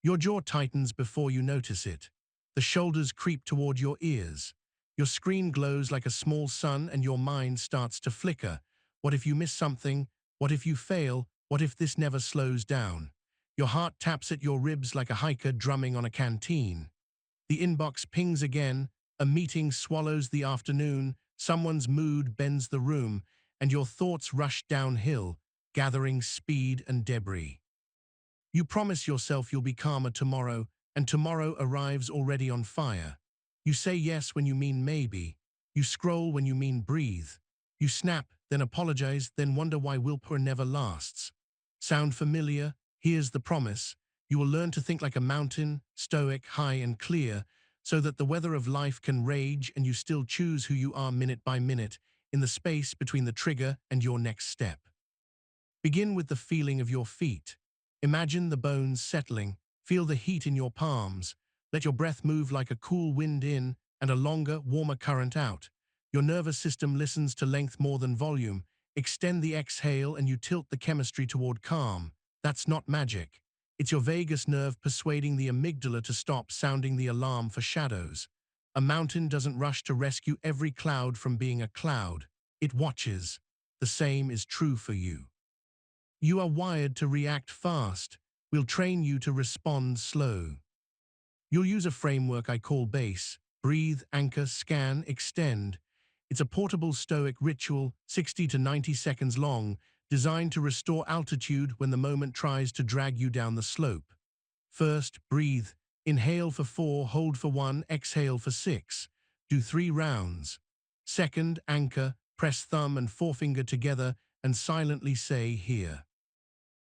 Your jaw tightens before you notice it. The shoulders creep toward your ears. Your screen glows like a small sun and your mind starts to flicker. What if you miss something? What if you fail? What if this never slows down? Your heart taps at your ribs like a hiker drumming on a canteen. The inbox pings again, a meeting swallows the afternoon, someone's mood bends the room, and your thoughts rush downhill, gathering speed and debris. You promise yourself you'll be calmer tomorrow, and tomorrow arrives already on fire. You say yes when you mean maybe. You scroll when you mean breathe. You snap, then apologize, then wonder why willpower never lasts. Sound familiar? Here's the promise. You will learn to think like a mountain, stoic, high and clear, so that the weather of life can rage and you still choose who you are minute by minute, in the space between the trigger and your next step. Begin with the feeling of your feet. Imagine the bones settling. Feel the heat in your palms. Let your breath move like a cool wind in and a longer, warmer current out. Your nervous system listens to length more than volume. Extend the exhale and you tilt the chemistry toward calm. That's not magic. It's your vagus nerve persuading the amygdala to stop sounding the alarm for shadows. A mountain doesn't rush to rescue every cloud from being a cloud. It watches. The same is true for you. You are wired to react fast. We'll train you to respond slow. You'll use a framework I call BASE: breathe, anchor, scan, extend. It's a portable stoic ritual, 60 to 90 seconds long, designed to restore altitude when the moment tries to drag you down the slope. First, breathe. Inhale for 4, hold for 1, exhale for 6. Do 3 rounds. Second, anchor. Press thumb and forefinger together and silently say, here.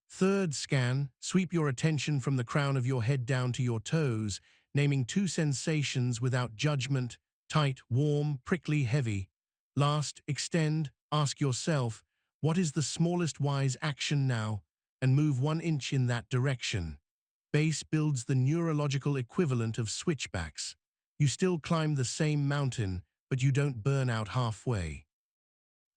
Third, scan. Sweep your attention from the crown of your head down to your toes, naming 2 sensations without judgment: tight, warm, prickly, heavy. Last, extend. Ask yourself, what is the smallest wise action now? And move 1 inch in that direction. BASE builds the neurological equivalent of switchbacks. You still climb the same mountain, but you don't burn out halfway.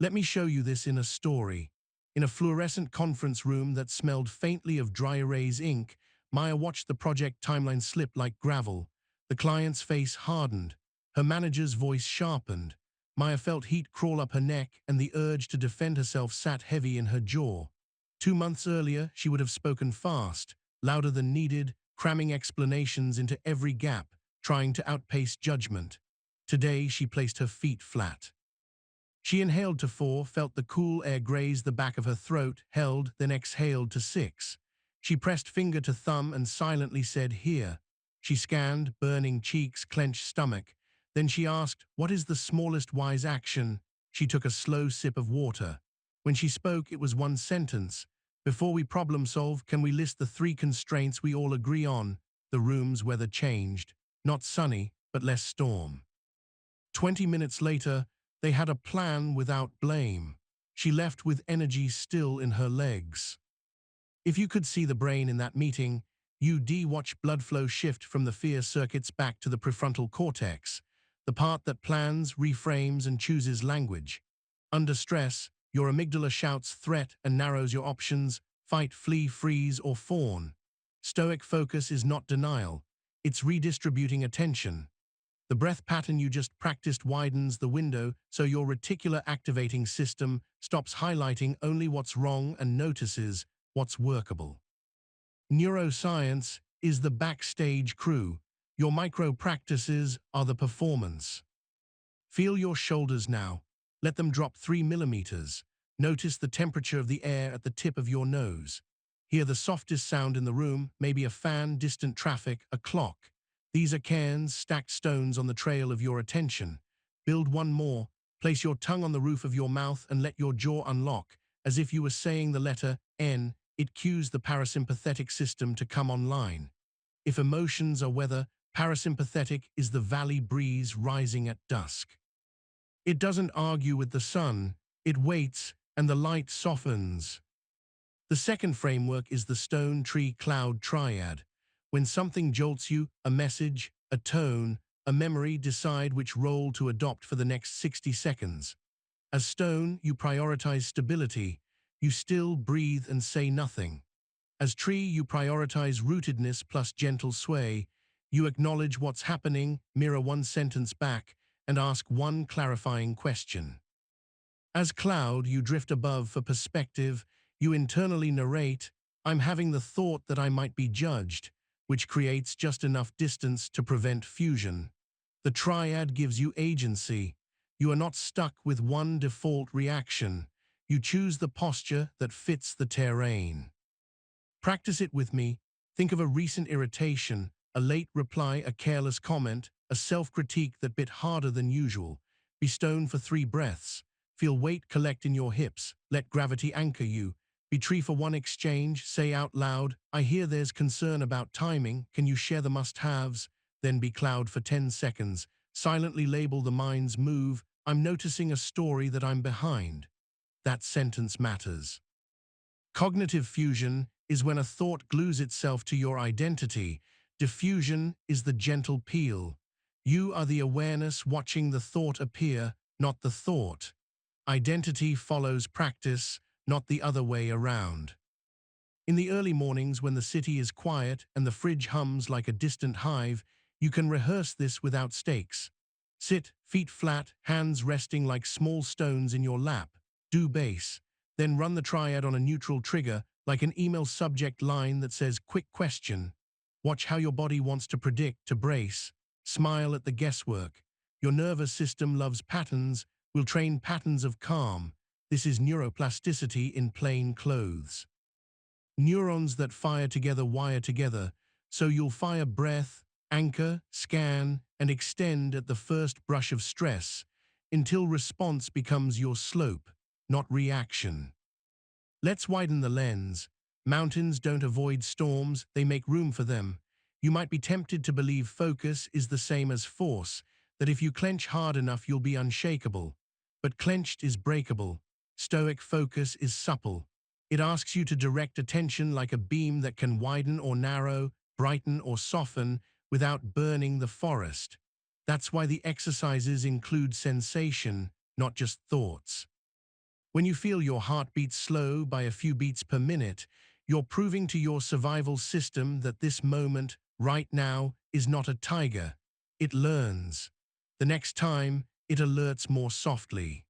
Let me show you this in a story. In a fluorescent conference room that smelled faintly of dry erase ink, Maya watched the project timeline slip like gravel. The client's face hardened. Her manager's voice sharpened. Maya felt heat crawl up her neck, and the urge to defend herself sat heavy in her jaw. 2 months earlier, she would have spoken fast, louder than needed, cramming explanations into every gap, trying to outpace judgment. Today, she placed her feet flat. She inhaled to 4, felt the cool air graze the back of her throat, held, then exhaled to 6. She pressed finger to thumb and silently said, here. She scanned, burning cheeks, clenched stomach. Then she asked, what is the smallest wise action? She took a slow sip of water. When she spoke, it was 1 sentence. Before we problem solve, can we list the 3 constraints we all agree on? The room's weather changed. Not sunny, but less storm. 20 minutes later, they had a plan without blame. She left with energy still in her legs. If you could see the brain in that meeting, you'd watch blood flow shift from the fear circuits back to the prefrontal cortex, the part that plans, reframes, and chooses language. Under stress, your amygdala shouts threat and narrows your options: fight, flee, freeze, or fawn. Stoic focus is not denial. It's redistributing attention. The breath pattern you just practiced widens the window so your reticular activating system stops highlighting only what's wrong and notices what's workable. Neuroscience is the backstage crew. Your micro practices are the performance. Feel your shoulders now. Let them drop 3 millimeters. Notice the temperature of the air at the tip of your nose. Hear the softest sound in the room, maybe a fan, distant traffic, a clock. These are cairns, stacked stones on the trail of your attention. Build 1 more. Place your tongue on the roof of your mouth and let your jaw unlock. As if you were saying the letter N, it cues the parasympathetic system to come online. If emotions are weather, parasympathetic is the valley breeze rising at dusk. It doesn't argue with the sun, it waits, and the light softens. The second framework is the stone, tree, cloud triad. When something jolts you, a message, a tone, a memory, decide which role to adopt for the next 60 seconds. As stone, you prioritize stability. You still breathe and say nothing. As tree, you prioritize rootedness plus gentle sway. You acknowledge what's happening, mirror one sentence back, and ask one clarifying question. As cloud, you drift above for perspective. You internally narrate, I'm having the thought that I might be judged, which creates just enough distance to prevent fusion. The triad gives you agency. You are not stuck with one default reaction. You choose the posture that fits the terrain. Practice it with me. Think of a recent irritation, a late reply, a careless comment, a self-critique that bit harder than usual. Be stoned for 3 breaths. Feel weight collect in your hips. Let gravity anchor you. Be tree for one exchange. Say out loud, I hear there's concern about timing. Can you share the must-haves? Then be cloud for 10 seconds. Silently label the mind's move. I'm noticing a story that I'm behind. That sentence matters. Cognitive fusion is when a thought glues itself to your identity. Diffusion is the gentle peel. You are the awareness watching the thought appear, not the thought. Identity follows practice, not the other way around. In the early mornings when the city is quiet and the fridge hums like a distant hive, you can rehearse this without stakes. Sit, feet flat, hands resting like small stones in your lap. Do bass. Then run the triad on a neutral trigger, like an email subject line that says, quick question. Watch how your body wants to predict, to brace. Smile at the guesswork. Your nervous system loves patterns. We'll train patterns of calm. This is neuroplasticity in plain clothes. Neurons that fire together wire together, so you'll fire breath, anchor, scan, and extend at the first brush of stress, until response becomes your slope, not reaction. Let's widen the lens. Mountains don't avoid storms, they make room for them. You might be tempted to believe focus is the same as force, that if you clench hard enough you'll be unshakable. But clenched is breakable. Stoic focus is supple. It asks you to direct attention like a beam that can widen or narrow, brighten or soften, without burning the forest. That's why the exercises include sensation, not just thoughts. When you feel your heartbeat slow by a few beats per minute, you're proving to your survival system that this moment, right now, is not a tiger. It learns. The next time, it alerts more softly.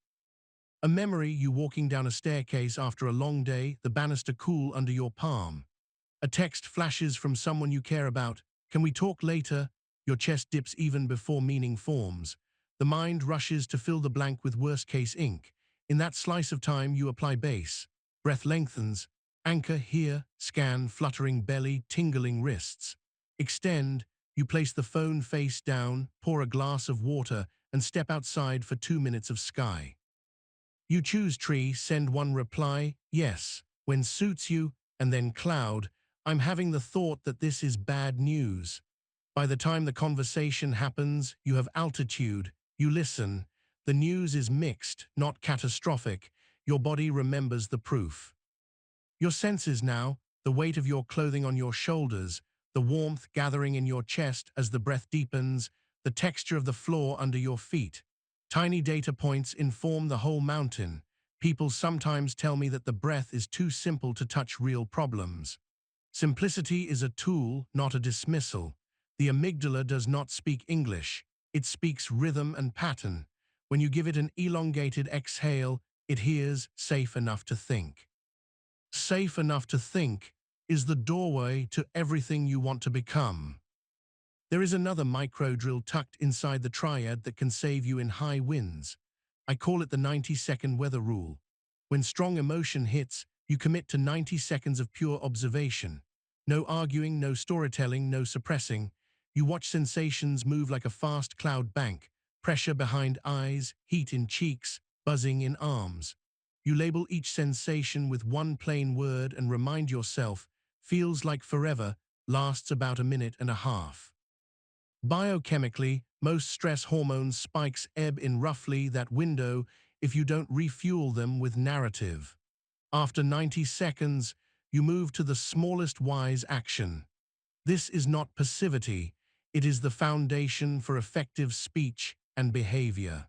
A memory, you walking down a staircase after a long day, the banister cool under your palm. A text flashes from someone you care about. Can we talk later? Your chest dips even before meaning forms. The mind rushes to fill the blank with worst-case ink. In that slice of time, you apply base. Breath lengthens. Anchor here, scan, fluttering belly, tingling wrists. Extend. You place the phone face down, pour a glass of water, and step outside for 2 minutes of sky. You choose tree, send one reply, yes, when suits you, and then cloud, I'm having the thought that this is bad news. By the time the conversation happens, you have altitude, you listen. The news is mixed, not catastrophic. Your body remembers the proof. Your senses now, the weight of your clothing on your shoulders, the warmth gathering in your chest as the breath deepens, the texture of the floor under your feet. Tiny data points inform the whole mountain. People sometimes tell me that the breath is too simple to touch real problems. Simplicity is a tool, not a dismissal. The amygdala does not speak English. It speaks rhythm and pattern. When you give it an elongated exhale, it hears safe enough to think. Safe enough to think is the doorway to everything you want to become. There is another micro drill tucked inside the triad that can save you in high winds. I call it the 90-second weather rule. When strong emotion hits, you commit to 90 seconds of pure observation. No arguing, no storytelling, no suppressing. You watch sensations move like a fast cloud bank, pressure behind eyes, heat in cheeks, buzzing in arms. You label each sensation with one plain word and remind yourself, feels like forever, lasts about a minute and a half. Biochemically, most stress hormone spikes ebb in roughly that window if you don't refuel them with narrative. After 90 seconds, you move to the smallest wise action. This is not passivity, it is the foundation for effective speech and behavior.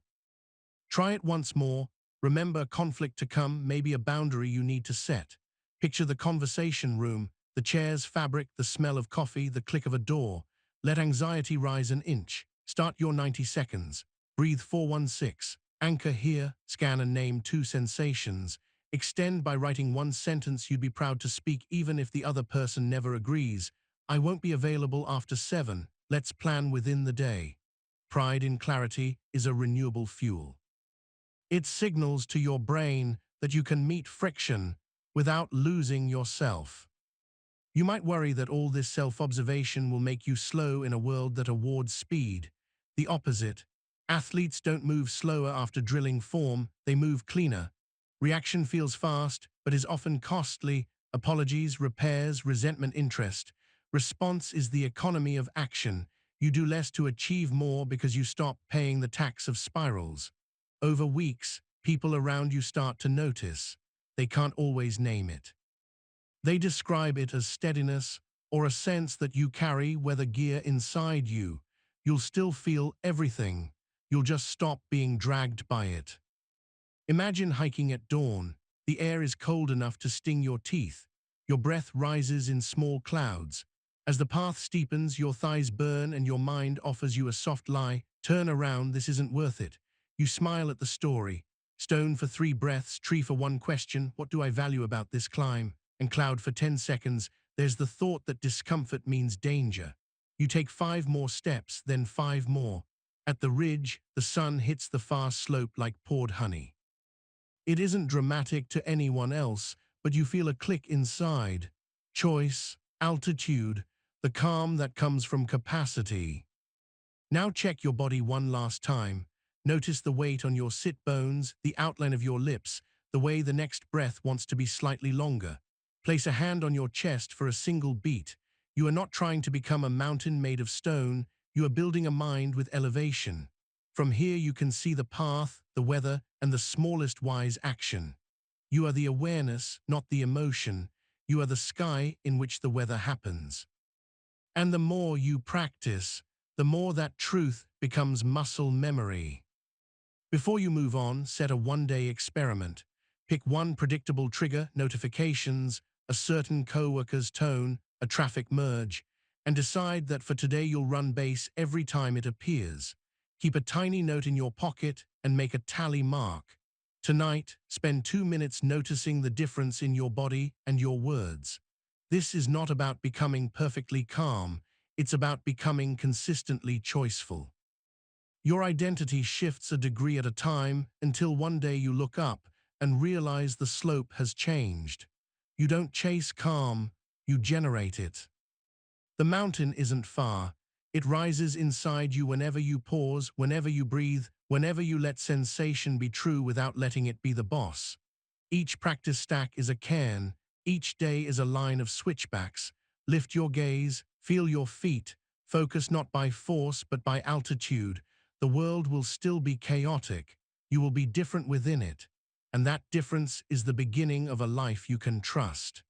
Try it once more. Remember conflict to come, maybe a boundary you need to set. Picture the conversation room, The chair's fabric, the smell of coffee, the click of a door. Let anxiety rise an inch. Start your 90 seconds. Breathe 416. Anchor here. Scan and name 2 sensations. Extend by writing 1 sentence you'd be proud to speak even if the other person never agrees. I won't be available after 7. Let's plan within the day. Pride in clarity is a renewable fuel. It signals to your brain that you can meet friction without losing yourself. You might worry that all this self-observation will make you slow in a world that awards speed. The opposite. Athletes don't move slower after drilling form, they move cleaner. Reaction feels fast, but is often costly. Apologies, repairs, resentment, interest. Response is the economy of action. You do less to achieve more because you stop paying the tax of spirals. Over weeks, people around you start to notice. They can't always name it. They describe it as steadiness or a sense that you carry weather gear inside you. You'll still feel everything. You'll just stop being dragged by it. Imagine hiking at dawn. The air is cold enough to sting your teeth. Your breath rises in small clouds. As the path steepens, your thighs burn and your mind offers you a soft lie. Turn around, this isn't worth it. You smile at the story. Stone for 3 breaths, tree for 1 question. What do I value about this climb? And cloud for 10 seconds. There's the thought that discomfort means danger. You take 5 more steps, then 5 more. At the ridge, the sun hits the far slope like poured honey. It isn't dramatic to anyone else, but you feel a click inside. Choice, altitude, the calm that comes from capacity. Now check your body one last time. Notice the weight on your sit bones, the outline of your lips, the way the next breath wants to be slightly longer. Place a hand on your chest for a single beat. You are not trying to become a mountain made of stone, you are building a mind with elevation. From here you can see the path, the weather, and the smallest wise action. You are the awareness, not the emotion. You are the sky in which the weather happens. And the more you practice, the more that truth becomes muscle memory. Before you move on, set a 1-day experiment. Pick 1 predictable trigger, notifications, a certain coworker's tone, a traffic merge, and decide that for today you'll run base every time it appears. Keep a tiny note in your pocket and make a tally mark. Tonight, spend 2 minutes noticing the difference in your body and your words. This is not about becoming perfectly calm, it's about becoming consistently choiceful. Your identity shifts a degree at a time until one day you look up and realize the slope has changed. You don't chase calm, you generate it. The mountain isn't far. It rises inside you whenever you pause, whenever you breathe, whenever you let sensation be true without letting it be the boss. Each practice stack is a cairn. Each day is a line of switchbacks. Lift your gaze, feel your feet. Focus not by force but by altitude. The world will still be chaotic. You will be different within it. And that difference is the beginning of a life you can trust.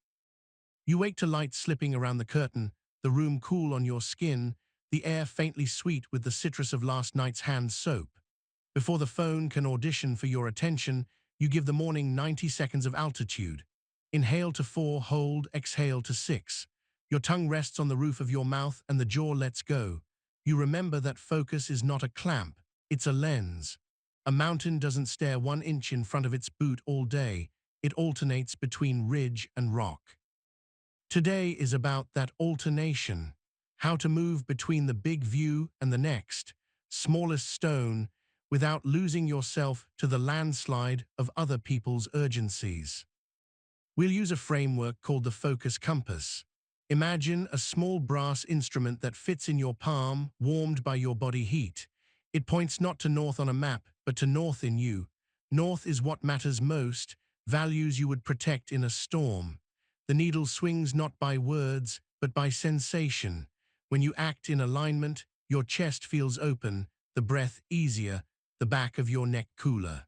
You wake to light slipping around the curtain, the room cool on your skin, the air faintly sweet with the citrus of last night's hand soap. Before the phone can audition for your attention, you give the morning 90 seconds of altitude. Inhale to 4, hold, exhale to 6. Your tongue rests on the roof of your mouth and the jaw lets go. You remember that focus is not a clamp, it's a lens. A mountain doesn't stare 1 inch in front of its boot all day. It alternates between ridge and rock. Today is about that alternation. How to move between the big view and the next, smallest stone, without losing yourself to the landslide of other people's urgencies. We'll use a framework called the Focus Compass. Imagine a small brass instrument that fits in your palm, warmed by your body heat. It points not to north on a map, but to north in you. North is what matters most, values you would protect in a storm. The needle swings not by words, but by sensation. When you act in alignment, your chest feels open, the breath easier, the back of your neck cooler.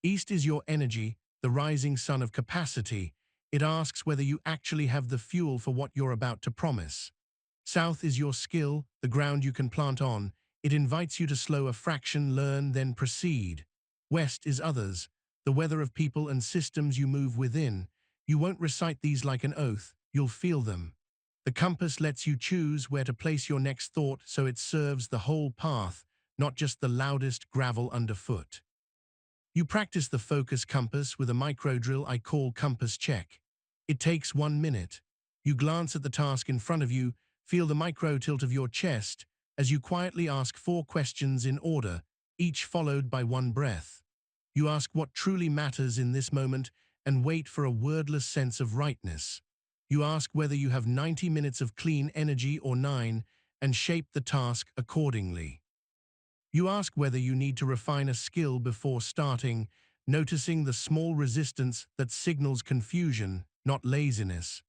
East is your energy, the rising sun of capacity. It asks whether you actually have the fuel for what you're about to promise. South is your skill, the ground you can plant on. It invites you to slow a fraction, learn, then proceed. West is others, the weather of people and systems you move within. You won't recite these like an oath, you'll feel them. The compass lets you choose where to place your next thought so it serves the whole path, not just the loudest gravel underfoot. You practice the focus compass with a micro drill I call compass check. It takes 1 minute. You glance at the task in front of you, feel the micro tilt of your chest as you quietly ask 4 questions in order, each followed by one breath. You ask what truly matters in this moment and wait for a wordless sense of rightness. You ask whether you have 90 minutes of clean energy or 9 and shape the task accordingly. You ask whether you need to refine a skill before starting, noticing the small resistance that signals confusion, not laziness.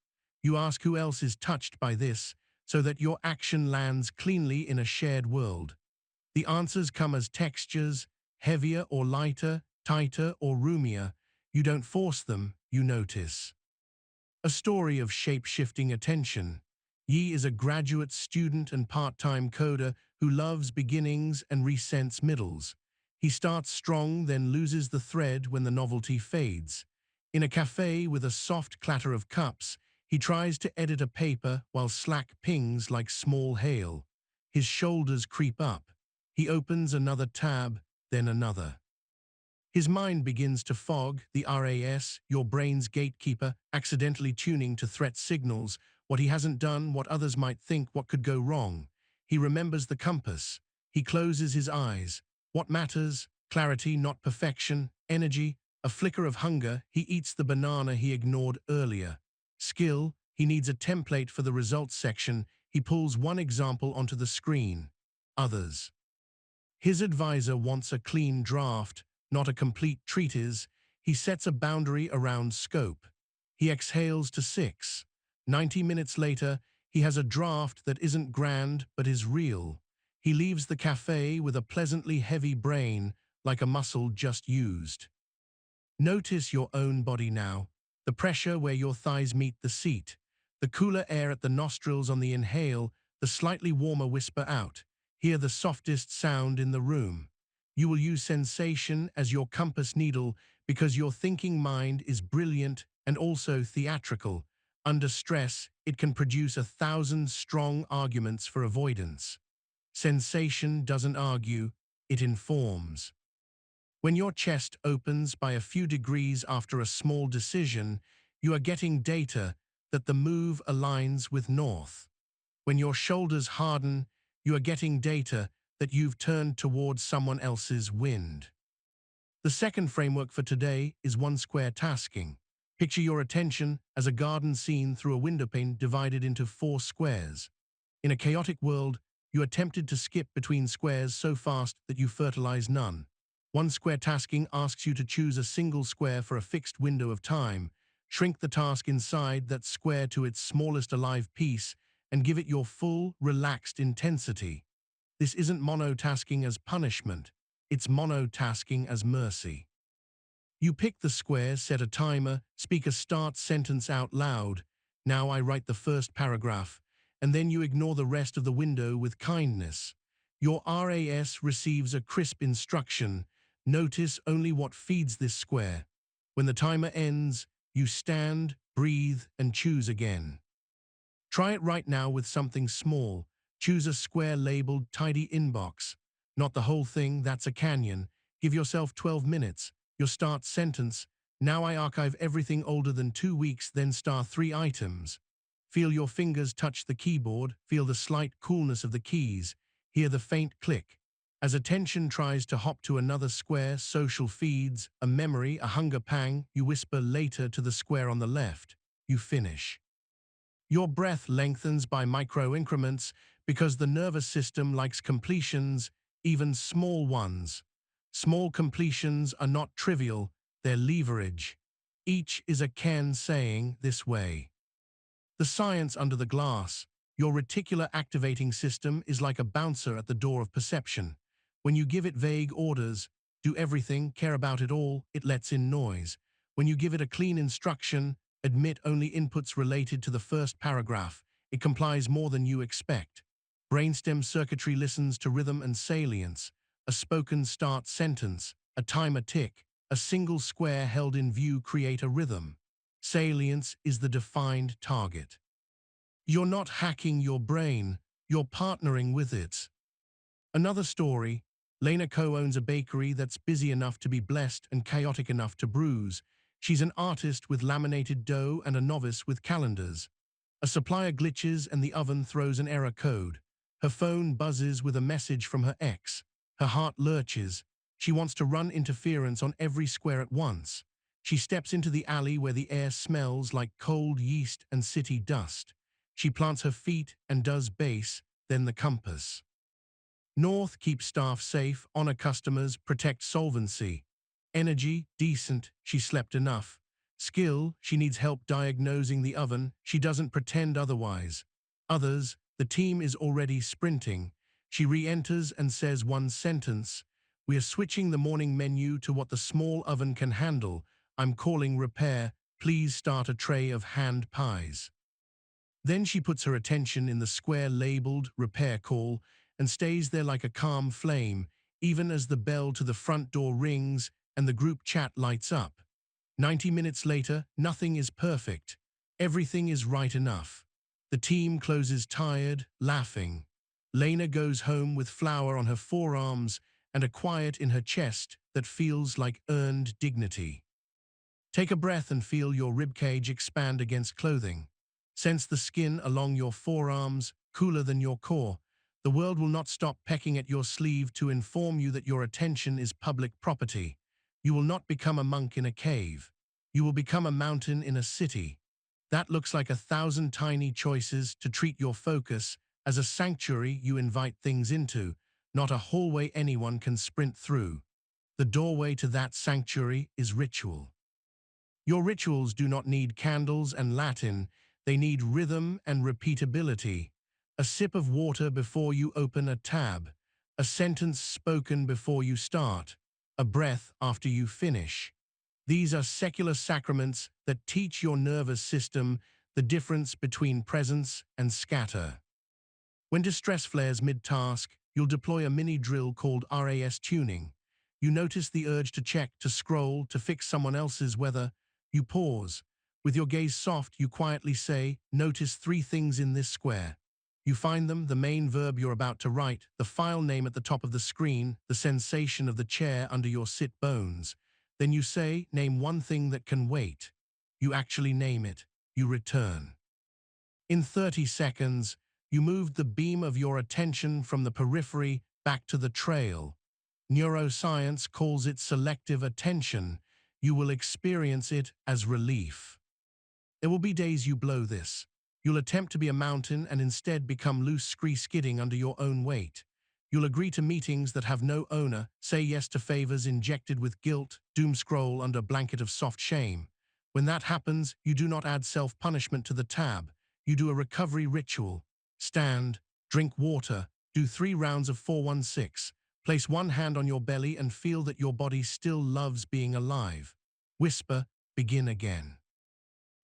You ask who else is touched by this, so that your action lands cleanly in a shared world. The answers come as textures, heavier or lighter, tighter or roomier. You don't force them, you notice. A story of shape-shifting attention. Yi is a graduate student and part-time coder who loves beginnings and resents middles. He starts strong, then loses the thread when the novelty fades. In a cafe with a soft clatter of cups, he tries to edit a paper while Slack pings like small hail. His shoulders creep up. He opens another tab, then another. His mind begins to fog, the RAS, your brain's gatekeeper, accidentally tuning to threat signals, what he hasn't done, what others might think, what could go wrong. He remembers the compass. He closes his eyes. What matters? Clarity, not perfection. Energy, a flicker of hunger. He eats the banana he ignored earlier. Skill, he needs a template for the results section. He pulls one example onto the screen. Others. His advisor wants a clean draft, not a complete treatise. He sets a boundary around scope. He exhales to 6. 90 minutes later, he has a draft that isn't grand but is real. He leaves the cafe with a pleasantly heavy brain, like a muscle just used. Notice your own body now, the pressure where your thighs meet the seat, the cooler air at the nostrils on the inhale, the slightly warmer whisper out. Hear the softest sound in the room. You will use sensation as your compass needle because your thinking mind is brilliant and also theatrical. Under stress, it can produce 1,000 strong arguments for avoidance. Sensation doesn't argue, it informs. When your chest opens by a few degrees after a small decision, you are getting data that the move aligns with north. When your shoulders harden, you are getting data that you've turned towards someone else's wind. The second framework for today is one-square tasking. Picture your attention as a garden scene through a windowpane divided into 4 squares. In a chaotic world, you are tempted to skip between squares so fast that you fertilize none. One-square tasking asks you to choose a single square for a fixed window of time, shrink the task inside that square to its smallest alive piece, and give it your full, relaxed intensity. This isn't monotasking as punishment, it's monotasking as mercy. You pick the square, set a timer, speak a start sentence out loud. Now I write the first paragraph, and then you ignore the rest of the window with kindness. Your RAS receives a crisp instruction. Notice only what feeds this square. When the timer ends, you stand, breathe, and choose again. Try it right now with something small. Choose a square labeled tidy inbox. Not the whole thing, that's a canyon. Give yourself 12 minutes. Your start sentence, now I archive everything older than 2 weeks, then star 3 items. Feel your fingers touch the keyboard, feel the slight coolness of the keys, hear the faint click. As attention tries to hop to another square, social feeds, a memory, a hunger pang, you whisper later to the square on the left. You finish. Your breath lengthens by micro increments because the nervous system likes completions, even small ones. Small completions are not trivial, they're leverage. Each is a can saying this way. The science under the glass. Your reticular activating system is like a bouncer at the door of perception. When you give it vague orders, do everything, care about it all, it lets in noise. When you give it a clean instruction, admit only inputs related to the first paragraph, it complies more than you expect. Brainstem circuitry listens to rhythm and salience. A spoken start sentence, a timer tick, a single square held in view create a rhythm. Salience is the defined target. You're not hacking your brain, you're partnering with it. Another story, Lena co-owns a bakery that's busy enough to be blessed and chaotic enough to bruise. She's an artist with laminated dough and a novice with calendars. A supplier glitches and the oven throws an error code. Her phone buzzes with a message from her ex. Her heart lurches. She wants to run interference on every square at once. She steps into the alley where the air smells like cold yeast and city dust. She plants her feet and does base, then the compass. North keeps staff safe, honor customers, protect solvency. Energy, decent, she slept enough. Skill, she needs help diagnosing the oven, she doesn't pretend otherwise. Others, the team is already sprinting. She re-enters and says one sentence, "We are switching the morning menu to what the small oven can handle. I'm calling repair, please start a tray of hand pies." Then she puts her attention in the square labeled repair call and stays there like a calm flame, even as the bell to the front door rings and the group chat lights up. 90 minutes later, nothing is perfect. Everything is right enough. The team closes tired, laughing. Lena goes home with flour on her forearms and a quiet in her chest that feels like earned dignity. Take a breath and feel your ribcage expand against clothing. Sense the skin along your forearms, cooler than your core. The world will not stop pecking at your sleeve to inform you that your attention is public property. You will not become a monk in a cave. You will become a mountain in a city. That looks like 1,000 tiny choices to treat your focus as a sanctuary you invite things into, not a hallway anyone can sprint through. The doorway to that sanctuary is ritual. Your rituals do not need candles and Latin, they need rhythm and repeatability. A sip of water before you open a tab, a sentence spoken before you start, a breath after you finish. These are secular sacraments that teach your nervous system the difference between presence and scatter. When distress flares mid-task, you'll deploy a mini drill called RAS tuning. You notice the urge to check, to scroll, to fix someone else's weather. You pause. With your gaze soft, you quietly say, "Notice 3 things in this square." You find them, the main verb you're about to write, the file name at the top of the screen, the sensation of the chair under your sit bones. Then you say, "Name one thing that can wait." You actually name it. You return. In 30 seconds, you moved the beam of your attention from the periphery back to the trail. Neuroscience calls it selective attention. You will experience it as relief. There will be days you blow this. You'll attempt to be a mountain and instead become loose skidding under your own weight. You'll agree to meetings that have no owner, say yes to favors injected with guilt, doom scroll under a blanket of soft shame. When that happens, you do not add self-punishment to the tab. You do a recovery ritual. Stand, drink water, do 3 rounds of 4-1-6. Place one hand on your belly and feel that your body still loves being alive. Whisper, begin again.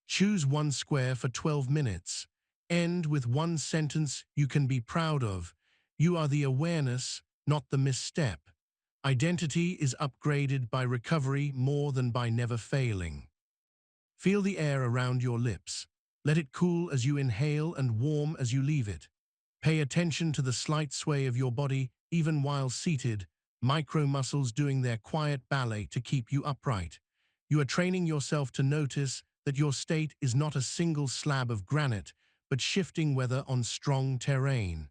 Choose one square for 12 minutes. End with one sentence you can be proud of. You are the awareness, not the misstep. Identity is upgraded by recovery more than by never failing. Feel the air around your lips. Let it cool as you inhale and warm as you leave it. Pay attention to the slight sway of your body, even while seated, micro muscles doing their quiet ballet to keep you upright. You are training yourself to notice that your state is not a single slab of granite, but shifting weather on strong terrain.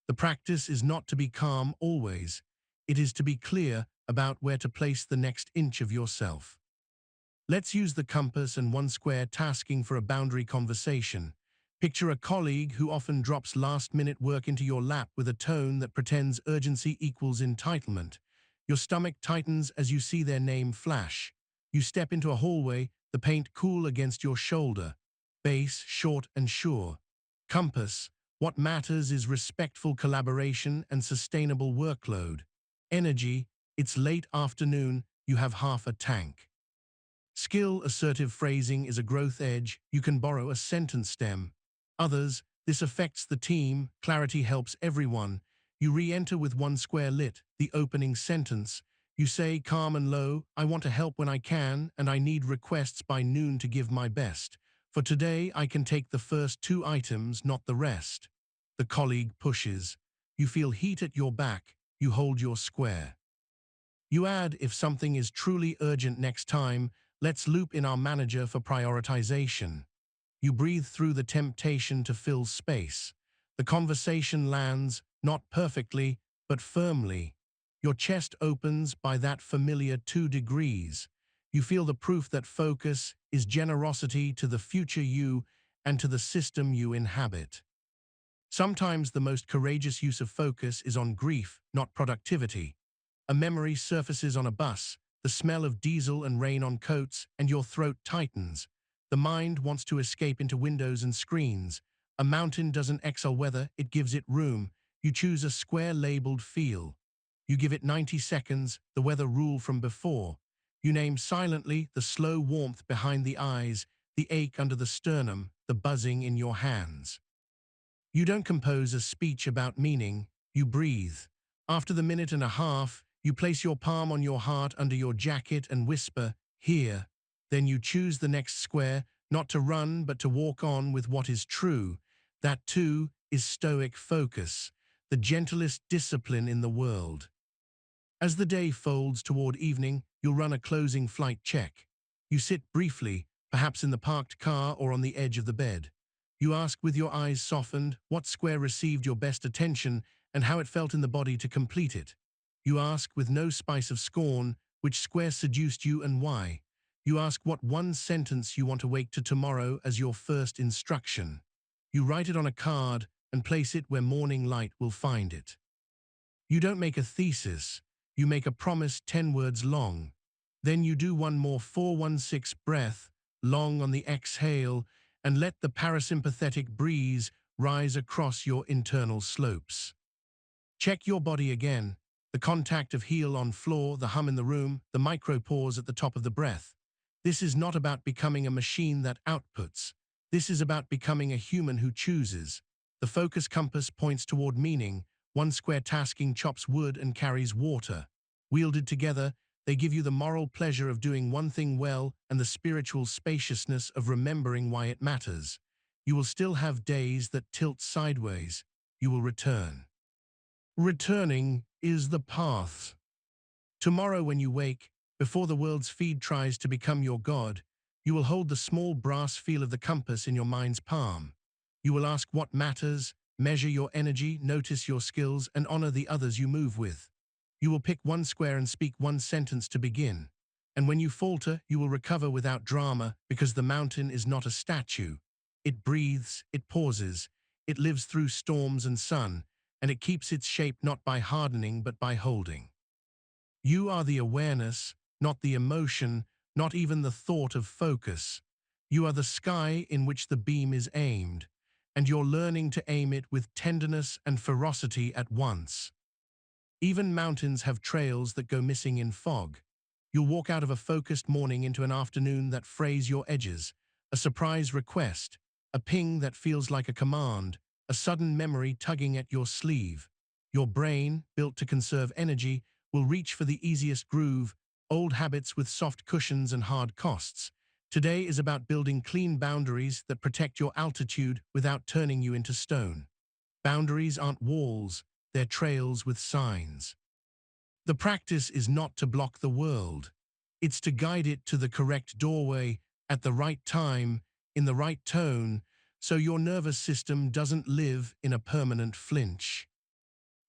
The practice is not to be calm always. It is to be clear about where to place the next inch of yourself. Let's use the compass and one square tasking for a boundary conversation. Picture a colleague who often drops last-minute work into your lap with a tone that pretends urgency equals entitlement. Your stomach tightens as you see their name flash. You step into a hallway, the paint cool against your shoulder. Base, short and sure. Compass, what matters is respectful collaboration and sustainable workload. Energy, it's late afternoon, you have half a tank. Skill, assertive phrasing is a growth edge, you can borrow a sentence stem. Others, this affects the team, clarity helps everyone. You re-enter with one square lit, the opening sentence. You say, calm and low, I want to help when I can, and I need requests by noon to give my best. For today, I can take the first 2 items, not the rest. The colleague pushes. You feel heat at your back. You hold your square. You add, if something is truly urgent next time, let's loop in our manager for prioritization. You breathe through the temptation to fill space. The conversation lands, not perfectly, but firmly. Your chest opens by that familiar 2 degrees. You feel the proof that focus is generosity to the future you and to the system you inhabit. Sometimes the most courageous use of focus is on grief, not productivity. A memory surfaces on a bus, the smell of diesel and rain on coats, and your throat tightens. The mind wants to escape into windows and screens. A mountain doesn't exhale weather, it gives it room. You choose a square labeled feel. You give it 90 seconds, the weather rule from before. You name silently the slow warmth behind the eyes, the ache under the sternum, the buzzing in your hands. You don't compose a speech about meaning, you breathe. After the minute and a half, you place your palm on your heart under your jacket and whisper, here. Then you choose the next square, not to run but to walk on with what is true. That too is Stoic Focus, the gentlest discipline in the world. As the day folds toward evening, you'll run a closing flight check. You sit briefly, perhaps in the parked car or on the edge of the bed. You ask with your eyes softened what square received your best attention and how it felt in the body to complete it. You ask with no spice of scorn which square seduced you and why. You ask what one sentence you want to wake to tomorrow as your first instruction. You write it on a card and place it where morning light will find it. You don't make a thesis, you make a promise 10 words long. Then you do one more 4-1-6 breath, long on the exhale, and let the parasympathetic breeze rise across your internal slopes. Check your body again, the contact of heel on floor, the hum in the room, the micro pause at the top of the breath. This is not about becoming a machine that outputs. This is about becoming a human who chooses. The focus compass points toward meaning. One square tasking chops wood and carries water. Wielded together, they give you the moral pleasure of doing one thing well and the spiritual spaciousness of remembering why it matters. You will still have days that tilt sideways. You will return. Returning is the path. Tomorrow when you wake, before the world's feed tries to become your God, you will hold the small brass feel of the compass in your mind's palm. You will ask what matters, measure your energy, notice your skills, and honor the others you move with. You will pick one square and speak one sentence to begin. And when you falter, you will recover without drama because the mountain is not a statue. It breathes, it pauses, it lives through storms and sun, and it keeps its shape not by hardening but by holding. You are the awareness, not the emotion, not even the thought of focus. You are the sky in which the beam is aimed, and you're learning to aim it with tenderness and ferocity at once. Even mountains have trails that go missing in fog. You'll walk out of a focused morning into an afternoon that frays your edges, a surprise request, a ping that feels like a command, a sudden memory tugging at your sleeve. Your brain, built to conserve energy, will reach for the easiest groove, old habits with soft cushions and hard costs. Today is about building clean boundaries that protect your altitude without turning you into stone. Boundaries aren't walls, they're trails with signs. The practice is not to block the world. It's to guide it to the correct doorway, at the right time, in the right tone, so your nervous system doesn't live in a permanent flinch.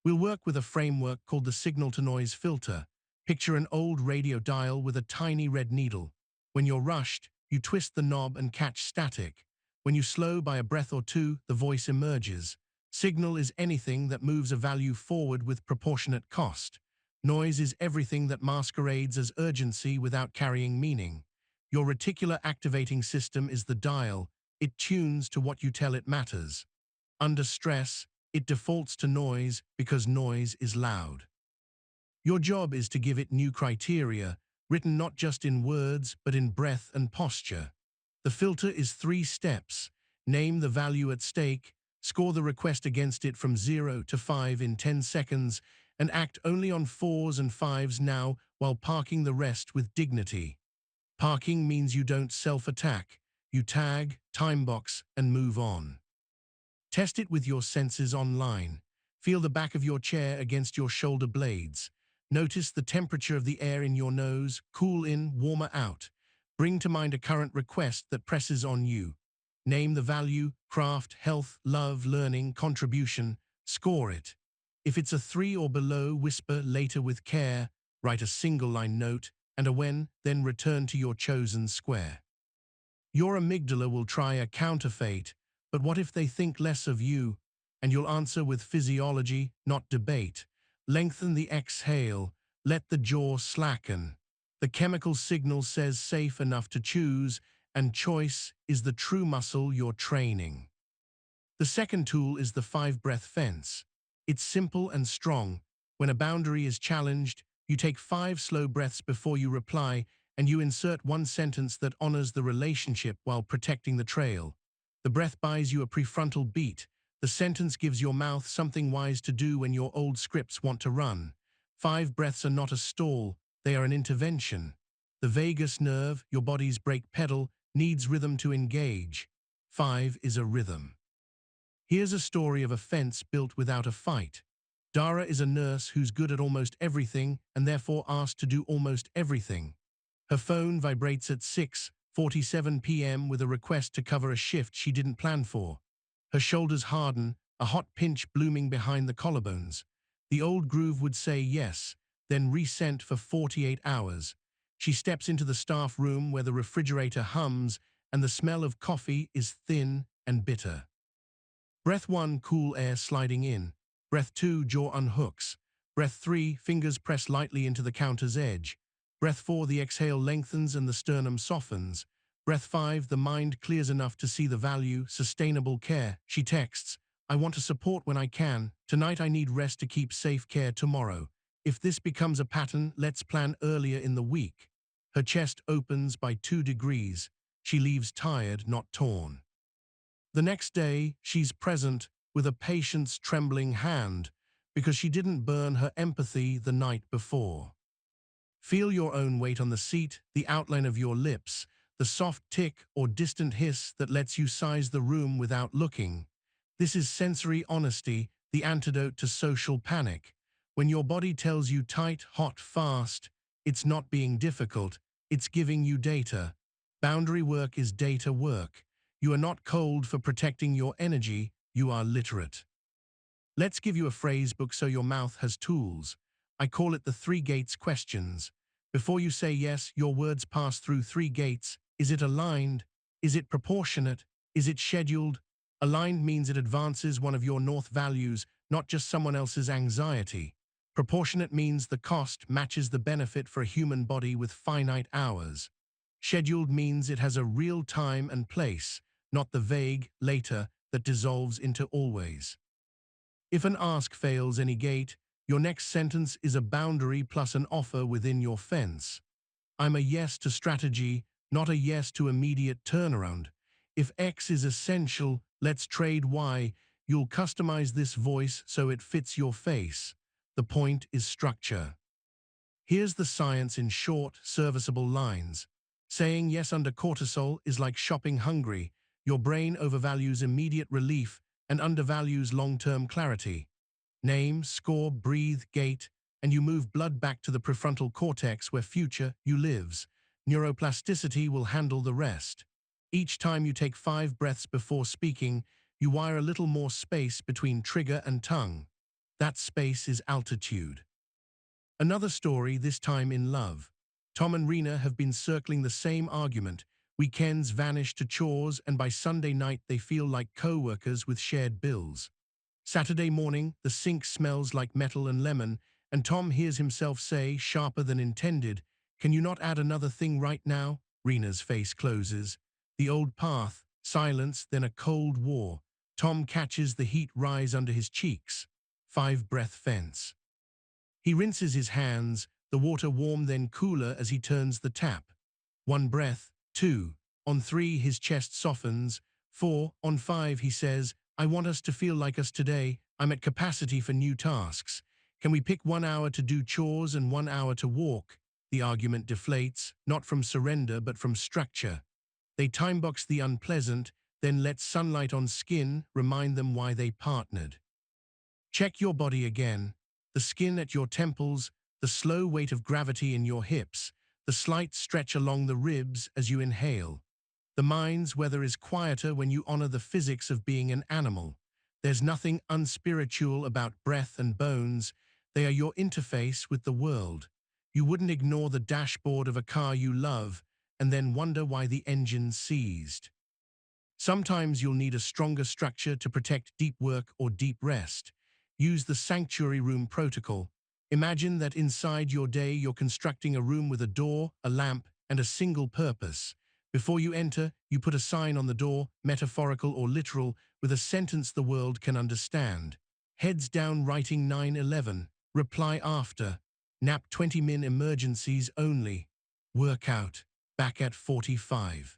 We'll work with a framework called the signal-to-noise filter. Picture an old radio dial with a tiny red needle. When you're rushed, you twist the knob and catch static. When you slow by a breath or two, the voice emerges. Signal is anything that moves a value forward with proportionate cost. Noise is everything that masquerades as urgency without carrying meaning. Your reticular activating system is the dial. It tunes to what you tell it matters. Under stress, it defaults to noise because noise is loud. Your job is to give it new criteria, written not just in words but in breath and posture. The filter is 3 steps. Name the value at stake, score the request against it from 0 to 5 in 10 seconds, and act only on 4s and 5s now while parking the rest with dignity. Parking means you don't self-attack. You tag, timebox, and move on. Test it with your senses online. Feel the back of your chair against your shoulder blades. Notice the temperature of the air in your nose, cool in, warmer out. Bring to mind a current request that presses on you. Name the value, craft, health, love, learning, contribution. Score it. If it's a 3 or below, whisper later with care, write a single-line note, and a when, then return to your chosen square. Your amygdala will try a counterfeit, but what if they think less of you? And you'll answer with physiology, not debate. Lengthen the exhale, let the jaw slacken. The chemical signal says safe enough to choose, and choice is the true muscle you're training. The second tool is the 5-breath fence. It's simple and strong. When a boundary is challenged, you take 5 slow breaths before you reply, and you insert one sentence that honors the relationship while protecting the trail. The breath buys you a prefrontal beat. The sentence gives your mouth something wise to do when your old scripts want to run. 5 breaths are not a stall, they are an intervention. The vagus nerve, your body's brake pedal, needs rhythm to engage. 5 is a rhythm. Here's a story of a fence built without a fight. Dara is a nurse who's good at almost everything and therefore asked to do almost everything. Her phone vibrates at 6:47 p.m. with a request to cover a shift she didn't plan for. Her shoulders harden, a hot pinch blooming behind the collarbones. The old groove would say yes, then resent for 48 hours. She steps into the staff room where the refrigerator hums and the smell of coffee is thin and bitter. Breath 1, cool air sliding in. Breath 2, jaw unhooks. Breath 3, fingers press lightly into the counter's edge. Breath 4, the exhale lengthens and the sternum softens. Breath 5, the mind clears enough to see the value, sustainable care. She texts, I want to support when I can. Tonight I need rest to keep safe care tomorrow. If this becomes a pattern, let's plan earlier in the week. Her chest opens by 2 degrees. She leaves tired, not torn. The next day, she's present with a patient's trembling hand because she didn't burn her empathy the night before. Feel your own weight on the seat, the outline of your lips, the soft tick or distant hiss that lets you size the room without looking. This is sensory honesty, the antidote to social panic. When your body tells you tight, hot, fast, it's not being difficult, it's giving you data. Boundary work is data work. You are not cold for protecting your energy, you are literate. Let's give you a phrase book so your mouth has tools. I call it the 3 gates questions. Before you say yes, your words pass through 3 gates. Is it aligned? Is it proportionate? Is it scheduled? Aligned means it advances one of your north values, not just someone else's anxiety. Proportionate means the cost matches the benefit for a human body with finite hours. Scheduled means it has a real time and place, not the vague later that dissolves into always. If an ask fails any gate, your next sentence is a boundary plus an offer within your fence. I'm a yes to strategy, not a yes to immediate turnaround. If X is essential, let's trade Y. You'll customize this voice so it fits your face. The point is structure. Here's the science in short, serviceable lines. Saying yes under cortisol is like shopping hungry. Your brain overvalues immediate relief and undervalues long-term clarity. Name, score, breathe, gate, and you move blood back to the prefrontal cortex where future you lives. Neuroplasticity will handle the rest. Each time you take 5 breaths before speaking, you wire a little more space between trigger and tongue. That space is altitude. Another story, this time in love. Tom and Rena have been circling the same argument. Weekends vanish to chores, and by Sunday night they feel like co-workers with shared bills. Saturday morning, the sink smells like metal and lemon, and Tom hears himself say, sharper than intended, can you not add another thing right now? Rena's face closes. The old path, silence, then a cold war. Tom catches the heat rise under his cheeks. 5-breath fence. He rinses his hands, the water warm then cooler as he turns the tap. 1 breath, 2. On 3, his chest softens. 4. On 5, he says, I want us to feel like us today. I'm at capacity for new tasks. Can we pick 1 hour to do chores and 1 hour to walk? The argument deflates, not from surrender but from structure. They timebox the unpleasant, then let sunlight on skin remind them why they partnered. Check your body again. The skin at your temples, the slow weight of gravity in your hips, the slight stretch along the ribs as you inhale. The mind's weather is quieter when you honor the physics of being an animal. There's nothing unspiritual about breath and bones. They are your interface with the world. You wouldn't ignore the dashboard of a car you love and then wonder why the engine seized. Sometimes you'll need a stronger structure to protect deep work or deep rest. Use the sanctuary room protocol. Imagine that inside your day you're constructing a room with a door, a lamp, and a single purpose. Before you enter, you put a sign on the door, metaphorical or literal, with a sentence the world can understand. Heads down writing 9/11. Reply after. Nap 20-min emergencies only. Workout. Back at 45.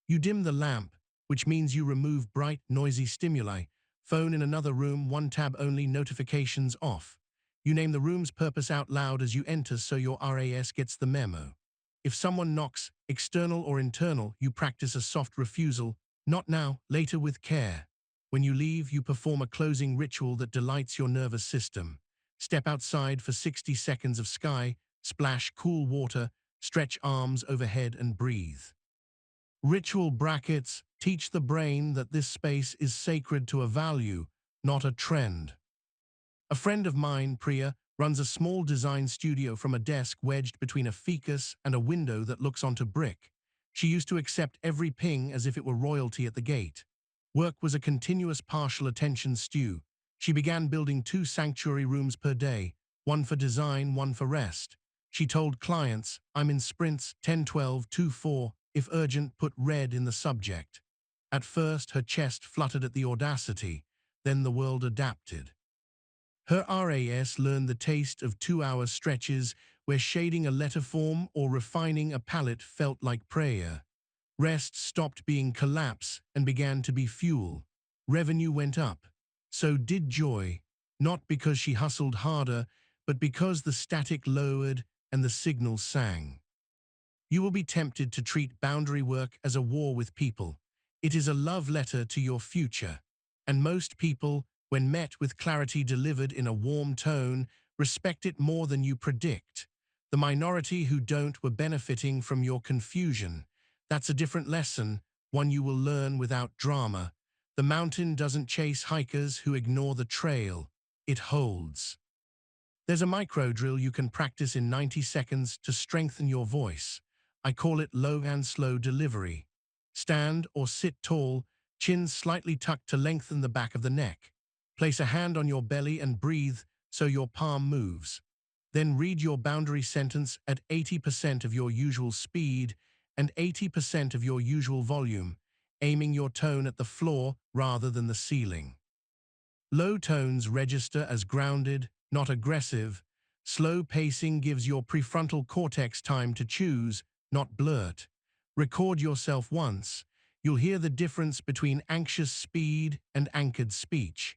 You dim the lamp, which means you remove bright, noisy stimuli. Phone in another room, 1 tab only, notifications off. You name the room's purpose out loud as you enter so your RAS gets the memo. If someone knocks, external or internal, you practice a soft refusal, not now, later with care. When you leave, you perform a closing ritual that delights your nervous system. Step outside for 60 seconds of sky, splash cool water, stretch arms overhead and breathe. Ritual brackets teach the brain that this space is sacred to a value, not a trend. A friend of mine, Priya, runs a small design studio from a desk wedged between a ficus and a window that looks onto brick. She used to accept every ping as if it were royalty at the gate. Work was a continuous partial attention stew. She began building 2 sanctuary rooms per day, one for design, one for rest. She told clients, I'm in sprints 10, 12, 2, 4, if urgent, put red in the subject. At first, her chest fluttered at the audacity, then the world adapted. Her RAS learned the taste of 2-hour stretches where shading a letter form or refining a palette felt like prayer. Rest stopped being collapse and began to be fuel. Revenue went up. So did joy, not because she hustled harder, but because the static lowered and the signal sang. You will be tempted to treat boundary work as a war with people. It is a love letter to your future. And most people, when met with clarity delivered in a warm tone, respect it more than you predict. The minority who don't were benefiting from your confusion. That's a different lesson, one you will learn without drama. The mountain doesn't chase hikers who ignore the trail. It holds. There's a micro drill you can practice in 90 seconds to strengthen your voice. I call it low and slow delivery. Stand or sit tall, chin slightly tucked to lengthen the back of the neck. Place a hand on your belly and breathe so your palm moves. Then read your boundary sentence at 80% of your usual speed and 80% of your usual volume, aiming your tone at the floor rather than the ceiling. Low tones register as grounded, not aggressive. Slow pacing gives your prefrontal cortex time to choose, not blurt. Record yourself once. You'll hear the difference between anxious speed and anchored speech.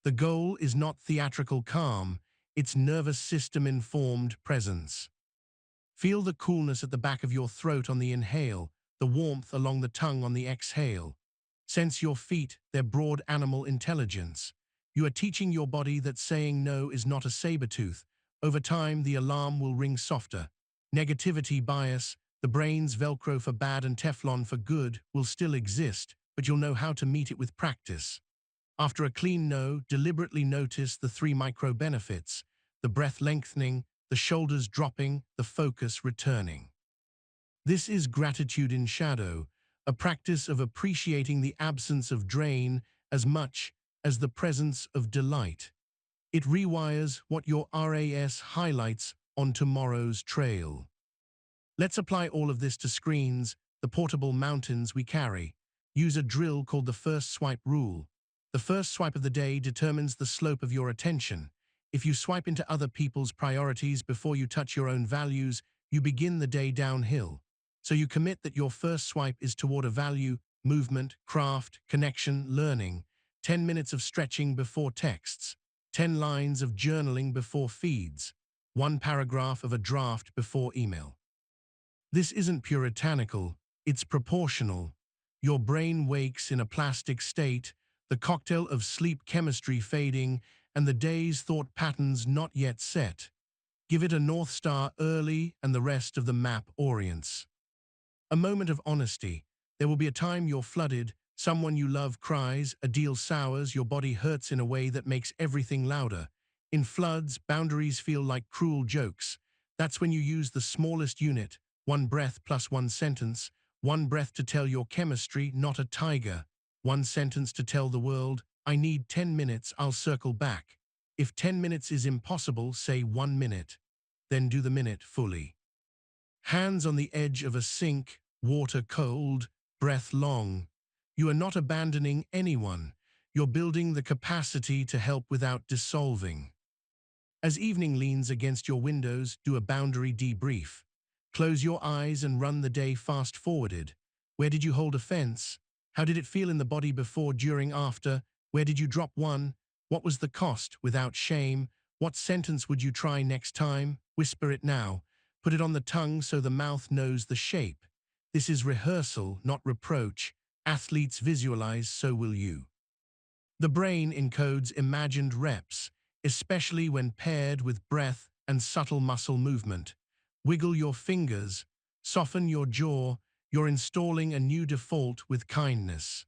The goal is not theatrical calm, it's nervous system-informed presence. Feel the coolness at the back of your throat on the inhale, the warmth along the tongue on the exhale. Sense your feet, their broad animal intelligence. You are teaching your body that saying no is not a saber-tooth. Over time, the alarm will ring softer. Negativity bias, the brain's Velcro for bad and Teflon for good, will still exist, but you'll know how to meet it with practice. After a clean no, deliberately notice the 3 micro-benefits: the breath lengthening, the shoulders dropping, the focus returning. This is gratitude in shadow, a practice of appreciating the absence of drain as much as the presence of delight. It rewires what your RAS highlights on tomorrow's trail. Let's apply all of this to screens, the portable mountains we carry. Use a drill called the first swipe rule. The first swipe of the day determines the slope of your attention. If you swipe into other people's priorities before you touch your own values, you begin the day downhill. So you commit that your first swipe is toward a value, movement, craft, connection, learning. 10 minutes of stretching before texts. 10 lines of journaling before feeds, 1 paragraph of a draft before email. This isn't puritanical, it's proportional. Your brain wakes in a plastic state, the cocktail of sleep chemistry fading, and the day's thought patterns not yet set. Give it a North Star early and the rest of the map orients. A moment of honesty. There will be a time you're flooded, someone you love cries, a deal sours, your body hurts in a way that makes everything louder. In floods, boundaries feel like cruel jokes. That's when you use the smallest unit, 1 breath plus 1 sentence, 1 breath to tell your chemistry, not a tiger. 1 sentence to tell the world, I need 10 minutes, I'll circle back. If 10 minutes is impossible, say 1 minute. Then do the minute fully. Hands on the edge of a sink, water cold, breath long. You are not abandoning anyone. You're building the capacity to help without dissolving. As evening leans against your windows, do a boundary debrief. Close your eyes and run the day fast-forwarded. Where did you hold a fence? How did it feel in the body before, during, after? Where did you drop one? What was the cost, without shame? What sentence would you try next time? Whisper it now. Put it on the tongue so the mouth knows the shape. This is rehearsal, not reproach. Athletes visualize, so will you. The brain encodes imagined reps, especially when paired with breath and subtle muscle movement. Wiggle your fingers, soften your jaw, you're installing a new default with kindness.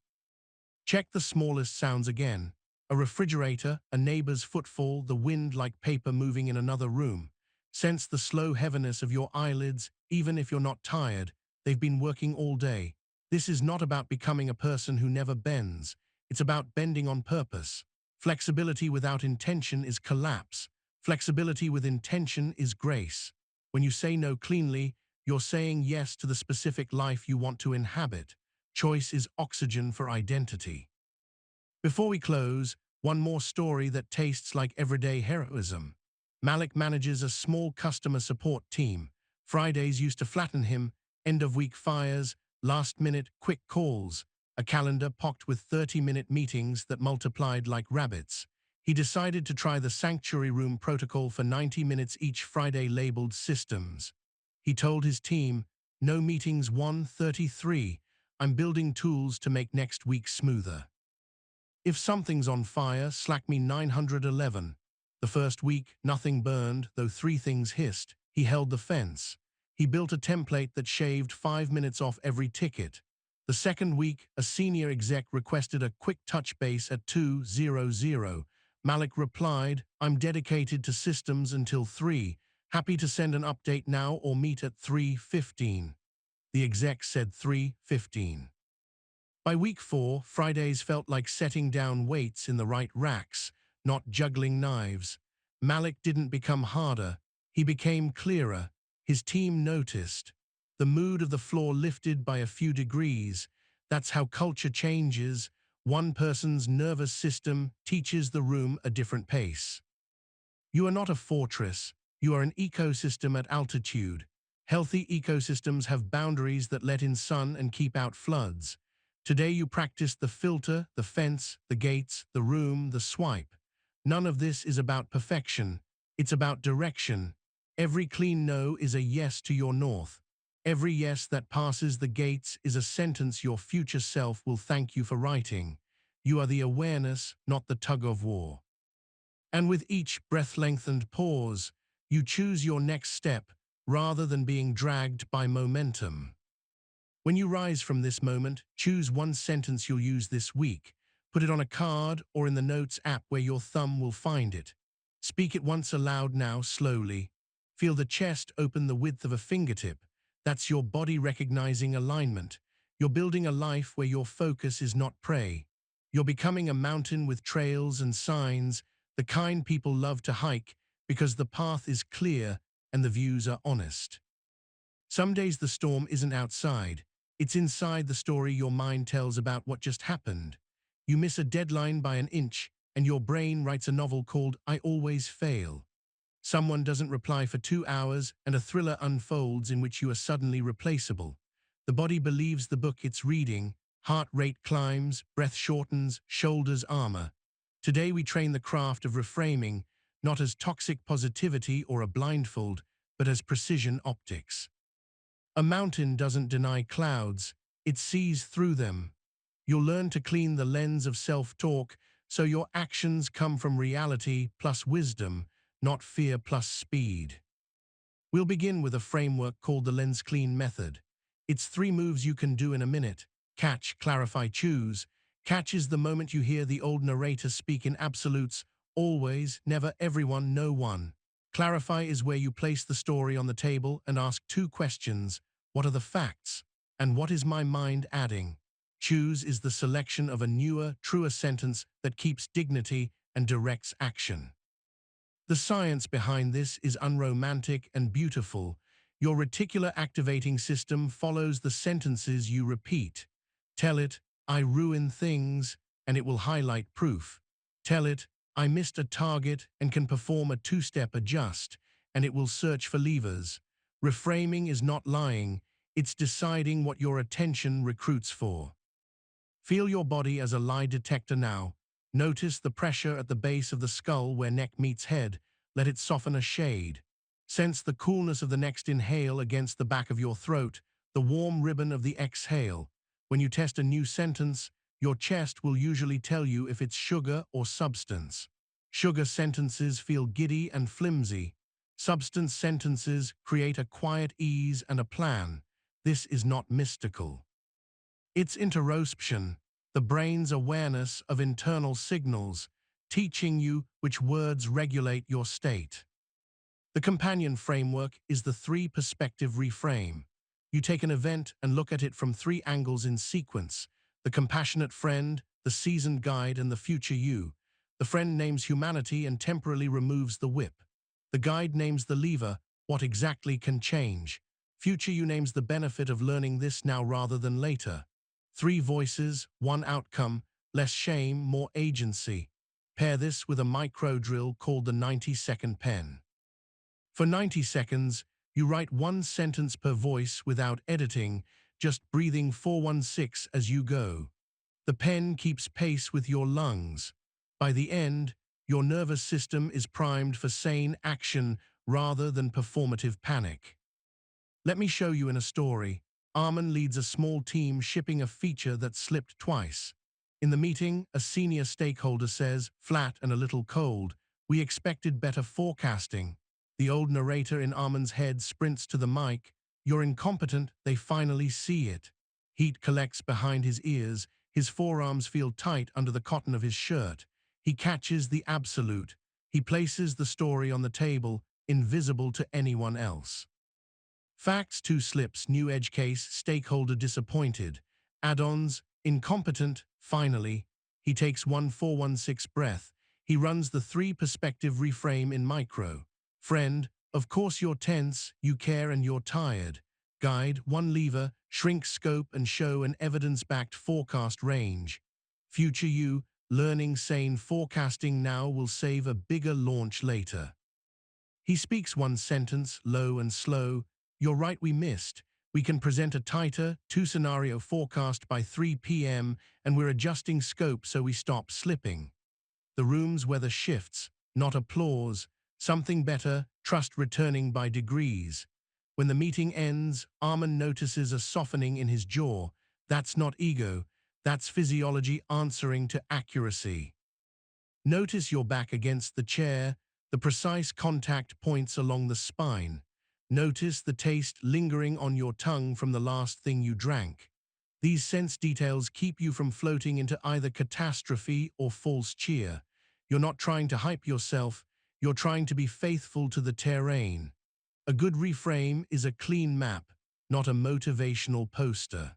Check the smallest sounds again. A refrigerator, a neighbor's footfall, the wind like paper moving in another room. Sense the slow heaviness of your eyelids, even if you're not tired. They've been working all day. This is not about becoming a person who never bends. It's about bending on purpose. Flexibility without intention is collapse. Flexibility with intention is grace. When you say no cleanly, you're saying yes to the specific life you want to inhabit. Choice is oxygen for identity. Before we close, one more story that tastes like everyday heroism. Malik manages a small customer support team. Fridays used to flatten him, end-of-week fires, last-minute quick calls, a calendar pocked with 30-minute meetings that multiplied like rabbits. He decided to try the sanctuary room protocol for 90 minutes each Friday, labeled systems. He told his team, no meetings 133, I'm building tools to make next week smoother. If something's on fire, slack me 911. The first week, nothing burned, though 3 things hissed. He held the fence. He built a template that shaved 5 minutes off every ticket. The second week, a senior exec requested a quick touch base at 2:00. Malik replied, I'm dedicated to systems until 3. Happy to send an update now or meet at 3:15. The exec said 3:15. By week 4, Fridays felt like setting down weights in the right racks, not juggling knives. Malik didn't become harder. He became clearer. His team noticed. The mood of the floor lifted by a few degrees. That's how culture changes. One person's nervous system teaches the room a different pace. You are not a fortress. You are an ecosystem at altitude. Healthy ecosystems have boundaries that let in sun and keep out floods. Today you practice the filter, the fence, the gates, the room, the swipe. None of this is about perfection. It's about direction. Every clean no is a yes to your north. Every yes that passes the gates is a sentence your future self will thank you for writing. You are the awareness, not the tug-of-war. And with each breath-lengthened pause, you choose your next step rather than being dragged by momentum. When you rise from this moment, choose 1 sentence you'll use this week. Put it on a card or in the Notes app where your thumb will find it. Speak it once aloud now, slowly. Feel the chest open the width of a fingertip. That's your body recognizing alignment. You're building a life where your focus is not prey. You're becoming a mountain with trails and signs, the kind people love to hike because the path is clear and the views are honest. Some days the storm isn't outside. It's inside the story your mind tells about what just happened. You miss a deadline by an inch, and your brain writes a novel called I Always Fail. Someone doesn't reply for 2 hours, and a thriller unfolds in which you are suddenly replaceable. The body believes the book it's reading, heart rate climbs, breath shortens, shoulders armor. Today we train the craft of reframing, not as toxic positivity or a blindfold, but as precision optics. A mountain doesn't deny clouds, it sees through them. You'll learn to clean the lens of self-talk so your actions come from reality plus wisdom, not fear plus speed. We'll begin with a framework called the Lens Clean Method. It's 3 moves you can do in a minute. Catch, clarify, choose. Catch is the moment you hear the old narrator speak in absolutes, always, never, everyone, no one. Clarify is where you place the story on the table and ask 2 questions. What are the facts? And what is my mind adding? Choose is the selection of a newer, truer sentence that keeps dignity and directs action. The science behind this is unromantic and beautiful. Your reticular activating system follows the sentences you repeat. Tell it, I ruin things, and it will highlight proof. Tell it, I missed a target and can perform a 2-step adjust, and it will search for levers. Reframing is not lying, it's deciding what your attention recruits for. Feel your body as a lie detector now. Notice the pressure at the base of the skull where neck meets head. Let it soften a shade. Sense the coolness of the next inhale against the back of your throat, the warm ribbon of the exhale. When you test a new sentence, your chest will usually tell you if it's sugar or substance. Sugar sentences feel giddy and flimsy. Substance sentences create a quiet ease and a plan. This is not mystical. It's interoception, the brain's awareness of internal signals, teaching you which words regulate your state. The companion framework is the 3-perspective reframe. You take an event and look at it from 3 angles in sequence: the compassionate friend, the seasoned guide, and the future you. The friend names humanity and temporarily removes the whip. The guide names the lever, what exactly can change. Future you names the benefit of learning this now rather than later. 3 voices, 1 outcome, less shame, more agency. Pair this with a micro drill called the 90-second pen. For 90 seconds, you write 1 sentence per voice without editing, just breathing 416 as you go. The pen keeps pace with your lungs. By the end, your nervous system is primed for sane action rather than performative panic. Let me show you in a story. Armin leads a small team shipping a feature that slipped twice. In the meeting, a senior stakeholder says, flat and a little cold, we expected better forecasting. The old narrator in Armin's head sprints to the mic, you're incompetent, they finally see it. Heat collects behind his ears, his forearms feel tight under the cotton of his shirt. He catches the absolute. He places the story on the table, invisible to anyone else. Facts 2 slips, new edge case, stakeholder disappointed. Add-ons, incompetent, finally. He takes 416 breath. He runs the 3-perspective reframe in micro. Friend, of course you're tense, you care and you're tired. Guide, 1 lever, shrink scope and show an evidence-backed forecast range. Future you, learning sane forecasting now will save a bigger launch later. He speaks 1 sentence, low and slow. You're right, we missed. We can present a tighter, 2-scenario forecast by 3 p.m. and we're adjusting scope so we stop slipping. The room's weather shifts, not applause. Something better, trust returning by degrees. When the meeting ends, Armin notices a softening in his jaw. That's not ego, that's physiology answering to accuracy. Notice your back against the chair, the precise contact points along the spine. Notice the taste lingering on your tongue from the last thing you drank. These sense details keep you from floating into either catastrophe or false cheer. You're not trying to hype yourself, you're trying to be faithful to the terrain. A good reframe is a clean map, not a motivational poster.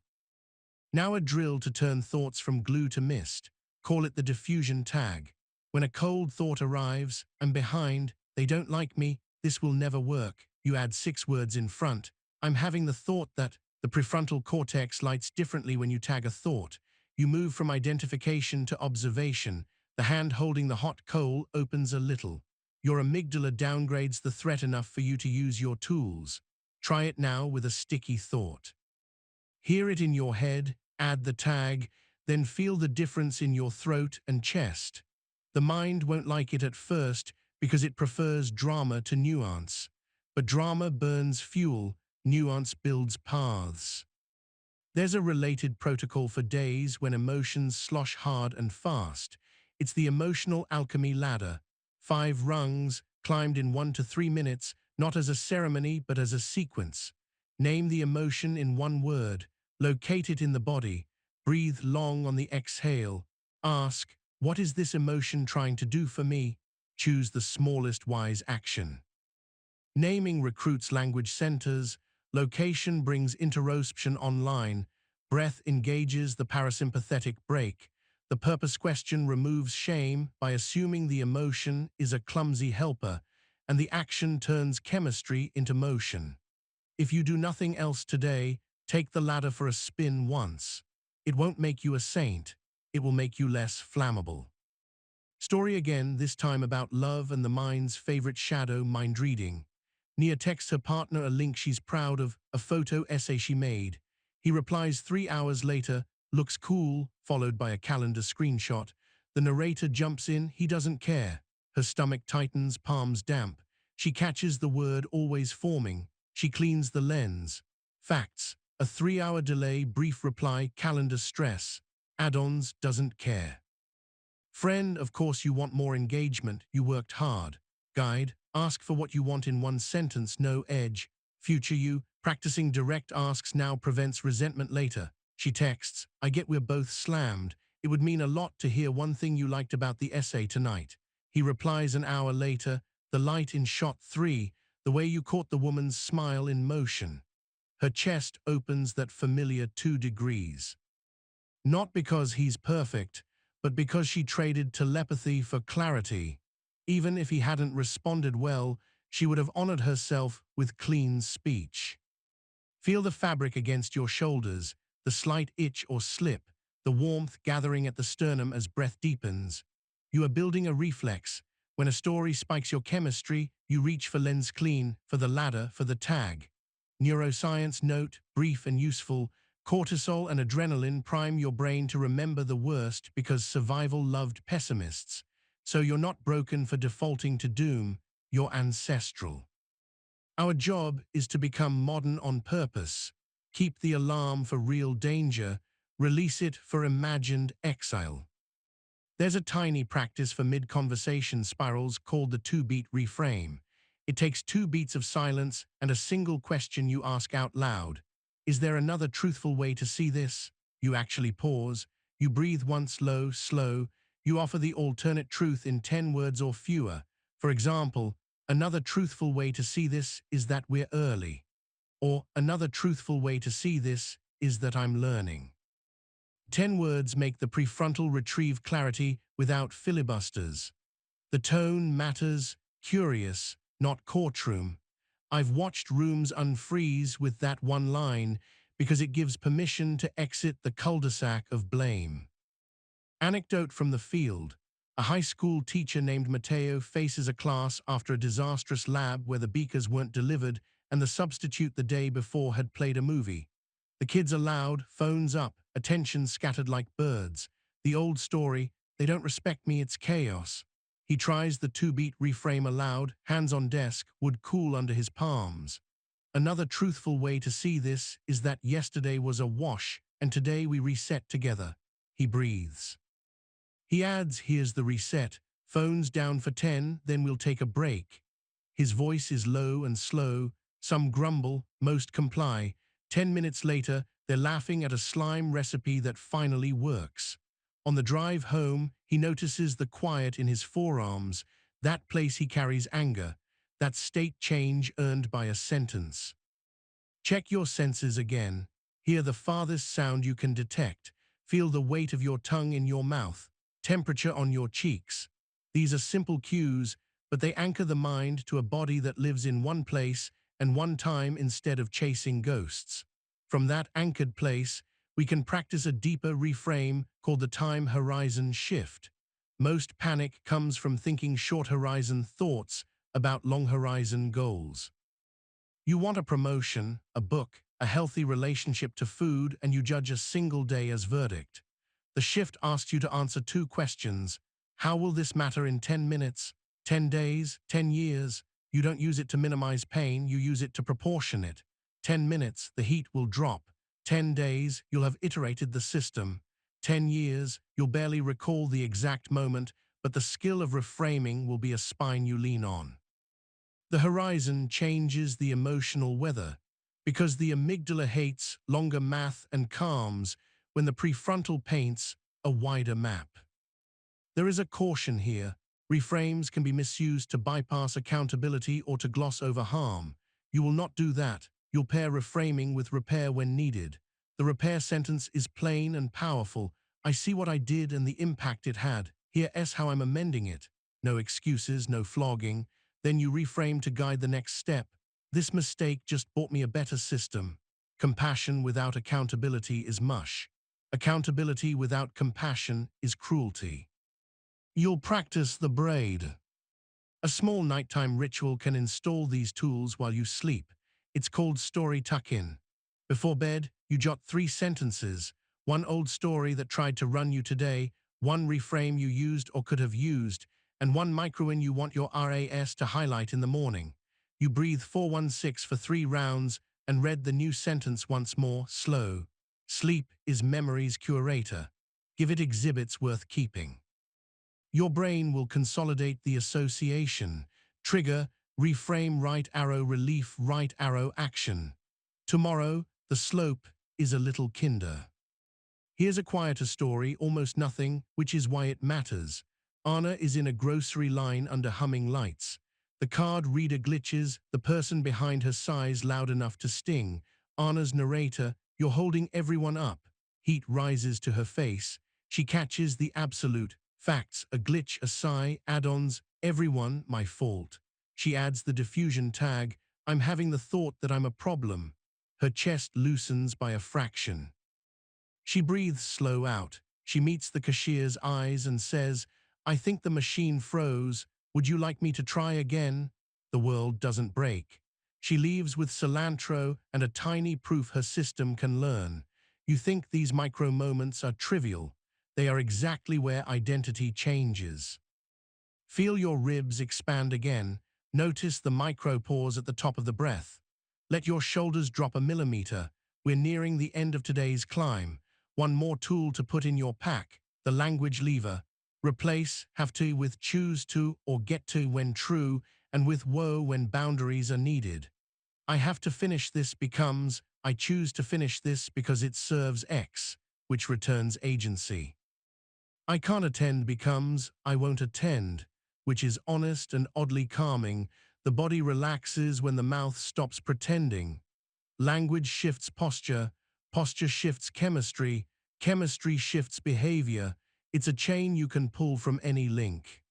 Now a drill to turn thoughts from glue to mist. Call it the diffusion tag. When a cold thought arrives, I'm behind, they don't like me, this will never work. You add 6 words in front. I'm having the thought that. The prefrontal cortex lights differently when you tag a thought. You move from identification to observation. The hand holding the hot coal opens a little. Your amygdala downgrades the threat enough for you to use your tools. Try it now with a sticky thought. Hear it in your head, add the tag, then feel the difference in your throat and chest. The mind won't like it at first because it prefers drama to nuance. But drama burns fuel, nuance builds paths. There's a related protocol for days when emotions slosh hard and fast. It's the emotional alchemy ladder. 5 rungs, climbed in 1 to 3 minutes, not as a ceremony but as a sequence. Name the emotion in 1 word. Locate it in the body. Breathe long on the exhale. Ask, what is this emotion trying to do for me? Choose the smallest wise action. Naming recruits language centers. Location brings interoception online. Breath engages the parasympathetic brake. The purpose question removes shame by assuming the emotion is a clumsy helper, and the action turns chemistry into motion. If you do nothing else today, take the ladder for a spin once. It won't make you a saint. It will make you less flammable. Story again, this time about love and the mind's favorite shadow, mind reading. Nia texts her partner a link she's proud of, a photo essay she made. He replies 3 hours later, looks cool, followed by a calendar screenshot. The narrator jumps in, he doesn't care. Her stomach tightens, palms damp. She catches the word always forming. She cleans the lens. Facts: a 3-hour delay, brief reply, calendar stress. Add-ons, doesn't care. Friend, of course you want more engagement, you worked hard. Guide, ask for what you want in 1 sentence, no edge. Future you, practicing direct asks now prevents resentment later. She texts, I get we're both slammed. It would mean a lot to hear one thing you liked about the essay tonight. He replies an hour later, the light in shot 3, the way you caught the woman's smile in motion. Her chest opens that familiar 2 degrees. Not because he's perfect, but because she traded telepathy for clarity. Even if he hadn't responded well, she would have honored herself with clean speech. Feel the fabric against your shoulders, the slight itch or slip, the warmth gathering at the sternum as breath deepens. You are building a reflex. When a story spikes your chemistry, you reach for lens clean, for the ladder, for the tag. Neuroscience note, brief and useful. Cortisol and adrenaline prime your brain to remember the worst because survival loved pessimists. So you're not broken for defaulting to doom, you're ancestral. Our job is to become modern on purpose. Keep the alarm for real danger, release it for imagined exile. There's a tiny practice for mid-conversation spirals called the 2-beat reframe. It takes 2 beats of silence and a single question you ask out loud. Is there another truthful way to see this? You actually pause. You breathe once, slow. You offer the alternate truth in 10 words or fewer. For example, another truthful way to see this is that we're early. Or another truthful way to see this is that I'm learning. 10 words make the prefrontal retrieve clarity without filibusters. The tone matters, curious, not courtroom. I've watched rooms unfreeze with that 1 line because it gives permission to exit the cul-de-sac of blame. Anecdote from the field. A high school teacher named Matteo faces a class after a disastrous lab where the beakers weren't delivered and the substitute the day before had played a movie. The kids are loud, phones up, attention scattered like birds. The old story, they don't respect me, it's chaos. He tries the 2-beat reframe aloud, hands on desk, wood cool under his palms. Another truthful way to see this is that yesterday was a wash and today we reset together. He breathes. He adds, here's the reset, phones down for 10, then we'll take a break. His voice is low and slow, some grumble, most comply. 10 minutes later, they're laughing at a slime recipe that finally works. On the drive home, he notices the quiet in his forearms, that place he carries anger, that state change earned by a sentence. Check your senses again. Hear the farthest sound you can detect. Feel the weight of your tongue in your mouth, temperature on your cheeks. These are simple cues, but they anchor the mind to a body that lives in one place and one time instead of chasing ghosts. From that anchored place, we can practice a deeper reframe called the time horizon shift. Most panic comes from thinking short horizon thoughts about long horizon goals. You want a promotion, a book, a healthy relationship to food, and you judge a single day as verdict. The shift asks you to answer 2 questions. How will this matter in 10 minutes, 10 days, 10 years? You don't use it to minimize pain, you use it to proportion it. 10 minutes, the heat will drop. 10 days, you'll have iterated the system. 10 years, you'll barely recall the exact moment, but the skill of reframing will be a spine you lean on. The horizon changes the emotional weather, because the amygdala hates longer math and calms when the prefrontal paints a wider map. There is a caution here. Reframes can be misused to bypass accountability or to gloss over harm. You will not do that. You'll pair reframing with repair when needed. The repair sentence is plain and powerful. I see what I did and the impact it had. Here's how I'm amending it. No excuses, no flogging. Then you reframe to guide the next step. This mistake just bought me a better system. Compassion without accountability is mush. Accountability without compassion is cruelty. You'll practice the braid. A small nighttime ritual can install these tools while you sleep. It's called story tuck-in. Before bed, you jot 3 sentences, one old story that tried to run you today, one reframe you used or could have used, and one micro-win you want your RAS to highlight in the morning. You breathe 416 for 3 rounds and read the new sentence once more, slow. Sleep is memory's curator. Give it exhibits worth keeping. Your brain will consolidate the association. Trigger, reframe, right arrow, relief, right arrow, action. Tomorrow, the slope is a little kinder. Here's a quieter story, almost nothing, which is why it matters. Anna is in a grocery line under humming lights. The card reader glitches, the person behind her sighs loud enough to sting. Anna's narrator, you're holding everyone up. Heat rises to her face. She catches the absolute. Facts, a glitch, a sigh, add-ons, everyone, my fault. She adds the diffusion tag, I'm having the thought that I'm a problem. Her chest loosens by a fraction. She breathes slow out. She meets the cashier's eyes and says, I think the machine froze. Would you like me to try again? The world doesn't break. She leaves with cilantro and a tiny proof her system can learn. You think these micro moments are trivial. They are exactly where identity changes. Feel your ribs expand again. Notice the micro pause at the top of the breath. Let your shoulders drop a millimeter. We're nearing the end of today's climb. One more tool to put in your pack, the language lever. Replace have to with choose to or get to when true, and with woe when boundaries are needed. I have to finish this becomes, I choose to finish this because it serves X, which returns agency. I can't attend becomes, I won't attend, which is honest and oddly calming. The body relaxes when the mouth stops pretending. Language shifts posture, posture shifts chemistry, chemistry shifts behavior. It's a chain you can pull from any link.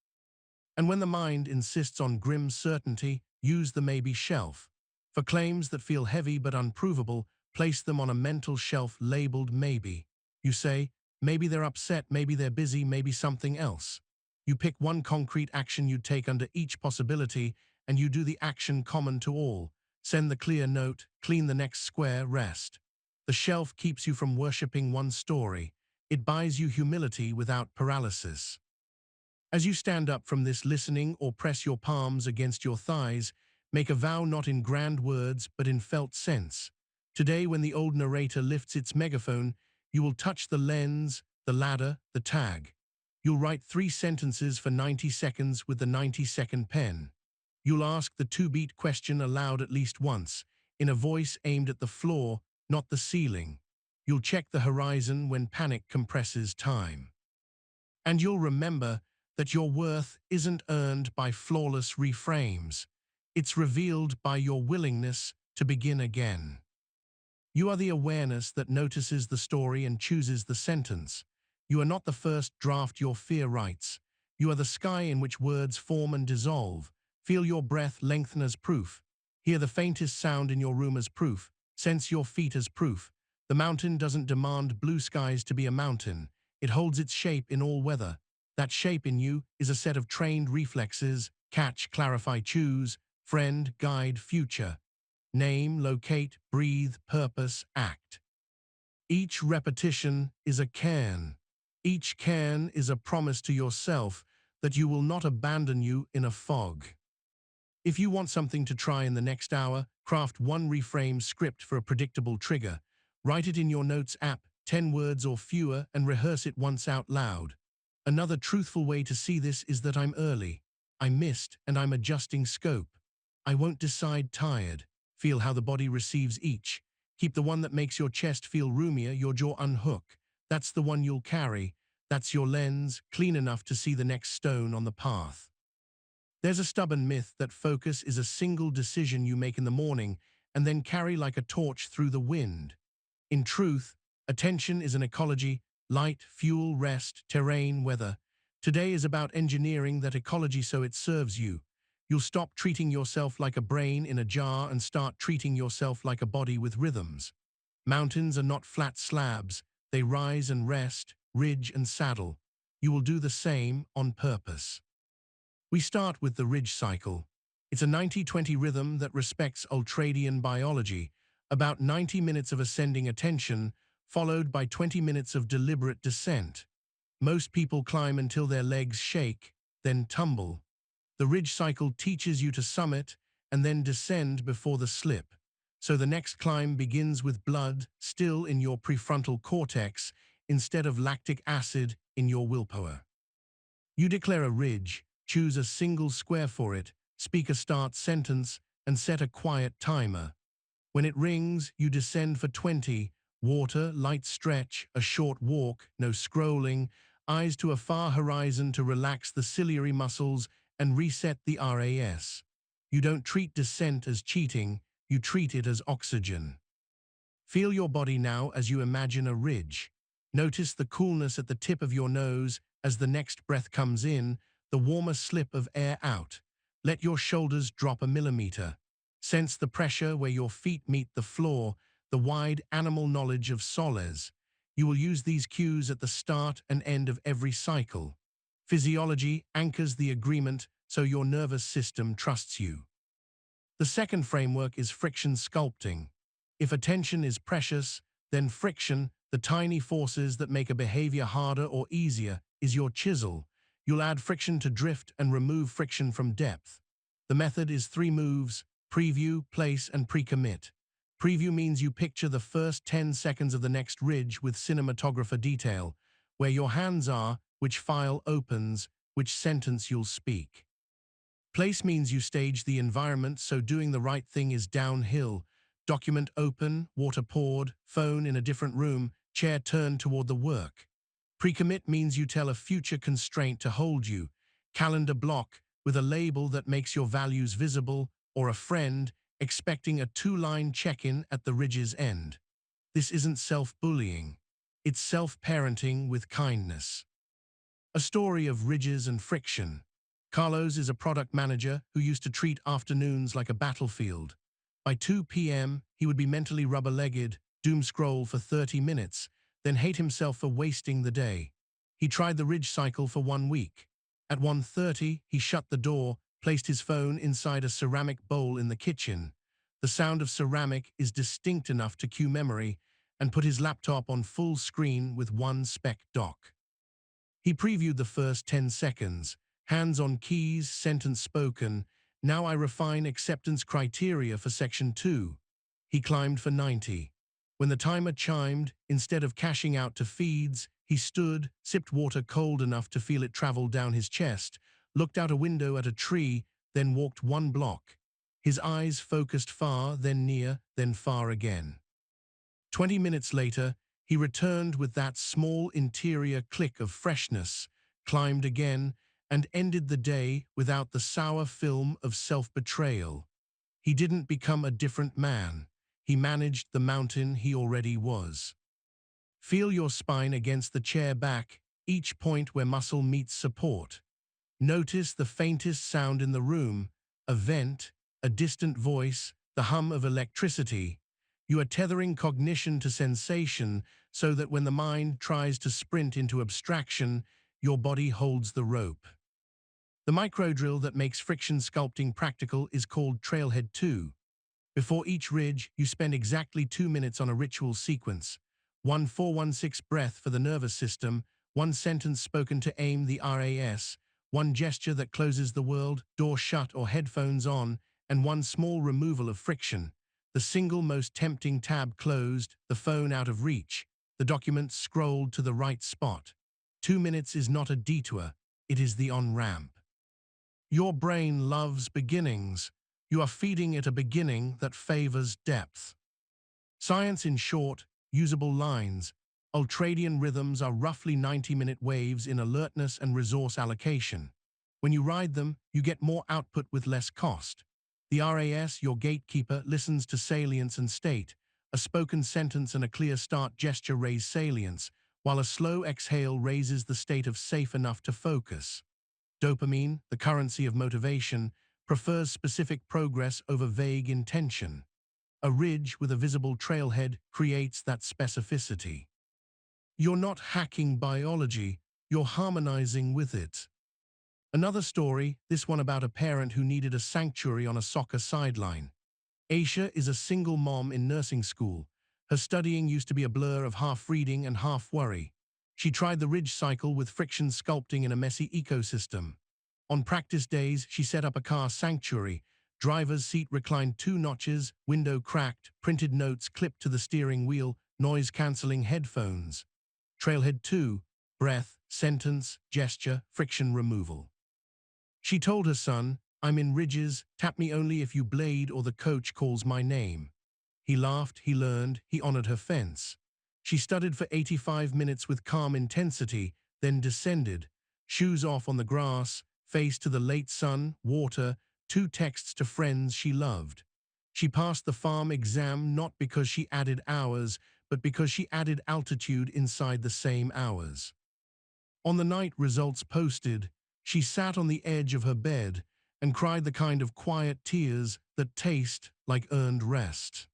And when the mind insists on grim certainty, use the maybe shelf. For claims that feel heavy but unprovable, place them on a mental shelf labeled maybe. You say, maybe they're upset, maybe they're busy, maybe something else. You pick one concrete action you take under each possibility, and you do the action common to all. Send the clear note, clean the next square, rest. The shelf keeps you from worshipping one story. It buys you humility without paralysis. As you stand up from this listening or press your palms against your thighs, make a vow not in grand words but in felt sense. Today, when the old narrator lifts its megaphone, you will touch the lens, the ladder, the tag. You'll write 3 sentences for 90 seconds with the 90-second pen. You'll ask the 2-beat question aloud at least once, in a voice aimed at the floor, not the ceiling. You'll check the horizon when panic compresses time. And you'll remember that your worth isn't earned by flawless reframes. It's revealed by your willingness to begin again. You are the awareness that notices the story and chooses the sentence. You are not the first draft your fear writes. You are the sky in which words form and dissolve. Feel your breath lengthen as proof. Hear the faintest sound in your room as proof. Sense your feet as proof. The mountain doesn't demand blue skies to be a mountain. It holds its shape in all weather. That shape in you is a set of trained reflexes: catch, clarify, choose, friend, guide, future. Name, locate, breathe, purpose, act. Each repetition is a cairn. Each cairn is a promise to yourself. that you will not abandon you in a fog. If you want something to try in the next hour, craft one reframe script for a predictable trigger. Write it in your notes app, 10 words or fewer, and rehearse it once out loud. Another truthful way to see this is that I'm early. I missed, and I'm adjusting scope. I won't decide tired. Feel how the body receives each. Keep the one that makes your chest feel roomier, your jaw unhook. That's the one you'll carry. That's your lens, clean enough to see the next stone on the path. There's a stubborn myth that focus is a single decision you make in the morning and then carry like a torch through the wind. In truth, attention is an ecology: light, fuel, rest, terrain, weather. Today is about engineering that ecology so it serves you. You'll stop treating yourself like a brain in a jar and start treating yourself like a body with rhythms. Mountains are not flat slabs. They rise and rest, ridge and saddle. You will do the same on purpose. We start with the ridge cycle. It's a 90-20 rhythm that respects ultradian biology, about 90 minutes of ascending attention, followed by 20 minutes of deliberate descent. Most people climb until their legs shake, then tumble. The ridge cycle teaches you to summit and then descend before the slip. So the next climb begins with blood still in your prefrontal cortex instead of lactic acid in your willpower. You declare a ridge, choose a single square for it, speak a start sentence, and set a quiet timer. When it rings, you descend for 20, water, light stretch, a short walk, no scrolling, eyes to a far horizon to relax the ciliary muscles and reset the RAS. You don't treat descent as cheating, you treat it as oxygen. Feel your body now as you imagine a ridge. Notice the coolness at the tip of your nose as the next breath comes in, the warmer slip of air out. Let your shoulders drop a millimeter. Sense the pressure where your feet meet the floor, the wide animal knowledge of solace. You will use these cues at the start and end of every cycle. Physiology anchors the agreement so your nervous system trusts you. The second framework is friction sculpting. If attention is precious, then friction, the tiny forces that make a behavior harder or easier, is your chisel. You'll add friction to drift and remove friction from depth. The method is 3 moves: preview, place, and pre-commit. Preview means you picture the first 10 seconds of the next ridge with cinematographer detail, where your hands are, which file opens, which sentence you'll speak. Place means you stage the environment so doing the right thing is downhill. Document open, water poured, phone in a different room, chair turned toward the work. Pre-commit means you tell a future constraint to hold you, calendar block with a label that makes your values visible, or a friend expecting a 2-line check-in at the ridge's end. This isn't self-bullying. It's self-parenting with kindness. A story of ridges and friction. Carlos is a product manager who used to treat afternoons like a battlefield. By 2 p.m., he would be mentally rubber-legged, doom scroll for 30 minutes, then hate himself for wasting the day. He tried the ridge cycle for 1 week. At 1:30, he shut the door, placed his phone inside a ceramic bowl in the kitchen. The sound of ceramic is distinct enough to cue memory, and put his laptop on full screen with 1 spec dock. He previewed the first 10 seconds, hands on keys, sentence spoken. Now I refine acceptance criteria for section 2. He climbed for 90. When the timer chimed, instead of cashing out to feeds, he stood, sipped water cold enough to feel it travel down his chest, looked out a window at a tree, then walked 1 block. His eyes focused far, then near, then far again. 20 minutes later, he returned with that small interior click of freshness, climbed again, and ended the day without the sour film of self-betrayal. He didn't become a different man. He managed the mountain he already was. Feel your spine against the chair back, each point where muscle meets support. Notice the faintest sound in the room, a vent, a distant voice, the hum of electricity. You are tethering cognition to sensation so that when the mind tries to sprint into abstraction, your body holds the rope. The microdrill that makes friction sculpting practical is called Trailhead 2. Before each ridge, you spend exactly 2 minutes on a ritual sequence. 1 4-1-6 breath for the nervous system, 1 sentence spoken to aim the RAS, one gesture that closes the world, door shut or headphones on, and one small removal of friction. The single most tempting tab closed, the phone out of reach, the document scrolled to the right spot. 2 minutes is not a detour, it is the on-ramp. Your brain loves beginnings. You are feeding it a beginning that favors depth. Science in short, usable lines. Ultradian rhythms are roughly 90-minute waves in alertness and resource allocation. When you ride them, you get more output with less cost. The RAS, your gatekeeper, listens to salience and state. A spoken sentence and a clear start gesture raise salience, while a slow exhale raises the state of safe enough to focus. Dopamine, the currency of motivation, prefers specific progress over vague intention. A ridge with a visible trailhead creates that specificity. You're not hacking biology, you're harmonizing with it. Another story, this one about a parent who needed a sanctuary on a soccer sideline. Aisha is a single mom in nursing school. Her studying used to be a blur of half reading and half worry. She tried the ridge cycle with friction sculpting in a messy ecosystem. On practice days, she set up a car sanctuary. Driver's seat reclined 2 notches, window cracked, printed notes clipped to the steering wheel, noise-canceling headphones. Trailhead 2, breath, sentence, gesture, friction removal. She told her son, "I'm in ridges, tap me only if you blade or the coach calls my name." He laughed, he learned, he honored her fence. She studied for 85 minutes with calm intensity, then descended, shoes off on the grass, face to the late sun, water, 2 texts to friends she loved. She passed the farm exam not because she added hours, but because she added altitude inside the same hours. On the night results posted, she sat on the edge of her bed and cried the kind of quiet tears that taste like earned rest.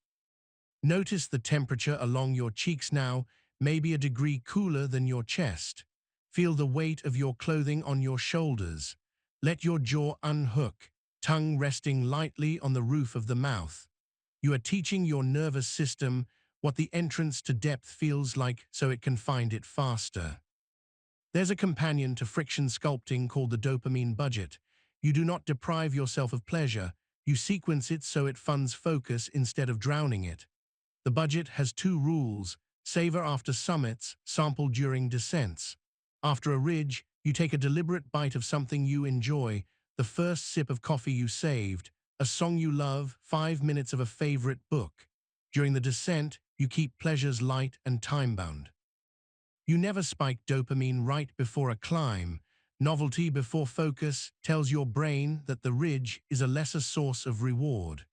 Notice the temperature along your cheeks now, maybe a degree cooler than your chest. Feel the weight of your clothing on your shoulders. Let your jaw unhook, tongue resting lightly on the roof of the mouth. You are teaching your nervous system what the entrance to depth feels like so it can find it faster. There's a companion to friction sculpting called the dopamine budget. You do not deprive yourself of pleasure, you sequence it so it funds focus instead of drowning it. The budget has 2 rules: savor after summits, sample during descents. After a ridge, you take a deliberate bite of something you enjoy, the first sip of coffee you saved, a song you love, 5 minutes of a favorite book. During the descent, you keep pleasures light and time-bound. You never spike dopamine right before a climb. Novelty before focus tells your brain that the ridge is a lesser source of reward.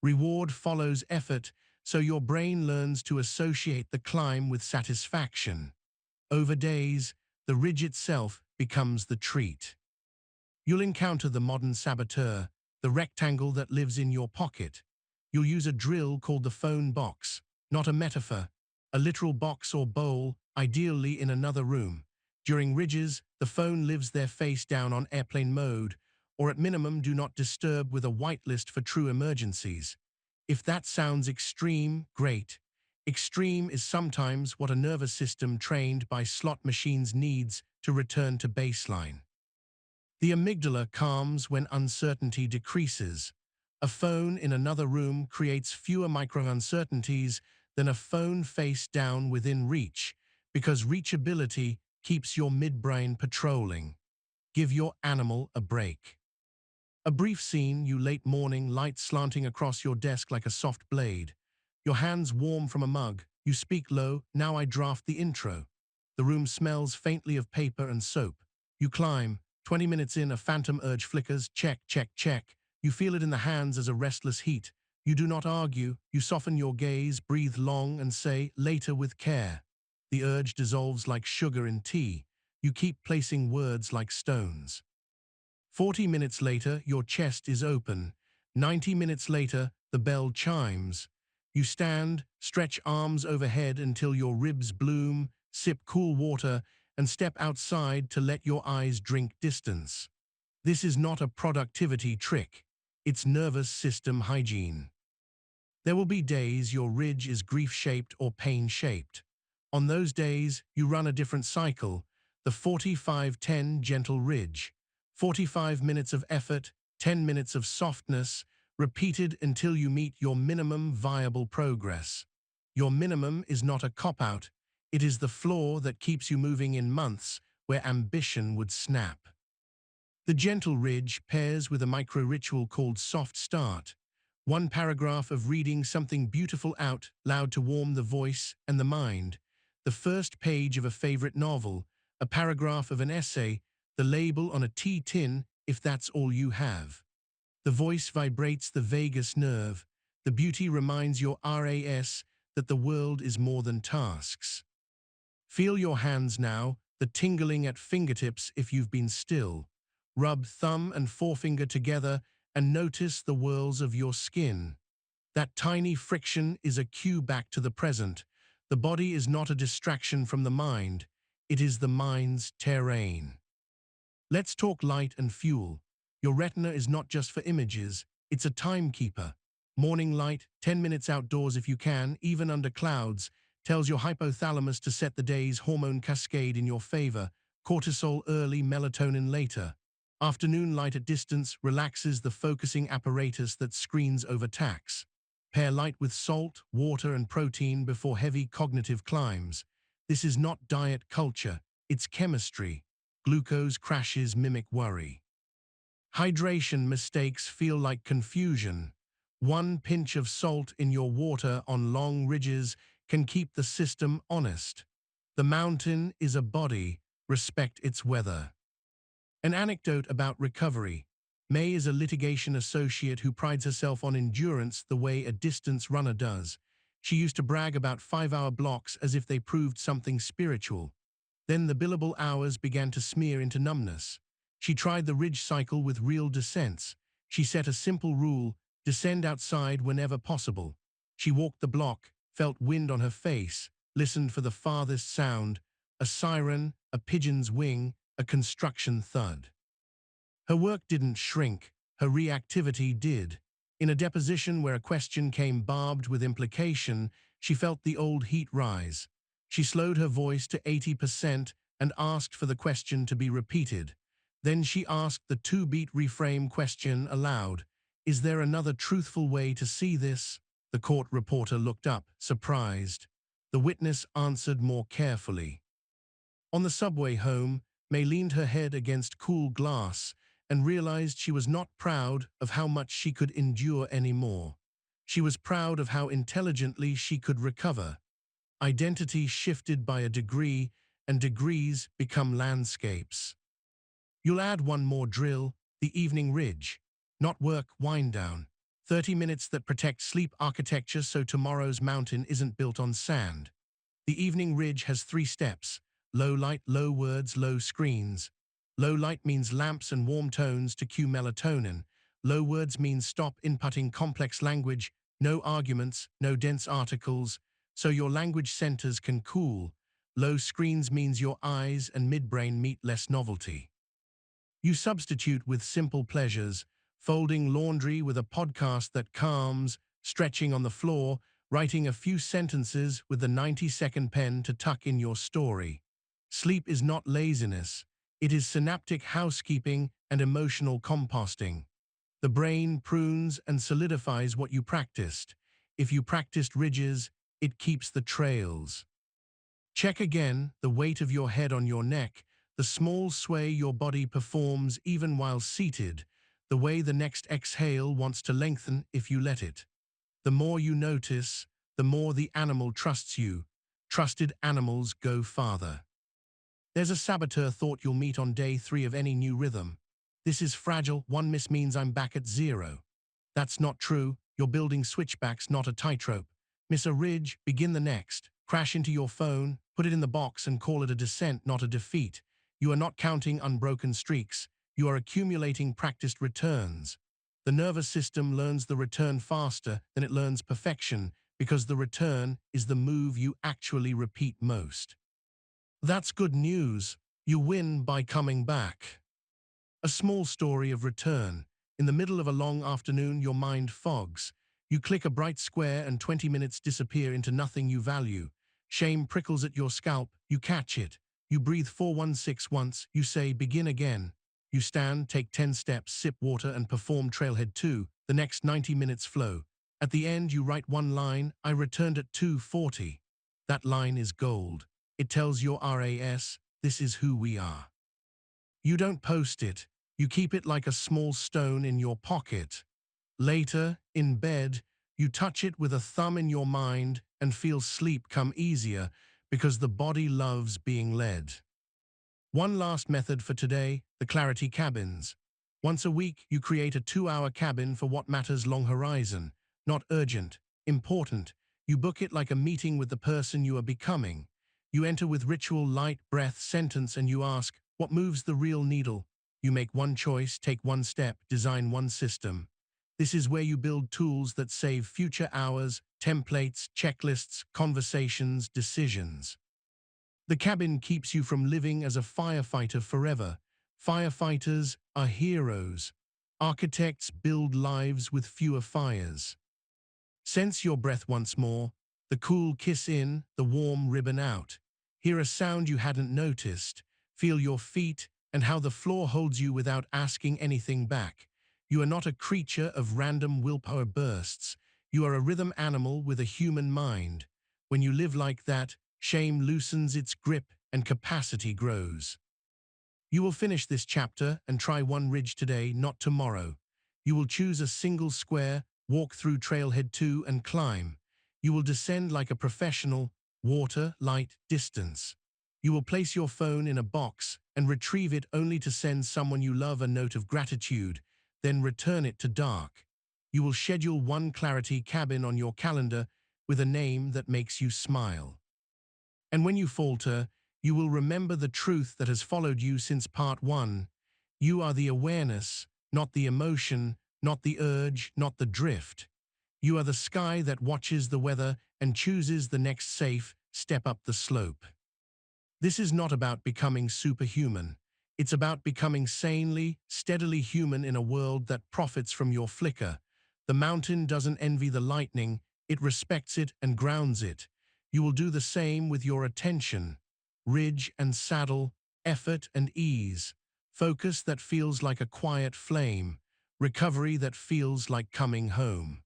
Reward follows effort, so your brain learns to associate the climb with satisfaction. Over days, the ridge itself becomes the treat. You'll encounter the modern saboteur, the rectangle that lives in your pocket. You'll use a drill called the phone box, not a metaphor, a literal box or bowl, ideally in another room. During ridges, the phone lives there face down on airplane mode, or at minimum do not disturb with a whitelist for true emergencies. If that sounds extreme, great. Extreme is sometimes what a nervous system trained by slot machines needs to return to baseline. The amygdala calms when uncertainty decreases. A phone in another room creates fewer micro-uncertainties than a phone face down within reach, because reachability keeps your midbrain patrolling. Give your animal a break. A brief scene, you late morning, light slanting across your desk like a soft blade. Your hands warm from a mug. You speak low, "Now I draft the intro." The room smells faintly of paper and soap. You climb. 20 minutes in, a phantom urge flickers. Check, check, check. You feel it in the hands as a restless heat. You do not argue. You soften your gaze, breathe long, and say, "Later with care." The urge dissolves like sugar in tea. You keep placing words like stones. 40 minutes later, your chest is open. 90 minutes later, the bell chimes. You stand, stretch arms overhead until your ribs bloom, sip cool water, and step outside to let your eyes drink distance. This is not a productivity trick. It's nervous system hygiene. There will be days your ridge is grief-shaped or pain-shaped. On those days, you run a different cycle, the 45-10 gentle ridge. 45 minutes of effort, 10 minutes of softness, repeated until you meet your minimum viable progress. Your minimum is not a cop-out, it is the floor that keeps you moving in months where ambition would snap. The gentle ridge pairs with a micro-ritual called soft start. One paragraph of reading something beautiful out loud to warm the voice and the mind. The first page of a favorite novel, a paragraph of an essay, the label on a tea tin if that's all you have. The voice vibrates the vagus nerve. The beauty reminds your RAS that the world is more than tasks. Feel your hands now, the tingling at fingertips if you've been still. Rub thumb and forefinger together and notice the whirls of your skin. That tiny friction is a cue back to the present. The body is not a distraction from the mind. It is the mind's terrain. Let's talk light and fuel. Your retina is not just for images, it's a timekeeper. Morning light, 10 minutes outdoors if you can, even under clouds, tells your hypothalamus to set the day's hormone cascade in your favor, cortisol early, melatonin later. Afternoon light at distance relaxes the focusing apparatus that screens overtax. Pair light with salt, water, and protein before heavy cognitive climbs. This is not diet culture, it's chemistry. Glucose crashes mimic worry. Hydration mistakes feel like confusion. One pinch of salt in your water on long ridges can keep the system honest. The mountain is a body, respect its weather. An anecdote about recovery. May is a litigation associate who prides herself on endurance the way a distance runner does. She used to brag about 5-hour blocks as if they proved something spiritual. Then the billable hours began to smear into numbness. She tried the ridge cycle with real descents. She set a simple rule: descend outside whenever possible. She walked the block, felt wind on her face, listened for the farthest sound, a siren, a pigeon's wing, a construction thud. Her work didn't shrink, her reactivity did. In a deposition where a question came barbed with implication, she felt the old heat rise. She slowed her voice to 80% and asked for the question to be repeated. Then she asked the 2-beat reframe question aloud. Is there another truthful way to see this? The court reporter looked up, surprised. The witness answered more carefully. On the subway home, May leaned her head against cool glass and realized she was not proud of how much she could endure anymore. She was proud of how intelligently she could recover. Identity shifted by a degree, and degrees become landscapes. You'll add one more drill, the evening ridge. Not work, wind down. 30 minutes that protect sleep architecture so tomorrow's mountain isn't built on sand. The evening ridge has 3 steps. Low light, low words, low screens. Low light means lamps and warm tones to cue melatonin. Low words means stop inputting complex language, no arguments, no dense articles, so your language centers can cool. Low screens means your eyes and midbrain meet less novelty. You substitute with simple pleasures, folding laundry with a podcast that calms, stretching on the floor, writing a few sentences with the 90-second pen to tuck in your story. Sleep is not laziness. It is synaptic housekeeping and emotional composting. The brain prunes and solidifies what you practiced. If you practiced ridges, it keeps the trails. Check again the weight of your head on your neck, the small sway your body performs even while seated, the way the next exhale wants to lengthen if you let it. The more you notice, the more the animal trusts you. Trusted animals go farther. There's a saboteur thought you'll meet on day 3 of any new rhythm. This is fragile, 1 miss means I'm back at 0. That's not true, you're building switchbacks, not a tightrope. Miss a ridge, begin the next. Crash into your phone, put it in the box and call it a descent, not a defeat. You are not counting unbroken streaks, you are accumulating practiced returns. The nervous system learns the return faster than it learns perfection, because the return is the move you actually repeat most. That's good news. You win by coming back. A small story of return. In the middle of a long afternoon, your mind fogs. You click a bright square and 20 minutes disappear into nothing you value. Shame prickles at your scalp, you catch it. You breathe 416 once, you say begin again. You stand, take 10 steps, sip water, and perform Trailhead 2, the next 90 minutes flow. At the end, you write one line, I returned at 2:40. That line is gold. It tells your RAS, this is who we are. You don't post it. You keep it like a small stone in your pocket. Later, in bed, you touch it with a thumb in your mind and feel sleep come easier because the body loves being led. One last method for today, the clarity cabins. Once a week, you create a 2-hour cabin for what matters long horizon, not urgent, important. You book it like a meeting with the person you are becoming. You enter with ritual, light, breath, sentence, and you ask, what moves the real needle? You make one choice, take one step, design one system. This is where you build tools that save future hours, templates, checklists, conversations, decisions. The cabin keeps you from living as a firefighter forever. Firefighters are heroes. Architects build lives with fewer fires. Sense your breath once more, the cool kiss in, the warm ribbon out. Hear a sound you hadn't noticed. Feel your feet and how the floor holds you without asking anything back. You are not a creature of random willpower bursts. You are a rhythm animal with a human mind. When you live like that, shame loosens its grip and capacity grows. You will finish this chapter and try one ridge today, not tomorrow. You will choose a single square, walk through Trailhead 2 and climb. You will descend like a professional, water, light, distance. You will place your phone in a box and retrieve it only to send someone you love a note of gratitude, then return it to dark. You will schedule one clarity cabin on your calendar with a name that makes you smile. And when you falter, you will remember the truth that has followed you since part 1. You are the awareness, not the emotion, not the urge, not the drift. You are the sky that watches the weather and chooses the next safe step up the slope. This is not about becoming superhuman. It's about becoming sanely, steadily human in a world that profits from your flicker. The mountain doesn't envy the lightning, it respects it and grounds it. You will do the same with your attention. Ridge and saddle, effort and ease. Focus that feels like a quiet flame. Recovery that feels like coming home.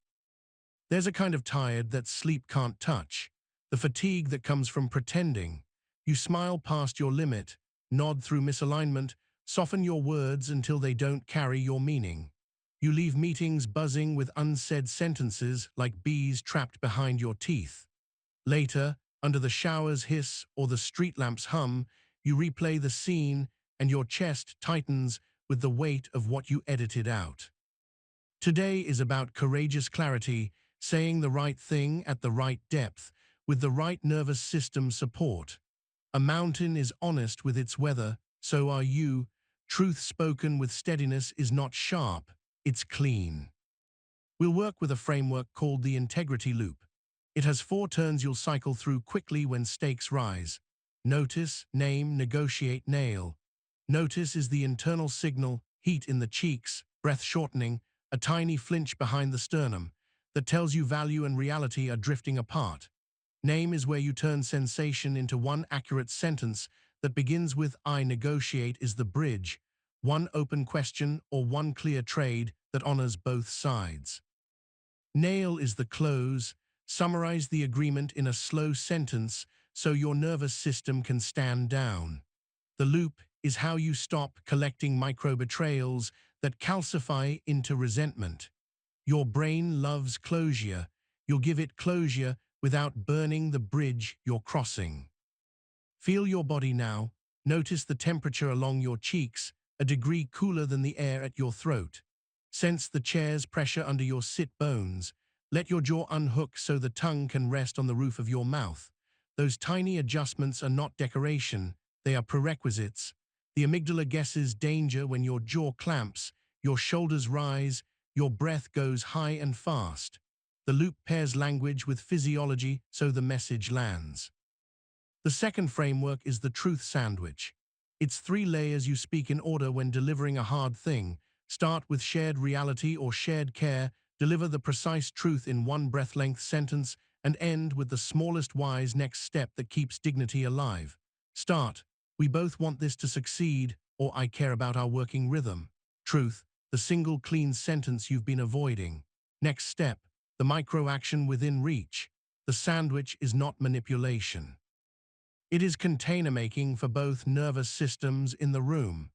There's a kind of tired that sleep can't touch. The fatigue that comes from pretending. You smile past your limit, nod through misalignment, soften your words until they don't carry your meaning. You leave meetings buzzing with unsaid sentences like bees trapped behind your teeth. Later, under the shower's hiss or the street lamp's hum, you replay the scene and your chest tightens with the weight of what you edited out. Today is about courageous clarity, saying the right thing at the right depth, with the right nervous system support. A mountain is honest with its weather, so are you. Truth spoken with steadiness is not sharp, it's clean. We'll work with a framework called the integrity loop. It has 4 turns you'll cycle through quickly when stakes rise. Notice, name, negotiate, nail. Notice is the internal signal, heat in the cheeks, breath shortening, a tiny flinch behind the sternum, that tells you value and reality are drifting apart. Name is where you turn sensation into one accurate sentence that begins with I negotiate is the bridge, one open question or one clear trade that honors both sides. Nail is the close, summarize the agreement in a slow sentence so your nervous system can stand down. The loop is how you stop collecting micro-betrayals that calcify into resentment. Your brain loves closure. You'll give it closure without burning the bridge you're crossing. Feel your body now. Notice the temperature along your cheeks, a degree cooler than the air at your throat. Sense the chair's pressure under your sit bones. Let your jaw unhook so the tongue can rest on the roof of your mouth. Those tiny adjustments are not decoration, they are prerequisites. The amygdala guesses danger when your jaw clamps, your shoulders rise, your breath goes high and fast. The loop pairs language with physiology so the message lands. The second framework is the truth sandwich. It's 3 layers you speak in order when delivering a hard thing. Start with shared reality or shared care, deliver the precise truth in one breath-length sentence, and end with the smallest wise next step that keeps dignity alive. Start. We both want this to succeed. or I care about our working rhythm. Truth, the single clean sentence you've been avoiding. Next step, the micro-action within reach. The sandwich is not manipulation. It is container making for both nervous systems in the room.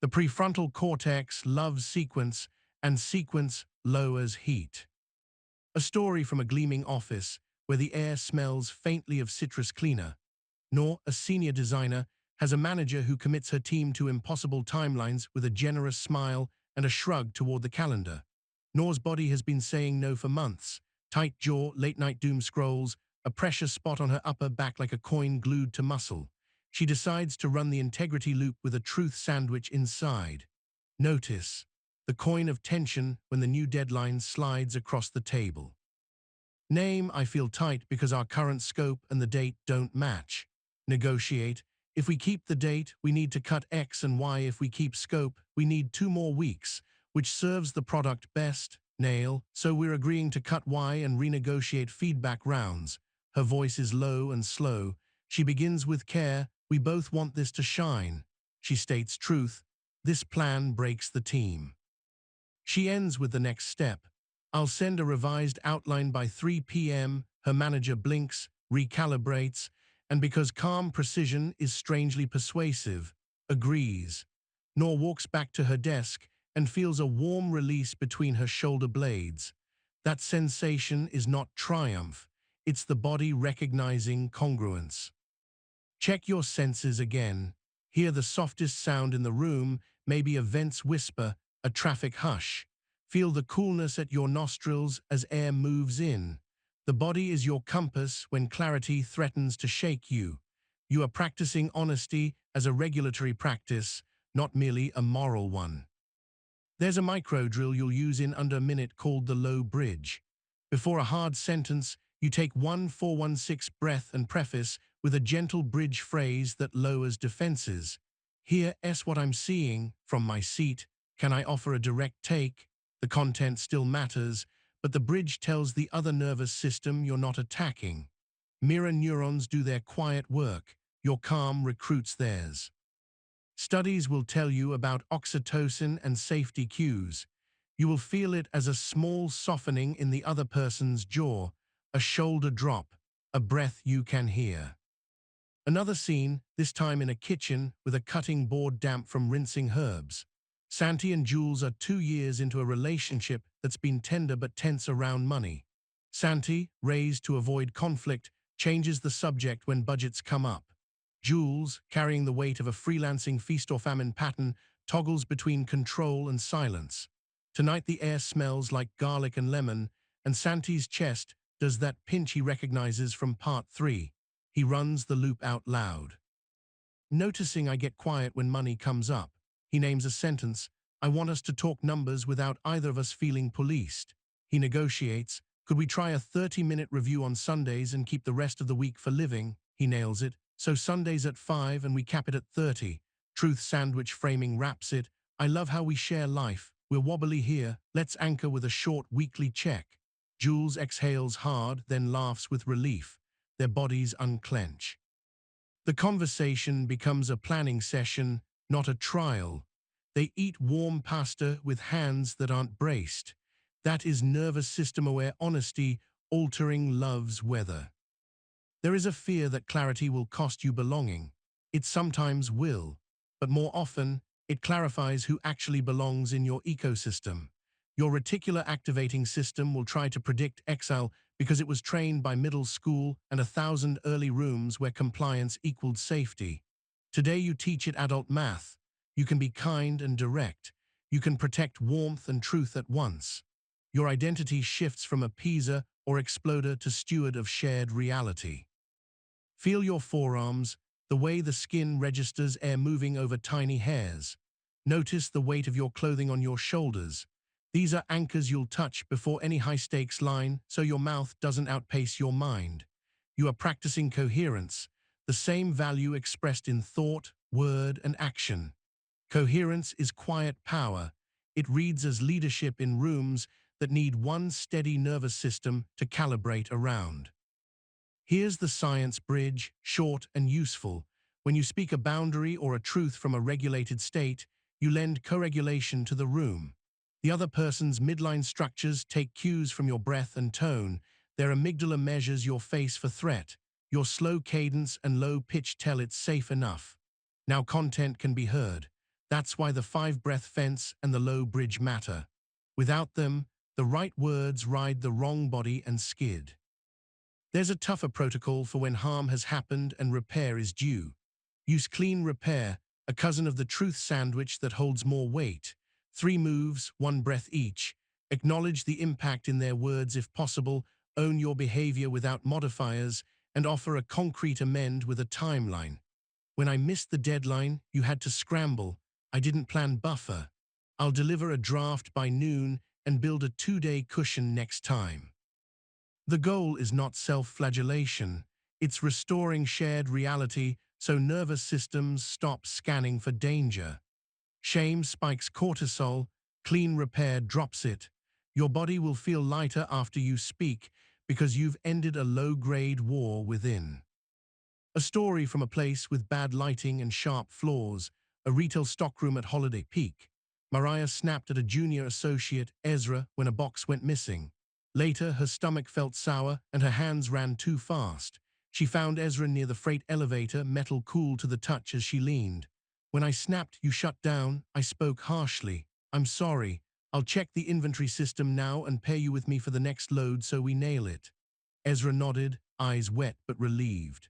The prefrontal cortex loves sequence, and sequence lowers heat. A story from a gleaming office where the air smells faintly of citrus cleaner. Nor, a senior designer, has a manager who commits her team to impossible timelines with a generous smile and a shrug toward the calendar. Nor's body has been saying no for months. Tight jaw, late-night doom scrolls, a pressure spot on her upper back like a coin glued to muscle. She decides to run the integrity loop with a truth sandwich inside. Notice the coin of tension when the new deadline slides across the table. Name, I feel tight because our current scope and the date don't match. Negotiate, if we keep the date, we need to cut X, and Y. If we keep scope, we need 2 more weeks, which serves the product best. Nail, so we're agreeing to cut Y and renegotiate feedback rounds. Her voice is low and slow. She begins with care, we both want this to shine. She states truth, this plan breaks the team. She ends with the next step. I'll send a revised outline by 3 p.m. Her manager blinks, recalibrates, and because calm precision is strangely persuasive, agrees. Nor walks back to her desk and feels a warm release between her shoulder blades. That sensation is not triumph, it's the body recognizing congruence. Check your senses again. Hear the softest sound in the room, maybe a vent's whisper, a traffic hush. Feel the coolness at your nostrils as air moves in. The body is your compass when clarity threatens to shake you. You are practicing honesty as a regulatory practice, not merely a moral one. There's a micro drill you'll use in under a minute called the low bridge. Before a hard sentence, you take 1-4-1-6 breath and preface with a gentle bridge phrase that lowers defenses. Here, what I'm seeing from my seat. Can I offer a direct take? The content still matters, but the bridge tells the other nervous system you're not attacking. Mirror neurons do their quiet work. Your calm recruits theirs. Studies will tell you about oxytocin and safety cues. You will feel it as a small softening in the other person's jaw, a shoulder drop, a breath you can hear. Another scene, this time in a kitchen with a cutting board damp from rinsing herbs. Santi and Jules are 2 years into a relationship that's been tender but tense around money. Santi, raised to avoid conflict, changes the subject when budgets come up. Jules, carrying the weight of a freelancing feast-or-famine pattern, toggles between control and silence. Tonight the air smells like garlic and lemon, and Santi's chest does that pinch he recognizes from part 3. He runs the loop out loud. Noticing I get quiet when money comes up, he names a sentence, I want us to talk numbers without either of us feeling policed. He negotiates, could we try a 30-minute review on Sundays and keep the rest of the week for living? He nails it, so Sundays at 5 and we cap it at 30. Truth sandwich framing wraps it, I love how we share life, we're wobbly here, let's anchor with a short weekly check. Jules exhales hard, then laughs with relief. Their bodies unclench. The conversation becomes a planning session, not a trial. They eat warm pasta with hands that aren't braced. That is nervous system-aware honesty altering love's weather. There is a fear that clarity will cost you belonging. It sometimes will, but more often, it clarifies who actually belongs in your ecosystem. Your reticular activating system will try to predict exile because it was trained by middle school and 1,000 early rooms where compliance equaled safety. Today you teach it adult math. You can be kind and direct. You can protect warmth and truth at once. Your identity shifts from appeaser or exploder to steward of shared reality. Feel your forearms, the way the skin registers air moving over tiny hairs. Notice the weight of your clothing on your shoulders. These are anchors you'll touch before any high-stakes line, so your mouth doesn't outpace your mind. You are practicing coherence, the same value expressed in thought, word, and action. Coherence is quiet power. It reads as leadership in rooms that need one steady nervous system to calibrate around. Here's the science bridge, short and useful. When you speak a boundary or a truth from a regulated state, you lend co-regulation to the room. The other person's midline structures take cues from your breath and tone. Their amygdala measures your face for threat. Your slow cadence and low pitch tell it's safe enough. Now content can be heard. That's why the 5-breath fence and the low bridge matter. Without them, the right words ride the wrong body and skid. There's a tougher protocol for when harm has happened and repair is due. Use clean repair, a cousin of the truth sandwich that holds more weight. 3 moves, 1 breath each. Acknowledge the impact in their words if possible, own your behavior without modifiers, and offer a concrete amend with a timeline. When I missed the deadline, you had to scramble. I didn't plan buffer. I'll deliver a draft by noon and build a 2-day cushion next time. The goal is not self-flagellation. It's restoring shared reality so nervous systems stop scanning for danger. Shame spikes cortisol, clean repair drops it. Your body will feel lighter after you speak because you've ended a low-grade war within. A story from a place with bad lighting and sharp floors, a retail stockroom at Holiday Peak. Mariah snapped at a junior associate, Ezra, when a box went missing. Later, her stomach felt sour and her hands ran too fast. She found Ezra near the freight elevator, metal cool to the touch as she leaned. When I snapped, you shut down. I spoke harshly. I'm sorry. I'll check the inventory system now and pay you with me for the next load so we nail it. Ezra nodded, eyes wet but relieved.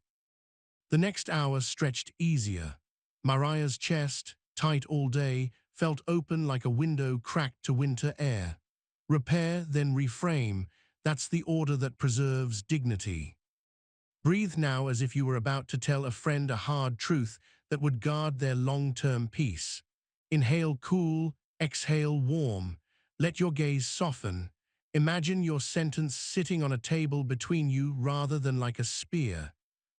The next hour stretched easier. Mariah's chest, tight all day, felt open like a window cracked to winter air. Repair, then reframe. That's the order that preserves dignity. Breathe now as if you were about to tell a friend a hard truth that would guard their long-term peace. Inhale cool, exhale warm. Let your gaze soften. Imagine your sentence sitting on a table between you rather than like a spear.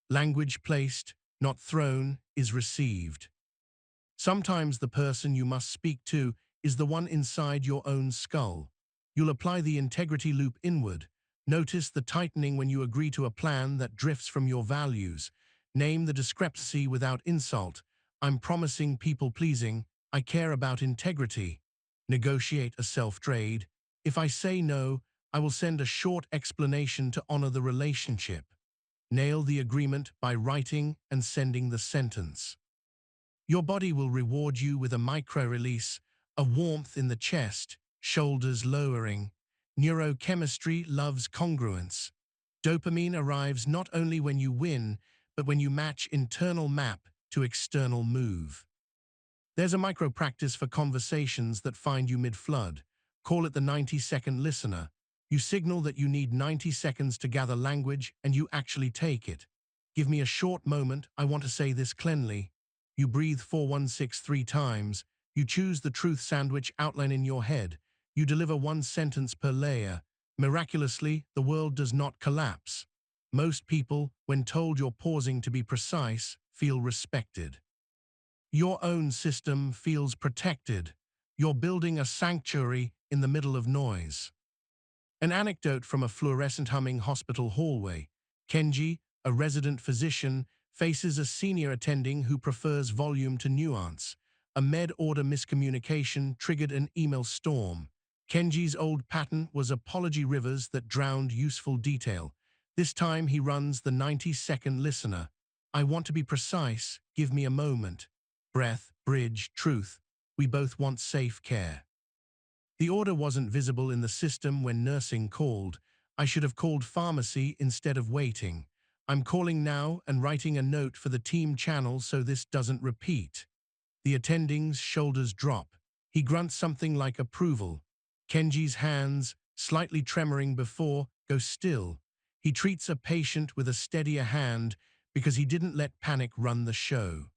Language placed, not thrown, is received. Sometimes the person you must speak to is the one inside your own skull. You'll apply the integrity loop inward. Notice the tightening when you agree to a plan that drifts from your values. Name the discrepancy without insult. I'm promising people-pleasing. I care about integrity. Negotiate a self-trade. If I say no, I will send a short explanation to honor the relationship. Nail the agreement by writing and sending the sentence. Your body will reward you with a micro-release, a warmth in the chest, shoulders lowering. Neurochemistry loves congruence. Dopamine arrives not only when you win, but when you match internal map to external move. There's a micro-practice for conversations that find you mid-flood. Call it the 90-second listener. You signal that you need 90 seconds to gather language and you actually take it. Give me a short moment, I want to say this cleanly. You breathe 416 3 times. You choose the truth sandwich outline in your head. You deliver 1 sentence per layer. Miraculously, the world does not collapse. Most people, when told you're pausing to be precise, feel respected. Your own system feels protected. You're building a sanctuary in the middle of noise. An anecdote from a fluorescent humming hospital hallway. Kenji, a resident physician, faces a senior attending who prefers volume to nuance. A med-order miscommunication triggered an email storm. Kenji's old pattern was apology rivers that drowned useful detail. This time he runs the 90-second listener. I want to be precise, give me a moment. Breath, bridge, truth. We both want safe care. The order wasn't visible in the system when nursing called. I should have called pharmacy instead of waiting. I'm calling now and writing a note for the team channel so this doesn't repeat. The attending's shoulders drop. He grunts something like approval. Kenji's hands, slightly tremoring before, go still. He treats a patient with a steadier hand because he didn't let panic run the show.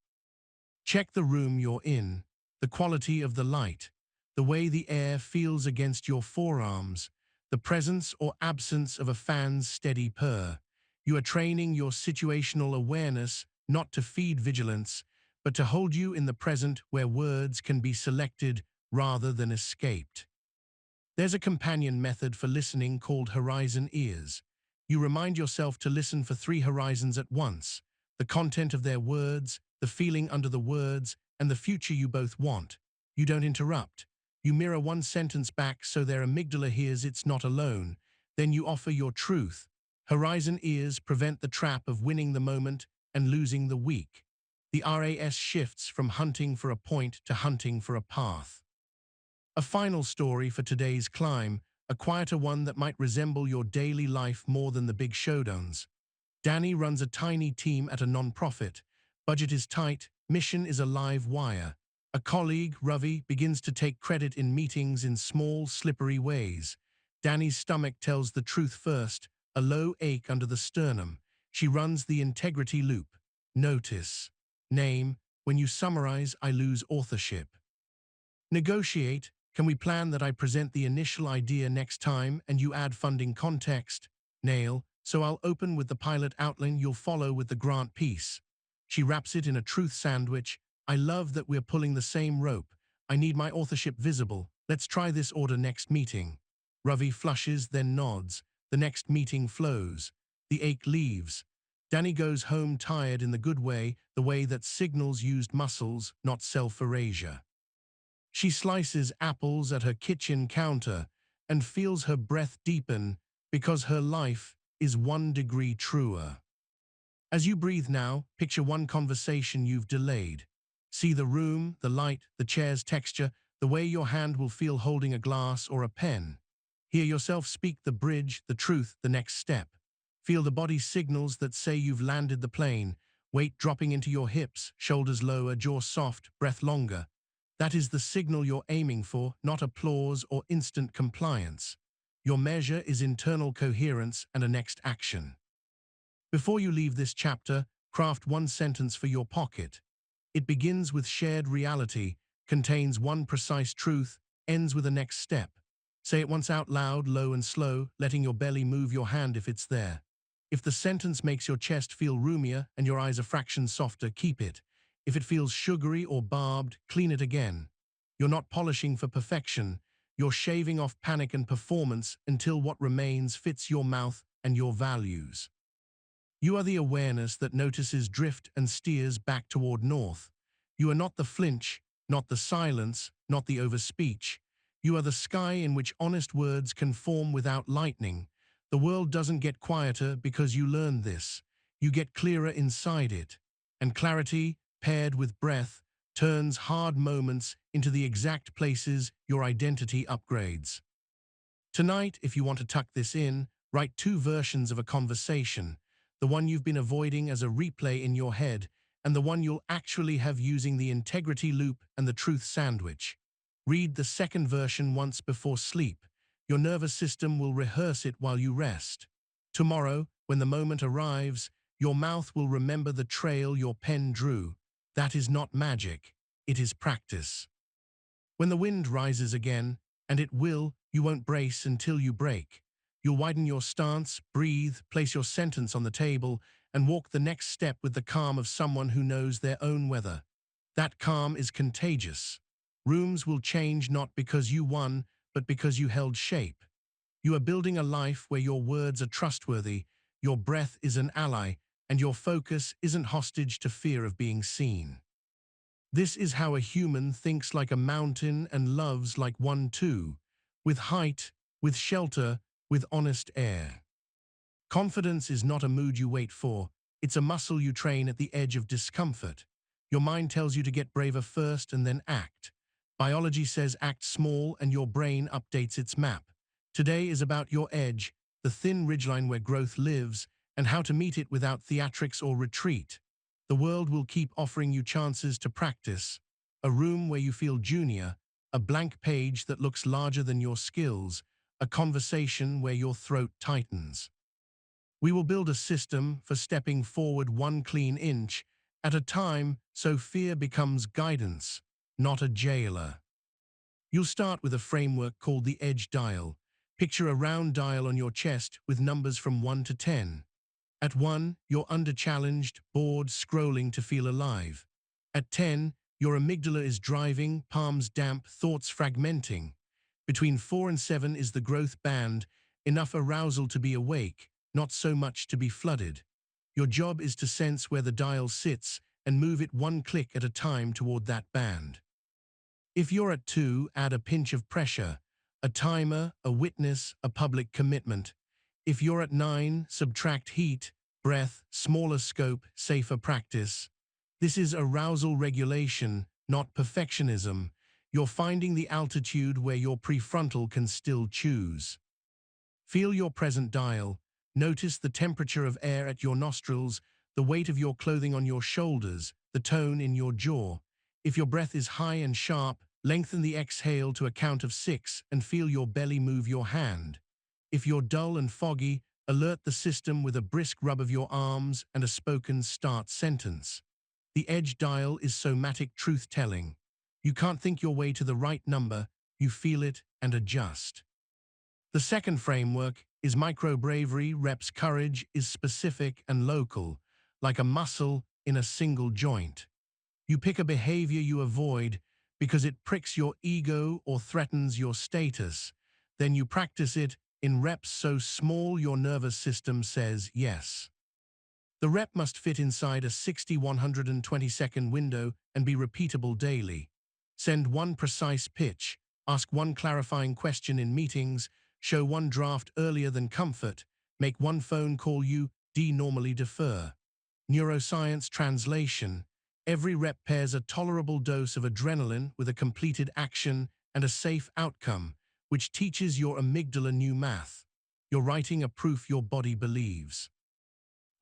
Check the room you're in, the quality of the light, the way the air feels against your forearms, the presence or absence of a fan's steady purr. You are training your situational awareness not to feed vigilance, but to hold you in the present where words can be selected rather than escaped. There's a companion method for listening called horizon ears. You remind yourself to listen for 3 horizons at once, the content of their words, the feeling under the words, and the future you both want. You don't interrupt. You mirror one sentence back so their amygdala hears it's not alone. Then you offer your truth. Horizon ears prevent the trap of winning the moment and losing the week. The RAS shifts from hunting for a point to hunting for a path. A final story for today's climb, a quieter one that might resemble your daily life more than the big showdowns. Danny runs a tiny team at a non-profit. Budget is tight, mission is a live wire. A colleague, Ravi, begins to take credit in meetings in small, slippery ways. Danny's stomach tells the truth first, a low ache under the sternum. She runs the integrity loop. Notice. Name. When you summarize, I lose authorship. Negotiate. Can we plan that I present the initial idea next time and you add funding context? Nail. So I'll open with the pilot outline, you'll follow with the grant piece. She wraps it in a truth sandwich. I love that we're pulling the same rope. I need my authorship visible. Let's try this order next meeting. Ravi flushes, then nods. The next meeting flows. The ache leaves. Danny goes home tired in the good way, the way that signals used muscles, not self-erasure. She slices apples at her kitchen counter and feels her breath deepen because her life is 1 degree truer. As you breathe now, picture one conversation you've delayed. See the room, the light, the chair's texture, the way your hand will feel holding a glass or a pen. Hear yourself speak the bridge, the truth, the next step. Feel the body signals that say you've landed the plane, weight dropping into your hips, shoulders lower, jaw soft, breath longer. That is the signal you're aiming for, not applause or instant compliance. Your measure is internal coherence and a next action. Before you leave this chapter, craft one sentence for your pocket. It begins with shared reality, contains one precise truth, ends with a next step. Say it once out loud, low and slow, letting your belly move your hand if it's there. If the sentence makes your chest feel roomier and your eyes a fraction softer, keep it. If it feels sugary or barbed, clean it again. You're not polishing for perfection. You're shaving off panic and performance until what remains fits your mouth and your values. You are the awareness that notices drift and steers back toward north. You are not the flinch, not the silence, not the overspeech. You are the sky in which honest words can form without lightning. The world doesn't get quieter because you learn this. You get clearer inside it. And clarity, paired with breath, turns hard moments into the exact places your identity upgrades. Tonight, if you want to tuck this in, write 2 versions of a conversation. The one you've been avoiding as a replay in your head, and the one you'll actually have using the integrity loop and the truth sandwich. Read the second version once before sleep. Your nervous system will rehearse it while you rest. Tomorrow, when the moment arrives, your mouth will remember the trail your pen drew. That is not magic. It is practice. When the wind rises again, and it will, you won't brace until you break. You'll widen your stance, breathe, place your sentence on the table, and walk the next step with the calm of someone who knows their own weather. That calm is contagious. Rooms will change not because you won, but because you held shape. You are building a life where your words are trustworthy, your breath is an ally, and your focus isn't hostage to fear of being seen. This is how a human thinks like a mountain and loves like one too, with height, with shelter, with honest air. Confidence is not a mood you wait for, it's a muscle you train at the edge of discomfort. Your mind tells you to get braver first and then act. Biology says act small and your brain updates its map. Today is about your edge, the thin ridgeline where growth lives, and how to meet it without theatrics or retreat. The world will keep offering you chances to practice. A room where you feel junior, a blank page that looks larger than your skills, a conversation where your throat tightens. We will build a system for stepping forward 1 clean inch at a time so fear becomes guidance, not a jailer. You'll start with a framework called the edge dial. Picture a round dial on your chest with numbers from 1 to 10. At 1, you're under-challenged, bored, scrolling to feel alive. At 10, your amygdala is driving, palms damp, thoughts fragmenting. Between 4 and 7 is the growth band, enough arousal to be awake, not so much to be flooded. Your job is to sense where the dial sits and move it one click at a time toward that band. If you're at 2, add a pinch of pressure, a timer, a witness, a public commitment. If you're at 9, subtract heat, breath, smaller scope, safer practice. This is arousal regulation, not perfectionism. You're finding the altitude where your prefrontal can still choose. Feel your present dial. Notice the temperature of air at your nostrils, the weight of your clothing on your shoulders, the tone in your jaw. If your breath is high and sharp, lengthen the exhale to a count of 6 and feel your belly move your hand. If you're dull and foggy, alert the system with a brisk rub of your arms and a spoken start sentence. The edge dial is somatic truth-telling. You can't think your way to the right number, you feel it and adjust. The second framework is micro-bravery. Reps courage is specific and local, like a muscle in a single joint. You pick a behavior you avoid because it pricks your ego or threatens your status. Then you practice it in reps so small your nervous system says yes. The rep must fit inside a 60-120-second window and be repeatable daily. Send one precise pitch, ask one clarifying question in meetings, show one draft earlier than comfort, make one phone call you normally defer. Neuroscience translation. Every rep pairs a tolerable dose of adrenaline with a completed action and a safe outcome, which teaches your amygdala new math. You're writing a proof your body believes.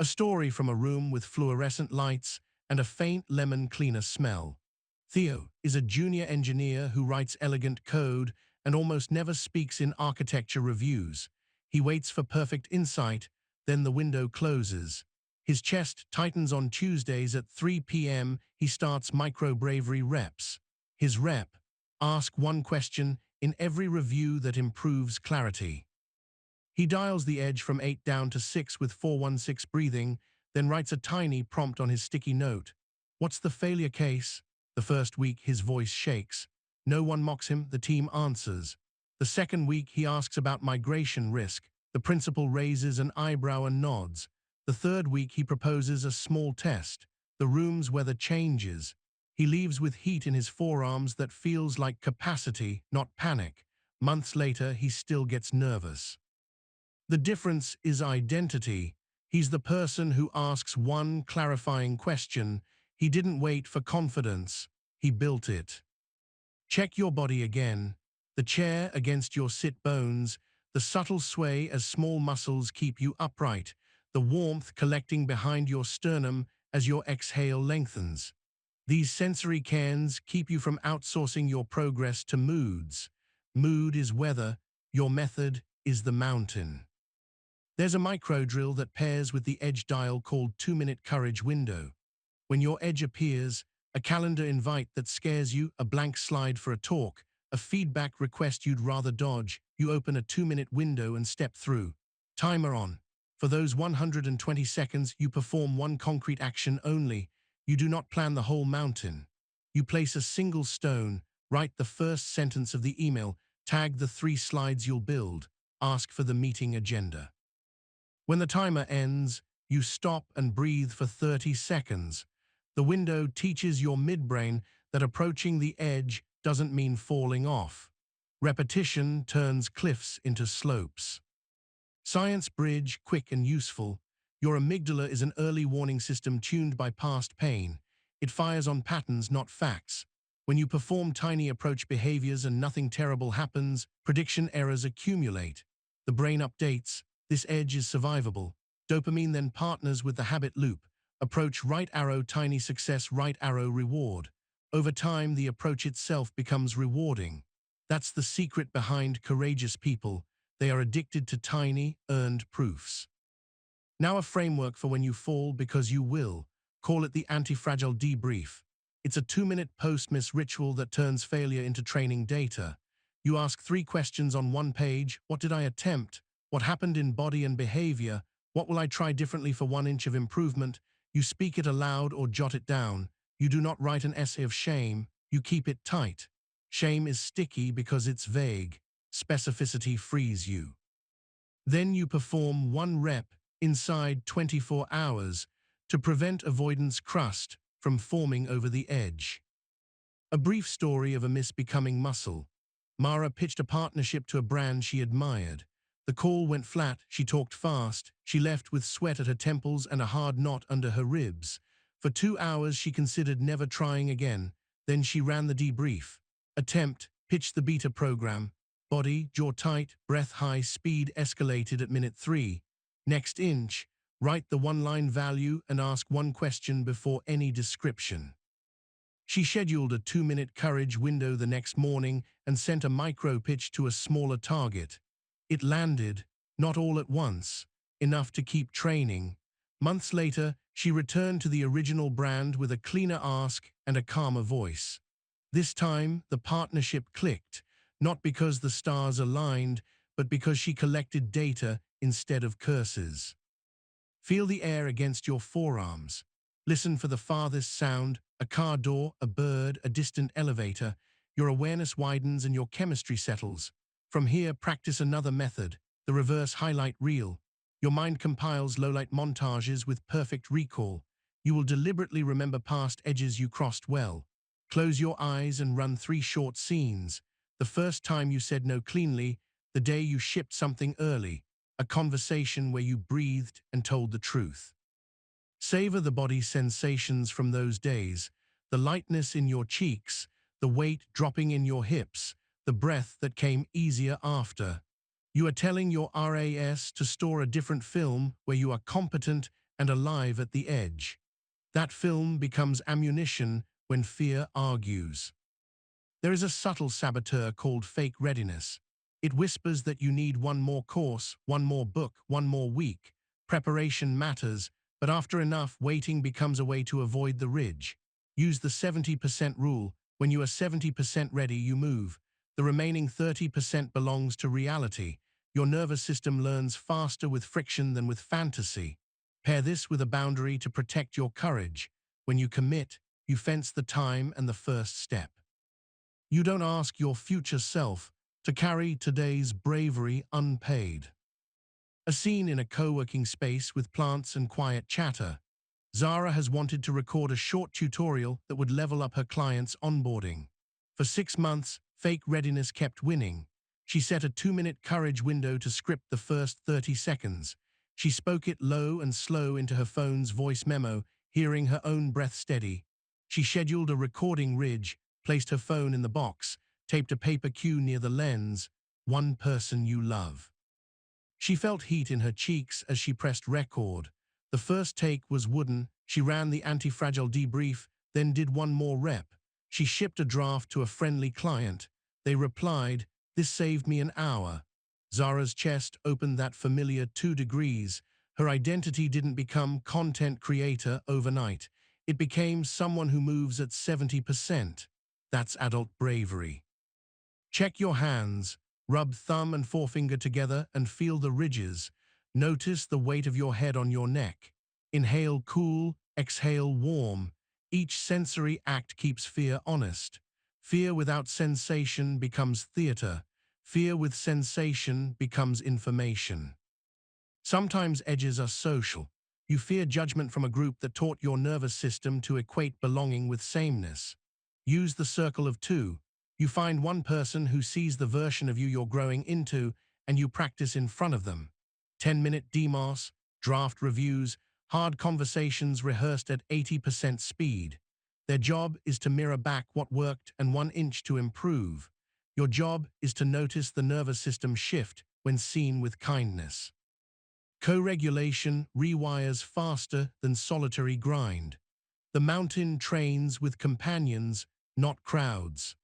A story from a room with fluorescent lights and a faint lemon cleaner smell. Theo is a junior engineer who writes elegant code and almost never speaks in architecture reviews. He waits for perfect insight, then the window closes. His chest tightens on Tuesdays at 3 p.m. He starts micro-bravery reps. His rep: ask one question in every review that improves clarity. He dials the edge from 8 down to 6 with 4-1-6 breathing, then writes a tiny prompt on his sticky note. What's the failure case? The first week his voice shakes. No one mocks him, the team answers. The second week he asks about migration risk. The principal raises an eyebrow and nods. The third week he proposes a small test. The room's weather changes. He leaves with heat in his forearms that feels like capacity, not panic. Months later he still gets nervous. The difference is identity. He's the person who asks one clarifying question. He didn't wait for confidence. He built it. Check your body again. The chair against your sit bones, the subtle sway as small muscles keep you upright, the warmth collecting behind your sternum as your exhale lengthens. These sensory cairns keep you from outsourcing your progress to moods. Mood is weather, your method is the mountain. There's a micro drill that pairs with the edge dial called 2-minute courage window. When your edge appears, a calendar invite that scares you, a blank slide for a talk, a feedback request you'd rather dodge, you open a 2-minute window and step through. Timer on. For those 120 seconds, you perform one concrete action only. You do not plan the whole mountain. You place a single stone, write the first sentence of the email, tag the 3 slides you'll build, ask for the meeting agenda. When the timer ends, you stop and breathe for 30 seconds. The window teaches your midbrain that approaching the edge doesn't mean falling off. Repetition turns cliffs into slopes. Science bridge, quick and useful. Your amygdala is an early warning system tuned by past pain. It fires on patterns, not facts. When you perform tiny approach behaviors and nothing terrible happens, prediction errors accumulate. The brain updates. This edge is survivable. Dopamine then partners with the habit loop. Approach right arrow, tiny success, right arrow, reward. Over time, the approach itself becomes rewarding. That's the secret behind courageous people. They are addicted to tiny, earned proofs. Now a framework for when you fall, because you will. Call it the anti-fragile debrief. It's a 2-minute post-miss ritual that turns failure into training data. You ask 3 questions on one page. What did I attempt? What happened in body and behavior? What will I try differently for 1 inch of improvement? You speak it aloud or jot it down. You do not write an essay of shame. You keep it tight. Shame is sticky because it's vague. Specificity frees you. Then you perform 1 rep inside 24 hours to prevent avoidance crust. from forming over the edge. A brief story of a misbecoming muscle. Mara pitched a partnership to a brand she admired. The call went flat, she talked fast, she left with sweat at her temples and a hard knot under her ribs. For 2 hours she considered never trying again, then she ran the debrief. Attempt, pitched the beta program. Body, jaw tight, breath high, speed escalated at minute 3. Next inch, write the one-line value and ask one question before any description. She scheduled a 2-minute courage window the next morning and sent a micro-pitch to a smaller target. It landed, not all at once, enough to keep training. Months later, she returned to the original brand with a cleaner ask and a calmer voice. This time, the partnership clicked, not because the stars aligned, but because she collected data instead of curses. Feel the air against your forearms. Listen for the farthest sound, a car door, a bird, a distant elevator. Your awareness widens and your chemistry settles. From here, practice another method, the reverse highlight reel. Your mind compiles low-light montages with perfect recall. You will deliberately remember past edges you crossed well. Close your eyes and run 3 short scenes. The first time you said no cleanly, the day you shipped something early, a conversation where you breathed and told the truth. Savor the body's sensations from those days, the lightness in your cheeks, the weight dropping in your hips, the breath that came easier after. You are telling your RAS to store a different film where you are competent and alive at the edge. That film becomes ammunition when fear argues. There is a subtle saboteur called fake readiness. It whispers that you need one more course, one more book, one more week. Preparation matters, but after enough, waiting becomes a way to avoid the ridge. Use the 70% rule. When you are 70% ready, you move. The remaining 30% belongs to reality. Your nervous system learns faster with friction than with fantasy. Pair this with a boundary to protect your courage. When you commit, you fence the time and the first step. You don't ask your future self to carry today's bravery unpaid. A scene in a co-working space with plants and quiet chatter. Zara has wanted to record a short tutorial that would level up her clients' onboarding. For 6 months, fake readiness kept winning. She set a 2-minute courage window to script the first 30 seconds. She spoke it low and slow into her phone's voice memo, hearing her own breath steady. She scheduled a recording ridge, placed her phone in the box, taped a paper cue near the lens, one person you love. She felt heat in her cheeks as she pressed record. The first take was wooden. She ran the anti-fragile debrief, then did one more rep. She shipped a draft to a friendly client. They replied, "This saved me an hour." Zara's chest opened that familiar 2 degrees. Her identity didn't become content creator overnight. It became someone who moves at 70%. That's adult bravery. Check your hands. Rub thumb and forefinger together and feel the ridges. Notice the weight of your head on your neck. Inhale cool, exhale warm. Each sensory act keeps fear honest. Fear without sensation becomes theater. Fear with sensation becomes information. Sometimes edges are social. You fear judgment from a group that taught your nervous system to equate belonging with sameness. Use the circle of 2. You find one person who sees the version of you you're growing into, and you practice in front of them. 10-minute demos, draft reviews, hard conversations rehearsed at 80% speed. Their job is to mirror back what worked and 1 inch to improve. Your job is to notice the nervous system shift when seen with kindness. Co-regulation rewires faster than solitary grind. The mountain trains with companions, not crowds.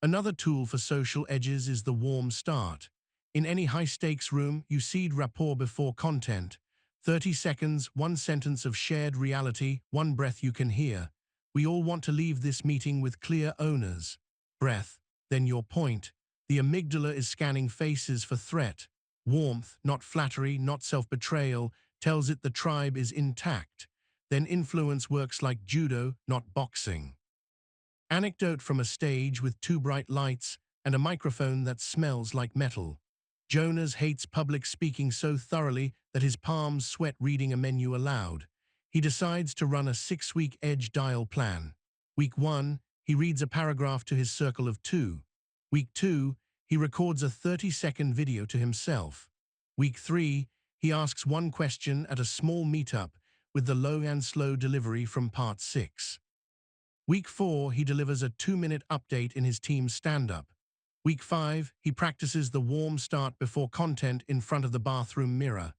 Another tool for social edges is the warm start. In any high-stakes room, you seed rapport before content. 30 seconds, 1 sentence of shared reality, 1 breath you can hear. We all want to leave this meeting with clear owners. Breath, then your point. The amygdala is scanning faces for threat. Warmth, not flattery, not self-betrayal, tells it the tribe is intact. Then influence works like judo, not boxing. Anecdote from a stage with 2 bright lights and a microphone that smells like metal. Jonas hates public speaking so thoroughly that his palms sweat reading a menu aloud. He decides to run a 6-week edge dial plan. Week 1, he reads a paragraph to his circle of 2. Week 2, he records a 30-second video to himself. Week 3, he asks one question at a small meetup with the low and slow delivery from part 6. Week 4, he delivers a 2-minute update in his team's stand-up. Week 5, he practices the warm start before content in front of the bathroom mirror.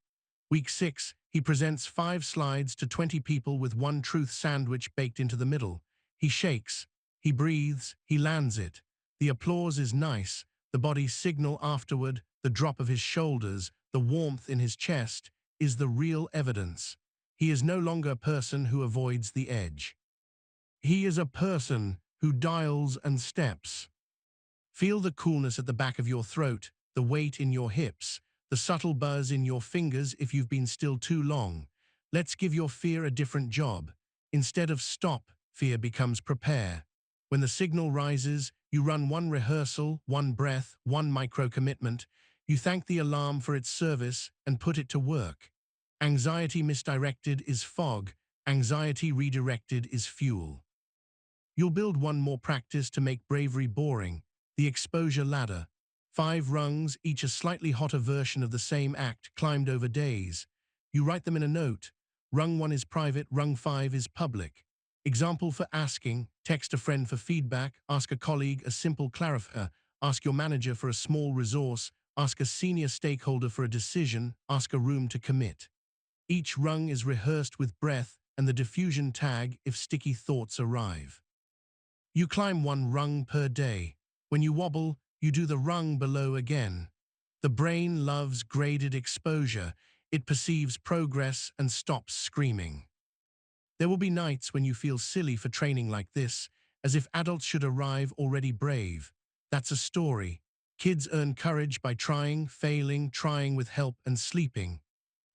Week 6, he presents 5 slides to 20 people with one truth sandwich baked into the middle. He shakes, he breathes, he lands it. The applause is nice, the body's signal afterward, the drop of his shoulders, the warmth in his chest, is the real evidence. He is no longer a person who avoids the edge. He is a person who dials and steps. Feel the coolness at the back of your throat, the weight in your hips, the subtle buzz in your fingers if you've been still too long. Let's give your fear a different job. Instead of stop, fear becomes prepare. When the signal rises, you run one rehearsal, one breath, one micro-commitment. You thank the alarm for its service and put it to work. Anxiety misdirected is fog. Anxiety redirected is fuel. You'll build one more practice to make bravery boring. The exposure ladder. 5 rungs, each a slightly hotter version of the same act, climbed over days. You write them in a note. Rung 1 is private, rung 5 is public. Example for asking: text a friend for feedback, ask a colleague a simple clarifier, ask your manager for a small resource, ask a senior stakeholder for a decision, ask a room to commit. Each rung is rehearsed with breath and the diffusion tag if sticky thoughts arrive. You climb 1 rung per day. When you wobble, you do the rung below again. The brain loves graded exposure. It perceives progress and stops screaming. There will be nights when you feel silly for training like this, as if adults should arrive already brave. That's a story. Kids earn courage by trying, failing, trying with help, and sleeping.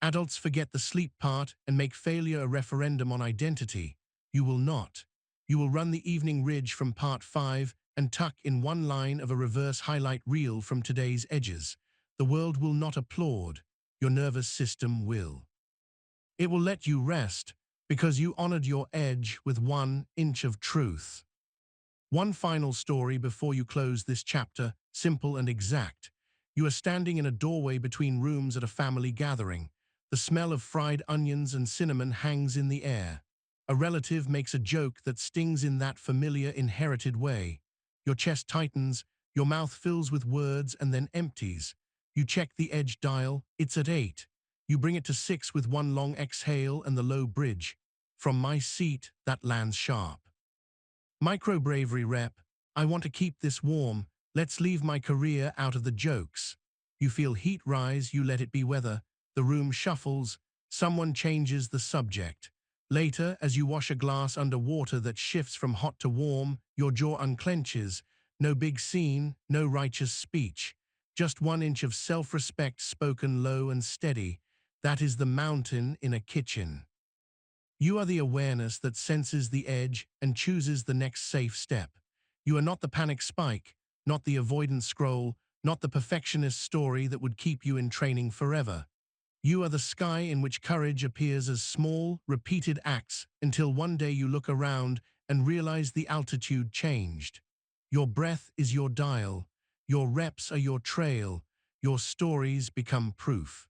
Adults forget the sleep part and make failure a referendum on identity. You will not. You will run the evening ridge from part 5 and tuck in 1 line of a reverse highlight reel from today's edges. The world will not applaud. Your nervous system will. It will let you rest because you honored your edge with 1 inch of truth. One final story before you close this chapter, simple and exact. You are standing in a doorway between rooms at a family gathering. The smell of fried onions and cinnamon hangs in the air. A relative makes a joke that stings in that familiar, inherited way. Your chest tightens, your mouth fills with words and then empties. You check the edge dial, it's at 8. You bring it to 6 with 1 long exhale and the low bridge. From my seat, that lands sharp. Micro-bravery rep. I want to keep this warm. Let's leave my career out of the jokes. You feel heat rise, you let it be weather. The room shuffles. Someone changes the subject. Later, as you wash a glass under water that shifts from hot to warm, your jaw unclenches. No big scene, no righteous speech. Just 1 inch of self-respect spoken low and steady. That is the mountain in a kitchen. You are the awareness that senses the edge and chooses the next safe step. You are not the panic spike, not the avoidance scroll, not the perfectionist story that would keep you in training forever. You are the sky in which courage appears as small, repeated acts until one day you look around and realize the altitude changed. Your breath is your dial. Your reps are your trail. Your stories become proof.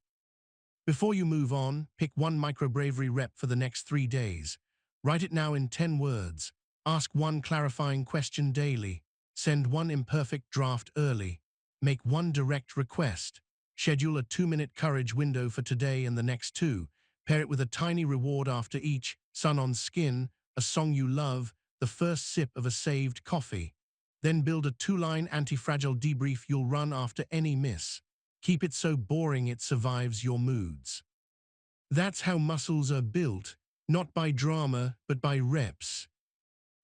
Before you move on, pick 1 micro-bravery rep for the next 3 days. Write it now in 10 words. Ask 1 clarifying question daily. Send 1 imperfect draft early. Make 1 direct request. Schedule a 2-minute courage window for today and the next 2. Pair it with a tiny reward after each: sun on skin, a song you love, the first sip of a saved coffee. Then build a 2-line anti-fragile debrief you'll run after any miss. Keep it so boring it survives your moods. That's how muscles are built, not by drama, but by reps.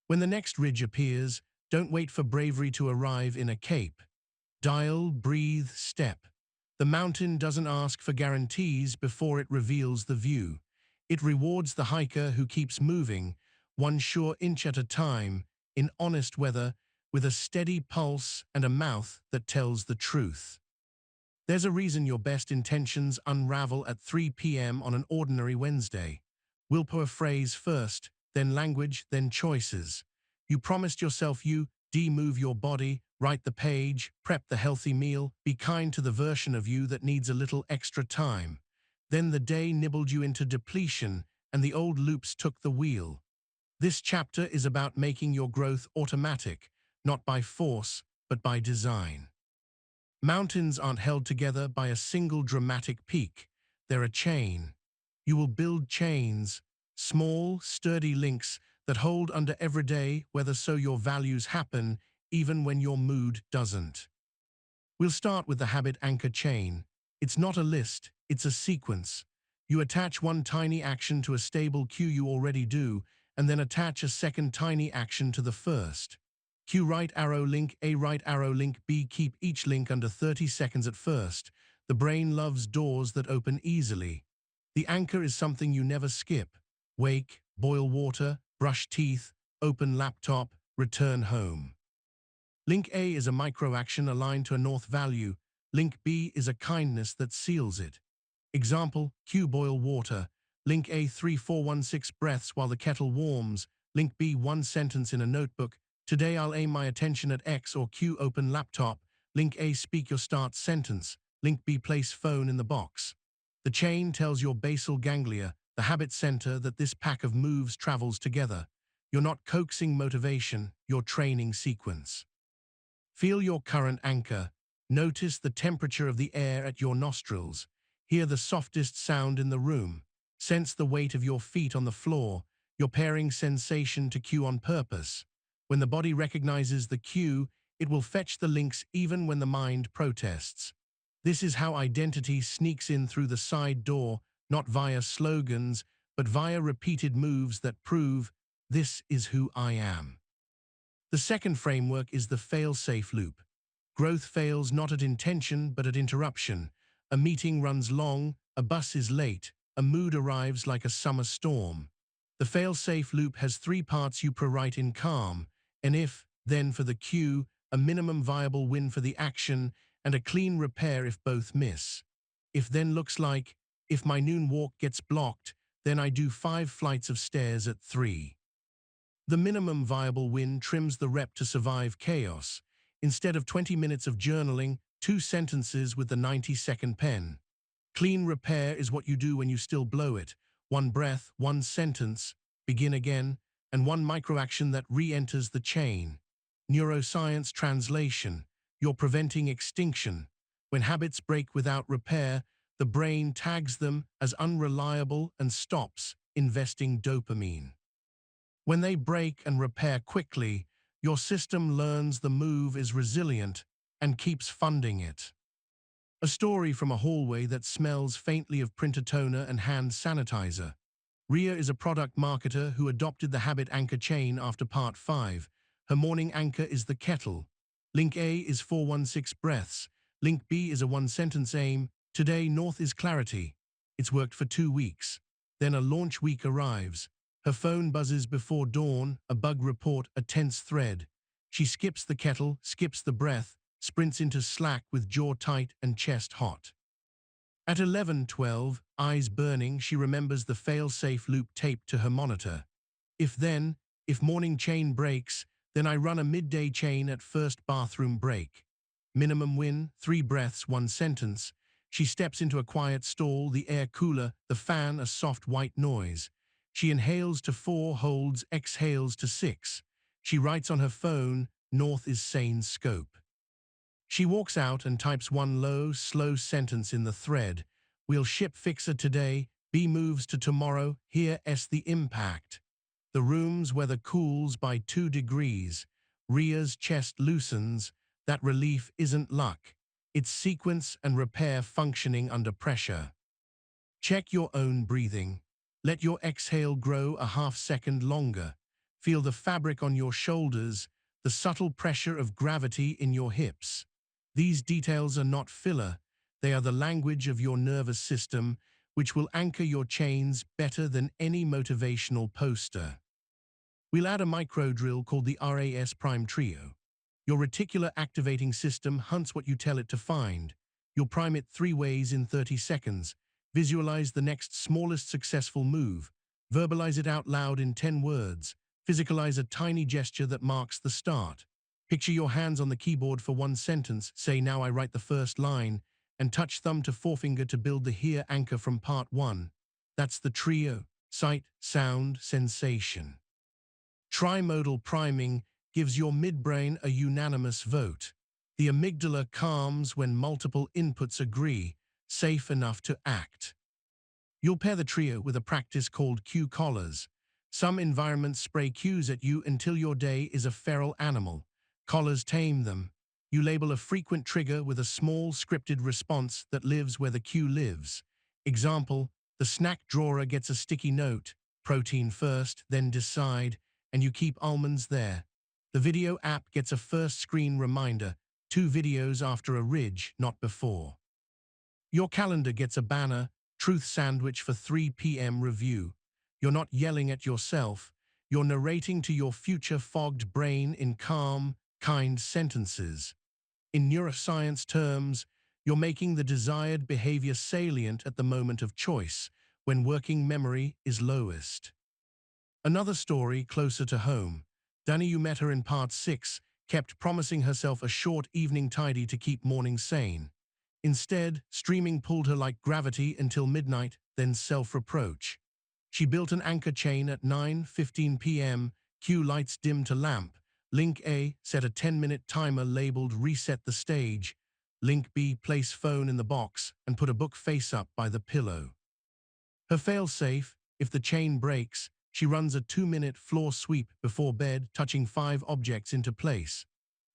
When the next ridge appears, don't wait for bravery to arrive in a cape. Dial, breathe, step. The mountain doesn't ask for guarantees before it reveals the view. It rewards the hiker who keeps moving, 1 sure inch at a time, in honest weather, with a steady pulse and a mouth that tells the truth. There's a reason your best intentions unravel at 3 p.m. on an ordinary Wednesday. Willpower phrase first, then language, then choices. You promised yourself you move your body, write the page, prep the healthy meal, be kind to the version of you that needs a little extra time. Then the day nibbled you into depletion, and the old loops took the wheel. This chapter is about making your growth automatic, not by force, but by design. Mountains aren't held together by a single dramatic peak. They're a chain. You will build chains, small, sturdy links that hold under everyday weather so your values happen even when your mood doesn't. We'll start with the habit anchor chain. It's not a list, it's a sequence. You attach one tiny action to a stable cue you already do, and then attach a second tiny action to the first. Q right arrow link, A right arrow link, B. Keep each link under 30 seconds at first. The brain loves doors that open easily. The anchor is something you never skip. Wake, boil water, brush teeth, open laptop, return home. Link A is a micro-action aligned to a north value. Link B is a kindness that seals it. Example, Q boil water. Link A 3416 breaths while the kettle warms. Link B one sentence in a notebook. Today I'll aim my attention at X, or Q open laptop. Link A speak your start sentence. Link B place phone in the box. The chain tells your basal ganglia, the habit center, that this pack of moves travels together. You're not coaxing motivation, you're training sequence. Feel your current anchor. Notice the temperature of the air at your nostrils. Hear the softest sound in the room. Sense the weight of your feet on the floor. You're pairing sensation to cue on purpose. When the body recognizes the cue, it will fetch the links even when the mind protests. This is how identity sneaks in through the side door, not via slogans, but via repeated moves that prove, this is who I am. The second framework is the fail-safe loop. Growth fails not at intention, but at interruption. A meeting runs long, a bus is late, a mood arrives like a summer storm. The fail-safe loop has three parts you prowrite in calm: an if, then for the cue, a minimum viable win for the action, and a clean repair if both miss. If then looks like, if my noon walk gets blocked, then I do 5 flights of stairs at 3. The minimum viable win trims the rep to survive chaos. Instead of 20 minutes of journaling, 2 sentences with the 90-second pen. Clean repair is what you do when you still blow it. 1 breath, 1 sentence, begin again, and 1 microaction that re-enters the chain. Neuroscience translation. You're preventing extinction. When habits break without repair, the brain tags them as unreliable and stops investing dopamine. When they break and repair quickly, your system learns the move is resilient and keeps funding it. A story from a hallway that smells faintly of printer toner and hand sanitizer. Ria is a product marketer who adopted the habit anchor chain after part 5. Her morning anchor is the kettle. Link A is 416 breaths. Link B is a 1-sentence aim. Today, north is clarity. It's worked for 2 weeks. Then a launch week arrives. Her phone buzzes before dawn, a bug report, a tense thread. She skips the kettle, skips the breath, sprints into Slack with jaw tight and chest hot. At 11:12, eyes burning, she remembers the fail-safe loop taped to her monitor. If morning chain breaks, then I run a midday chain at first bathroom break. Minimum win, 3 breaths, 1 sentence. She steps into a quiet stall, the air cooler, the fan a soft white noise. She inhales to 4, holds, exhales to 6. She writes on her phone, north is sane scope. She walks out and types 1 low, slow sentence in the thread. We'll ship fixer today, B moves to tomorrow, here S the impact. The room's weather cools by 2 degrees. Ria's chest loosens. That relief isn't luck. It's sequence and repair functioning under pressure. Check your own breathing. Let your exhale grow a half-second longer. Feel the fabric on your shoulders, the subtle pressure of gravity in your hips. These details are not filler. They are the language of your nervous system, which will anchor your chains better than any motivational poster. We'll add a micro drill called the RAS Prime Trio. Your reticular activating system hunts what you tell it to find. You'll prime it 3 ways in 30 seconds. Visualize the next smallest successful move. Verbalize it out loud in 10 words. Physicalize a tiny gesture that marks the start. Picture your hands on the keyboard for one sentence. Say, now I write the first line, and touch thumb to forefinger to build the here anchor from part one. That's the trio: sight, sound, sensation. Trimodal priming gives your midbrain a unanimous vote. The amygdala calms when multiple inputs agree, safe enough to act. You'll pair the trio with a practice called cue collars. Some environments spray cues at you until your day is a feral animal. Collars tame them. You label a frequent trigger with a small scripted response that lives where the cue lives. Example: the snack drawer gets a sticky note, protein first, then decide, and you keep almonds there. The video app gets a first screen reminder, 2 videos after a ridge, not before. Your calendar gets a banner, truth sandwich for 3 p.m. review. You're not yelling at yourself, you're narrating to your future fogged brain in calm, kind sentences. In neuroscience terms, you're making the desired behavior salient at the moment of choice, when working memory is lowest. Another story closer to home. Danny, you met her in part 6, kept promising herself a short evening tidy to keep morning sane. Instead, streaming pulled her like gravity until midnight, then self-reproach. She built an anchor chain at 9:15 p.m., cue lights dim to lamp. Link A, set a 10-minute timer labeled reset the stage. Link B, place phone in the box and put a book face up by the pillow. Her fail-safe: if the chain breaks, she runs a 2-minute floor sweep before bed, touching 5 objects into place.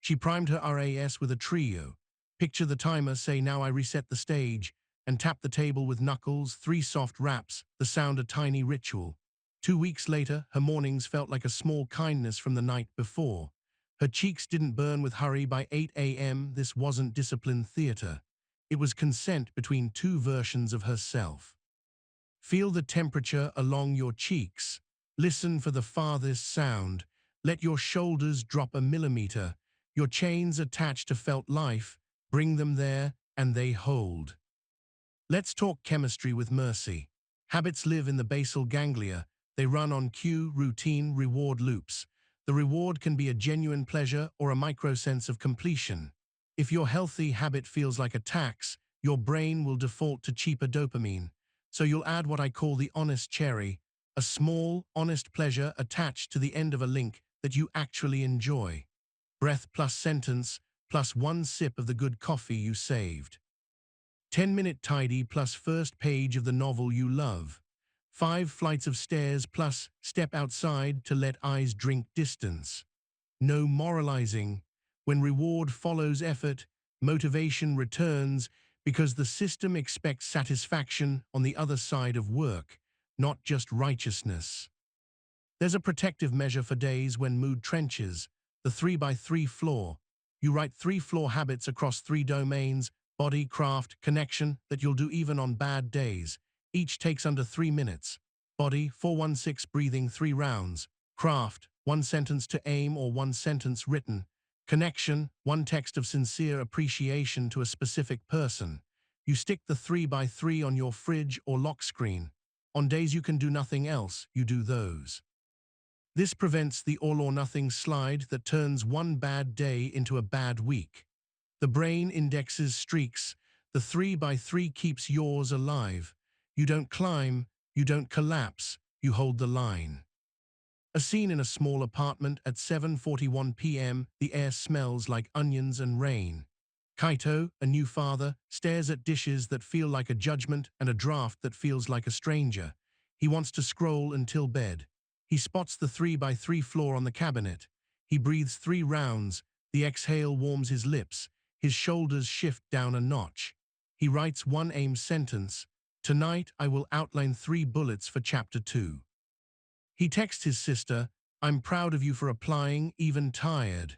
She primed her RAS with a trio. Picture the timer, say, now I reset the stage, and tap the table with knuckles, 3 soft raps, the sound a tiny ritual. 2 weeks later, her mornings felt like a small kindness from the night before. Her cheeks didn't burn with hurry by 8 a.m. This wasn't disciplined theater. It was consent between 2 versions of herself. Feel the temperature along your cheeks. Listen for the farthest sound. Let your shoulders drop a millimeter. Your chains attached to felt life. Bring them there, and they hold. Let's talk chemistry with Mercy. Habits live in the basal ganglia. They run on cue, routine, reward loops. The reward can be a genuine pleasure or a micro sense of completion. If your healthy habit feels like a tax, your brain will default to cheaper dopamine. So you'll add what I call the honest cherry, a small, honest pleasure attached to the end of a link that you actually enjoy. Breath plus sentence plus 1 sip of the good coffee you saved. 10-minute tidy plus first page of the novel you love. 5 flights of stairs plus step outside to let eyes drink distance. No moralizing. When reward follows effort, motivation returns because the system expects satisfaction on the other side of work, not just righteousness. There's a protective measure for days when mood trenches, the 3x3 floor. You write 3 floor habits across 3 domains: body, craft, connection, that you'll do even on bad days. Each takes under 3 minutes. Body, 416 breathing 3 rounds. Craft, 1 sentence to aim or 1 sentence written. Connection, 1 text of sincere appreciation to a specific person. You stick the 3x3 on your fridge or lock screen. On days you can do nothing else, you do those. This prevents the all-or-nothing slide that turns one bad day into a bad week. The brain indexes streaks. The 3x3 keeps yours alive. You don't climb, you don't collapse, you hold the line. A scene in a small apartment at 7:41 p.m. The air smells like onions and rain. Kaito, a new father, stares at dishes that feel like a judgment and a draft that feels like a stranger. He wants to scroll until bed. He spots the 3x3 floor on the cabinet. He breathes 3 rounds. The exhale warms his lips. His shoulders shift down a notch. He writes 1 aim sentence. Tonight I will outline 3 bullets for chapter 2. He texts his sister, I'm proud of you for applying, even tired.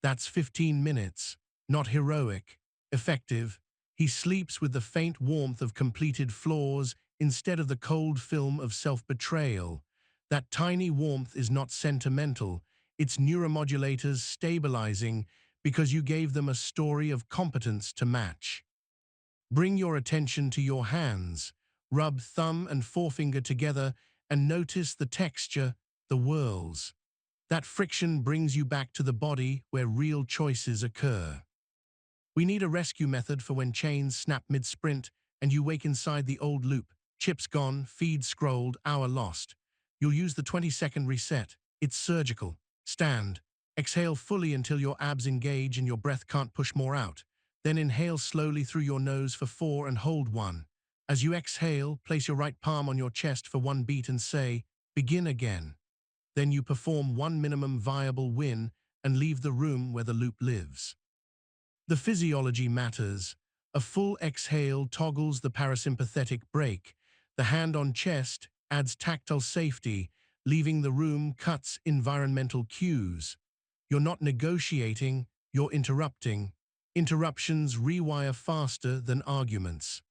That's 15 minutes. Not heroic. Effective. He sleeps with the faint warmth of completed floors instead of the cold film of self-betrayal. That tiny warmth is not sentimental. It's neuromodulators stabilizing because you gave them a story of competence to match. Bring your attention to your hands. Rub thumb and forefinger together and notice the texture, the whirls. That friction brings you back to the body where real choices occur. We need a rescue method for when chains snap mid-sprint and you wake inside the old loop. Chips gone, feed scrolled, hour lost. You'll use the 20-second reset. It's surgical. Stand. Exhale fully until your abs engage and your breath can't push more out. Then inhale slowly through your nose for 4 and hold 1. As you exhale, place your right palm on your chest for 1 beat and say, begin again. Then you perform 1 minimum viable win and leave the room where the loop lives. The physiology matters. A full exhale toggles the parasympathetic brake. The hand on chest adds tactile safety, leaving the room cuts environmental cues. You're not negotiating, you're interrupting. Interruptions rewire faster than arguments.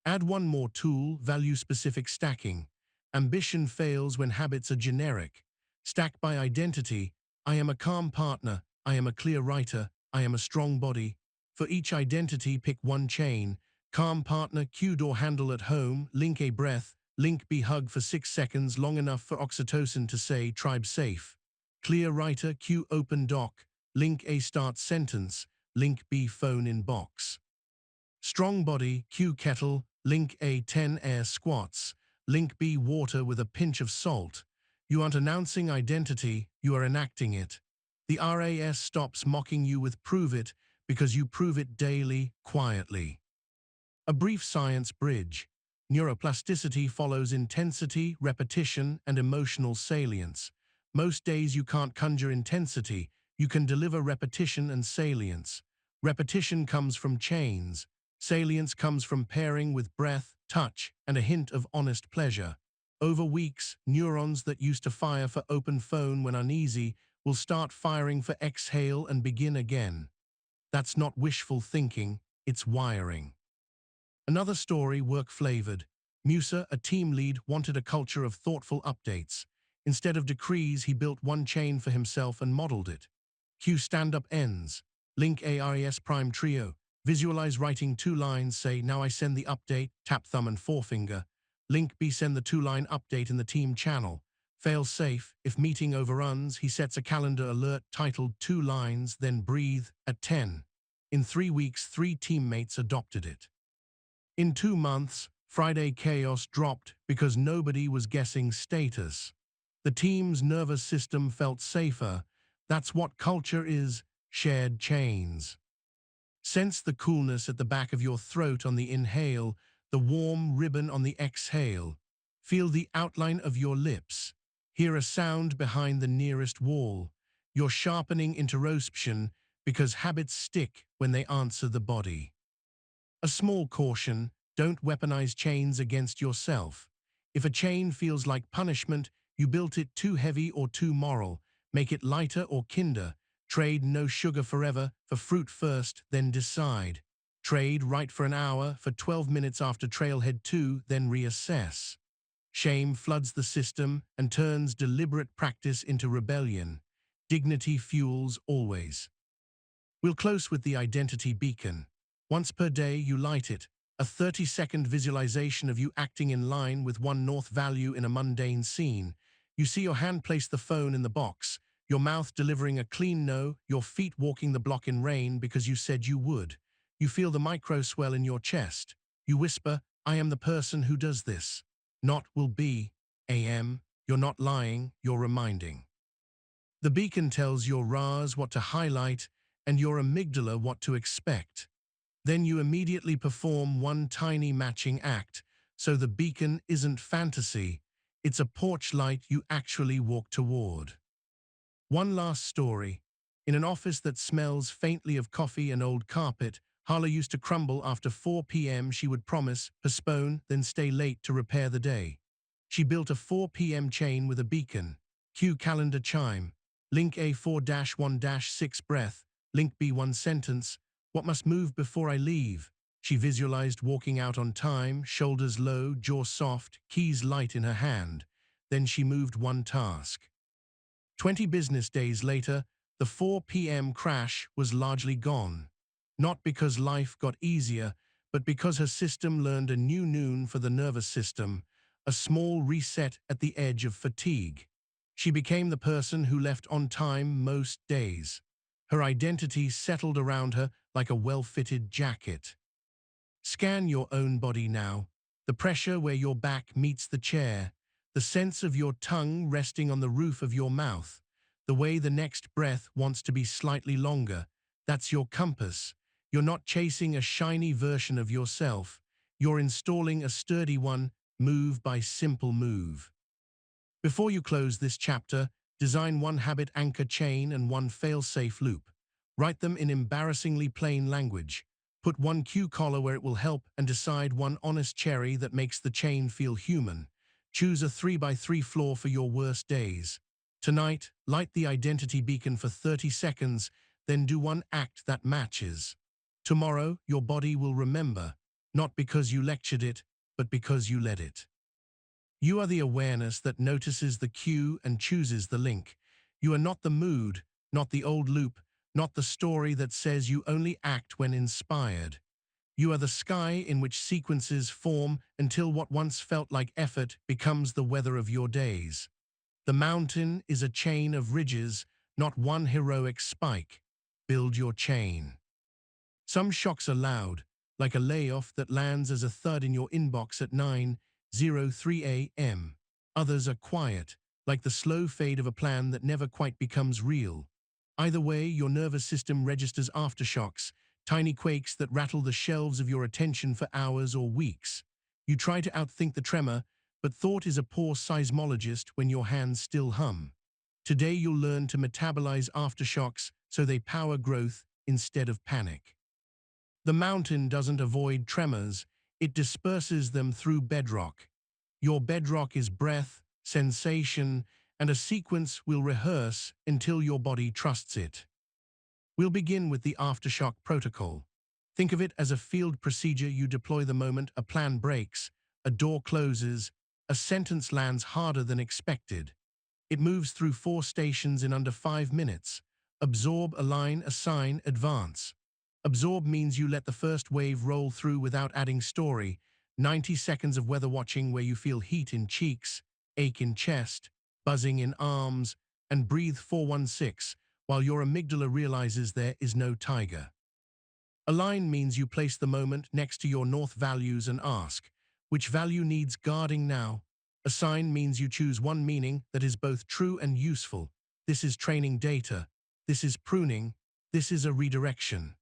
Add one more tool, value-specific stacking. Ambition fails when habits are generic. Stack by identity. I am a calm partner. I am a clear writer. I am a strong body. For each identity, pick one chain. Calm partner, cue door handle at home, link A breath, link B hug for 6 seconds, long enough for oxytocin to say tribe safe. Clear writer, cue open doc, link A start sentence, link B phone in box. Strong body, cue kettle, link A 10 air squats, link B water with a pinch of salt. You aren't announcing identity, you are enacting it. The RAS stops mocking you with prove it because you prove it daily, quietly. A brief science bridge. Neuroplasticity follows intensity, repetition, and emotional salience. Most days you can't conjure intensity, you can deliver repetition and salience. Repetition comes from chains. Salience comes from pairing with breath, touch, and a hint of honest pleasure. Over weeks, neurons that used to fire for open phone when uneasy will start firing for exhale and begin again. That's not wishful thinking, it's wiring. Another story, work-flavored. Musa, a team lead, wanted a culture of thoughtful updates. Instead of decrees, he built one chain for himself and modeled it. Cue stand-up ends. Link ARES prime trio. Visualize writing 2 lines, say, now I send the update, tap thumb and forefinger. Link B, send the 2-line update in the team channel. Fail safe, if meeting overruns, he sets a calendar alert titled 2 lines, then breathe, at 10. In 3 weeks, 3 teammates adopted it. In 2 months, Friday chaos dropped because nobody was guessing status. The team's nervous system felt safer. That's what culture is, shared chains. Sense the coolness at the back of your throat on the inhale, the warm ribbon on the exhale. Feel the outline of your lips. Hear a sound behind the nearest wall. You're sharpening interoception because habits stick when they answer the body. A small caution, don't weaponize chains against yourself. If a chain feels like punishment, you built it too heavy or too moral. Make it lighter or kinder. Trade no sugar forever for fruit first, then decide. Trade right for an hour for 12 minutes after trailhead 2, then reassess. Shame floods the system and turns deliberate practice into rebellion. Dignity fuels always. We'll close with the identity beacon. Once per day, you light it. A 30-second visualization of you acting in line with one north value in a mundane scene. You see your hand place the phone in the box, your mouth delivering a clean no, your feet walking the block in rain because you said you would. You feel the micro swell in your chest. You whisper, I am the person who does this. Not will be, AM. You're not lying, you're reminding. The beacon tells your RAS what to highlight and your amygdala what to expect. Then you immediately perform one tiny matching act, so the beacon isn't fantasy, it's a porch light you actually walk toward. One last story. In an office that smells faintly of coffee and old carpet, Hala used to crumble after 4 p.m. She would promise, postpone, then stay late to repair the day. She built a 4 p.m. chain with a beacon. Cue calendar chime. Link A4-1-6 breath. Link B1 sentence. What must move before I leave? She visualized walking out on time, shoulders low, jaw soft, keys light in her hand. Then she moved one task. 20 business days later, the 4 p.m. crash was largely gone. Not because life got easier, but because her system learned a new noon for the nervous system. a small reset at the edge of fatigue. She became the person who left on time most days. Her identity settled around her like a well-fitted jacket. Scan your own body now. The pressure where your back meets the chair, the sense of your tongue resting on the roof of your mouth, the way the next breath wants to be slightly longer. That's your compass. You're not chasing a shiny version of yourself. You're installing a sturdy one, move by simple move. Before you close this chapter, design one habit anchor chain and one fail-safe loop. Write them in embarrassingly plain language. Put one cue collar where it will help and decide one honest cherry that makes the chain feel human. Choose a 3x3 floor for your worst days. Tonight, light the identity beacon for 30 seconds, then do one act that matches. Tomorrow, your body will remember, not because you lectured it, but because you led it. You are the awareness that notices the cue and chooses the link. You are not the mood, not the old loop, not the story that says you only act when inspired. You are the sky in which sequences form until what once felt like effort becomes the weather of your days. The mountain is a chain of ridges, not one heroic spike. Build your chain. Some shocks are loud, like a layoff that lands as a thud in your inbox at 9:03 a.m. Others are quiet, like the slow fade of a plan that never quite becomes real. Either way, your nervous system registers aftershocks, tiny quakes that rattle the shelves of your attention for hours or weeks. You try to outthink the tremor, but thought is a poor seismologist when your hands still hum. Today you'll learn to metabolize aftershocks so they power growth instead of panic. The mountain doesn't avoid tremors, it disperses them through bedrock. Your bedrock is breath, sensation, and a sequence we'll rehearse until your body trusts it. We'll begin with the aftershock protocol. Think of it as a field procedure you deploy the moment a plan breaks, a door closes, a sentence lands harder than expected. It moves through 4 stations in under 5 minutes. Absorb, align, assign, advance. Absorb means you let the first wave roll through without adding story. 90 seconds of weather watching where you feel heat in cheeks, ache in chest, buzzing in arms, and breathe 416 while your amygdala realizes there is no tiger. Align means you place the moment next to your north values and ask, which value needs guarding now? Assign means you choose one meaning that is both true and useful. This is training data. This is pruning. This is a redirection.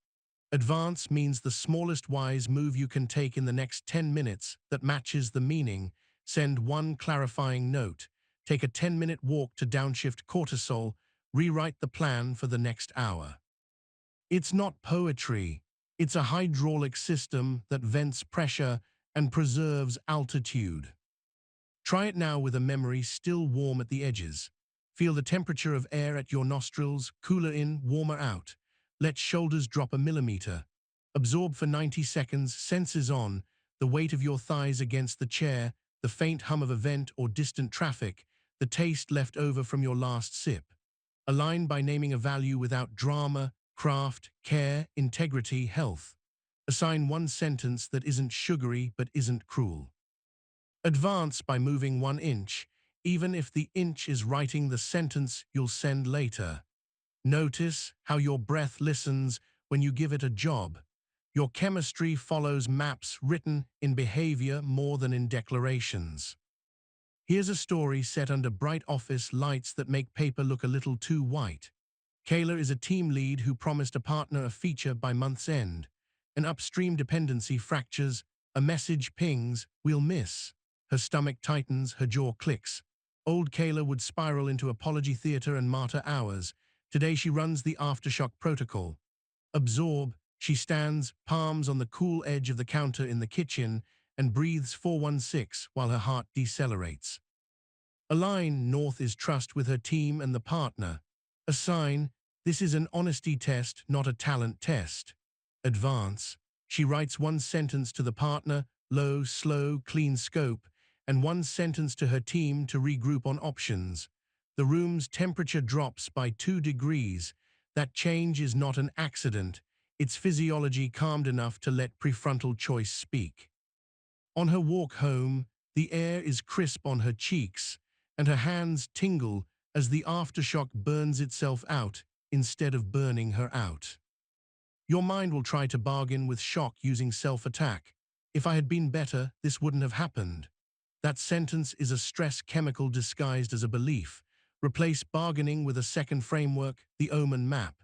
Advance means the smallest wise move you can take in the next 10 minutes that matches the meaning. Send one clarifying note. Take a 10-minute walk to downshift cortisol. Rewrite the plan for the next hour. It's not poetry. It's a hydraulic system that vents pressure and preserves altitude. Try it now with a memory still warm at the edges. Feel the temperature of air at your nostrils, cooler in, warmer out. Let shoulders drop a millimeter. Absorb for 90 seconds, senses on, the weight of your thighs against the chair, the faint hum of a vent or distant traffic, the taste left over from your last sip. Align by naming a value without drama, craft, care, integrity, health. Assign one sentence that isn't sugary but isn't cruel. Advance by moving 1 inch, even if the inch is writing the sentence you'll send later. Notice how your breath listens when you give it a job. Your chemistry follows maps written in behavior more than in declarations. Here's a story set under bright office lights that make paper look a little too white. Kayla is a team lead who promised a partner a feature by month's end. An upstream dependency fractures, a message pings, "We'll miss." Her stomach tightens, her jaw clicks. Old Kayla would spiral into apology theater and martyr hours. Today she runs the aftershock protocol. Absorb, she stands, palms on the cool edge of the counter in the kitchen, and breathes 416 while her heart decelerates. Align, north is trust with her team and the partner. Assign, this is an honesty test, not a talent test. Advance, she writes 1 sentence to the partner, low, slow, clean scope, and 1 sentence to her team to regroup on options. The room's temperature drops by 2 degrees. That change is not an accident. It's physiology calmed enough to let prefrontal choice speak. On her walk home, The air is crisp on her cheeks, and her hands tingle as the aftershock burns itself out instead of burning her out. Your mind will try to bargain with shock using self-attack. If I had been better, this wouldn't have happened. That sentence is a stress chemical disguised as a belief. Replace bargaining with a second framework, the Omen map.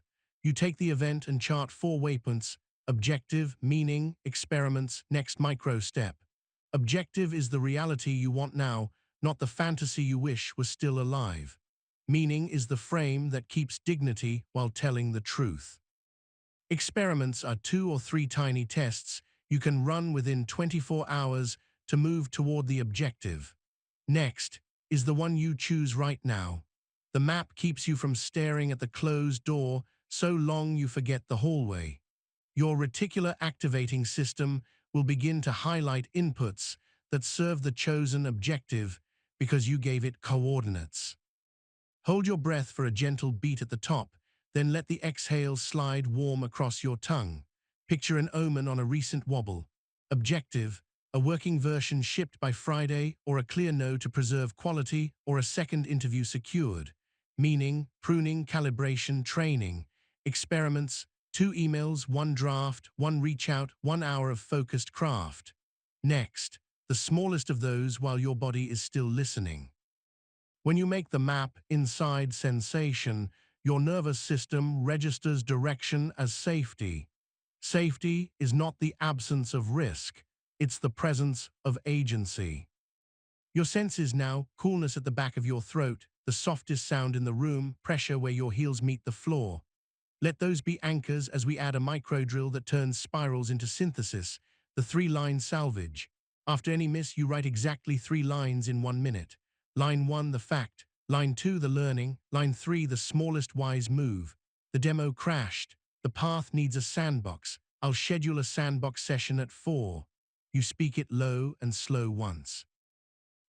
You take the event and chart 4 waypoints: objective, meaning, experiments, next micro step. Objective is the reality you want now, not the fantasy you wish was still alive. Meaning is the frame that keeps dignity while telling the truth. Experiments are 2 or 3 tiny tests you can run within 24 hours to move toward the objective. Next is the one you choose right now. The map keeps you from staring at the closed door so long you forget the hallway. Your reticular activating system will begin to highlight inputs that serve the chosen objective because you gave it coordinates. Hold your breath for a gentle beat at the top, then let the exhale slide warm across your tongue. Picture an omen on a recent wobble. Objective: a working version shipped by Friday, or a clear no to preserve quality, or a second interview secured. Meaning: pruning, calibration, training. Experiments: 2 emails, 1 draft, 1 reach out, 1 hour of focused craft. Next, the smallest of those while your body is still listening. When you make the map inside sensation, your nervous system registers direction as safety. Safety is not the absence of risk, it's the presence of agency. Your senses now: coolness at the back of your throat, the softest sound in the room, pressure where your heels meet the floor. Let those be anchors as we add a micro drill that turns spirals into synthesis, the 3-line salvage. After any miss, you write exactly 3 lines in 1 minute. Line 1, the fact. Line 2, the learning. Line 3, the smallest wise move. The demo crashed. The path needs a sandbox. I'll schedule a sandbox session at 4. You speak it low and slow once.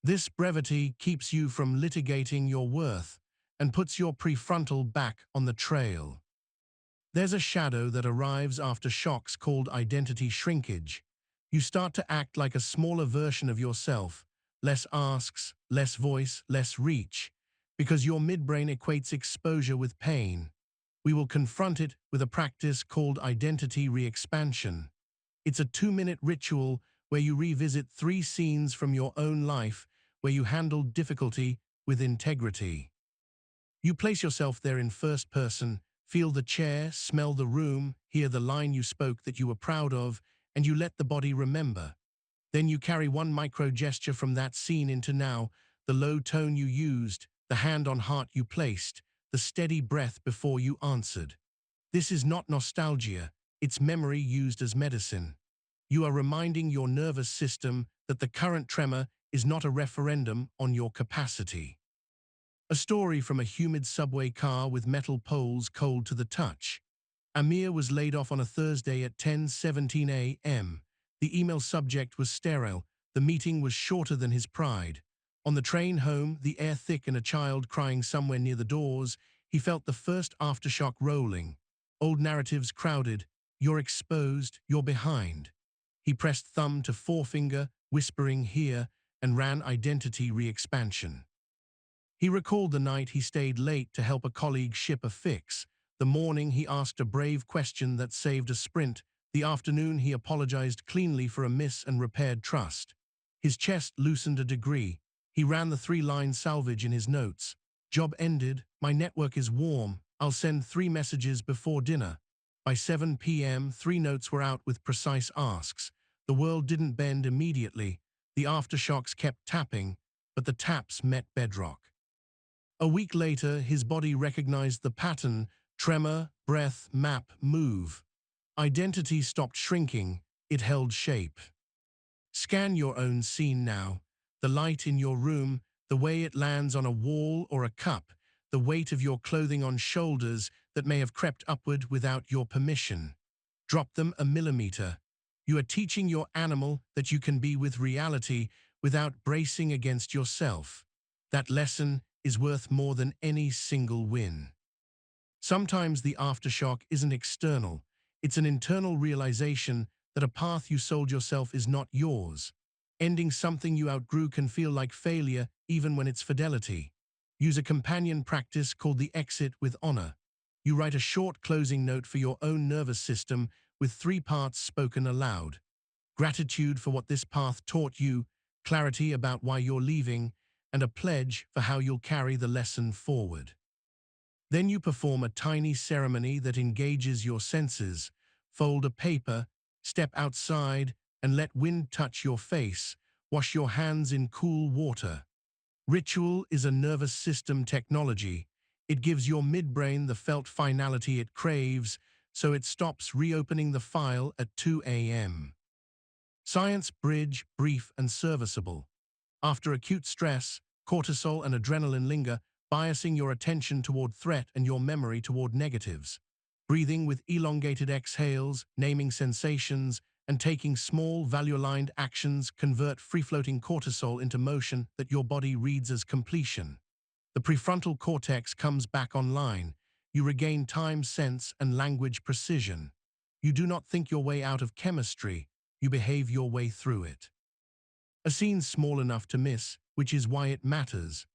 This brevity keeps you from litigating your worth and puts your prefrontal back on the trail. There's a shadow that arrives after shocks called identity shrinkage. You start to act like a smaller version of yourself, less asks, less voice, less reach, because your midbrain equates exposure with pain. We will confront it with a practice called identity re-expansion. It's a 2-minute ritual where you revisit 3 scenes from your own life where you handled difficulty with integrity. You place yourself there in first person, feel the chair, smell the room, hear the line you spoke that you were proud of, and you let the body remember. Then you carry 1 micro gesture from that scene into now: the low tone you used, the hand on heart you placed, the steady breath before you answered. This is not nostalgia, it's memory used as medicine. You are reminding your nervous system that the current tremor is not a referendum on your capacity. A story from a humid subway car with metal poles cold to the touch. Amir was laid off on a Thursday at 10:17 a.m. The email subject was sterile. The meeting was shorter than his pride. On the train home, the air thick and a child crying somewhere near the doors, he felt the first aftershock rolling. Old narratives crowded. You're exposed, you're behind. He pressed thumb to forefinger, whispering here, and ran identity re-expansion. He recalled the night he stayed late to help a colleague ship a fix. The morning he asked a brave question that saved a sprint. The afternoon he apologized cleanly for a miss and repaired trust. His chest loosened a degree. He ran the 3-line salvage in his notes. Job ended. My network is warm. I'll send 3 messages before dinner. By 7 p.m., 3 notes were out with precise asks. The world didn't bend immediately. The aftershocks kept tapping, but the taps met bedrock. A week later, his body recognized the pattern: tremor, breath, map, move. Identity stopped shrinking, it held shape. Scan your own scene now. The light in your room, the way it lands on a wall or a cup, the weight of your clothing on shoulders that may have crept upward without your permission. Drop them a millimeter. You are teaching your animal that you can be with reality without bracing against yourself. That lesson is worth more than any single win. Sometimes the aftershock isn't external. It's an internal realization that a path you sold yourself is not yours. Ending something you outgrew can feel like failure even when it's fidelity. Use a companion practice called the exit with honor. You write a short closing note for your own nervous system with 3 parts spoken aloud. Gratitude for what this path taught you, clarity about why you're leaving, and a pledge for how you'll carry the lesson forward. Then you perform a tiny ceremony that engages your senses. Fold a paper, step outside, and let wind touch your face. Wash your hands in cool water. Ritual is a nervous system technology. It gives your midbrain the felt finality it craves, so it stops reopening the file at 2 a.m. Science, bridge, brief, and serviceable. After acute stress, cortisol and adrenaline linger, biasing your attention toward threat and your memory toward negatives. Breathing with elongated exhales, naming sensations, and taking small, value-aligned actions convert free-floating cortisol into motion that your body reads as completion. The prefrontal cortex comes back online. You regain time sense and language precision. You do not think your way out of chemistry, you behave your way through it. A scene small enough to miss, which is why it matters.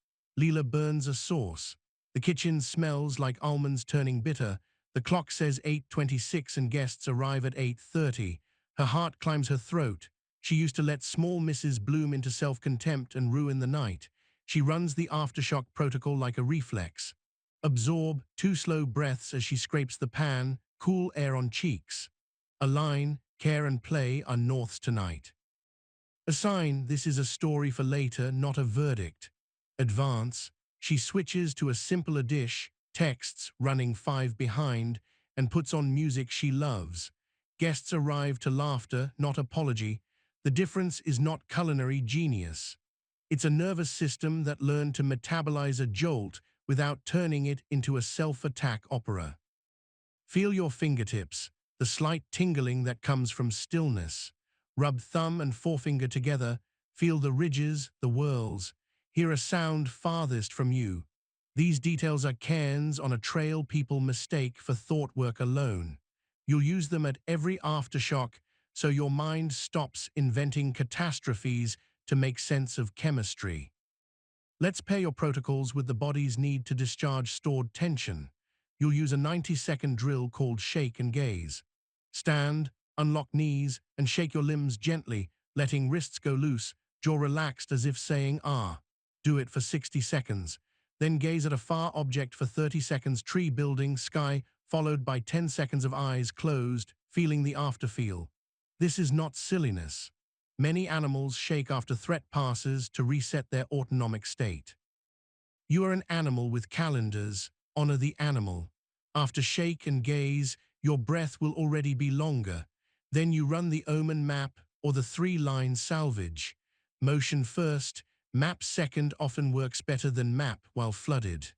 Leela burns a sauce. The kitchen smells like almonds turning bitter. The clock says 8:26 and guests arrive at 8:30. Her heart climbs her throat. She used to let small misses bloom into self-contempt and ruin the night. She runs the aftershock protocol like a reflex. Absorb 2 slow breaths as she scrapes the pan, cool air on cheeks. A line, care and play are norths tonight. A sign this is a story for later, not a verdict. Advance, she switches to a simpler dish, texts running 5 behind, and puts on music she loves. Guests arrive to laughter, not apology. The difference is not culinary genius. It's a nervous system that learned to metabolize a jolt without turning it into a self-attack opera. Feel your fingertips, the slight tingling that comes from stillness. Rub thumb and forefinger together, feel the ridges, the whirls. Hear a sound farthest from you. These details are cairns on a trail people mistake for thought work alone. You'll use them at every aftershock, so your mind stops inventing catastrophes to make sense of chemistry. Let's pair your protocols with the body's need to discharge stored tension. You'll use a 90-second drill called shake and gaze. Stand, unlock knees, and shake your limbs gently, letting wrists go loose, jaw relaxed as if saying, ah. Do it for 60 seconds. Then gaze at a far object for 30 seconds, tree, building, sky, followed by 10 seconds of eyes closed, feeling the afterfeel. This is not silliness. Many animals shake after threat passes to reset their autonomic state. You are an animal with calendars. Honor the animal. After shake and gaze, your breath will already be longer. Then you run the omen map or the 3-line salvage. Motion first, map second often works better than map while flooded.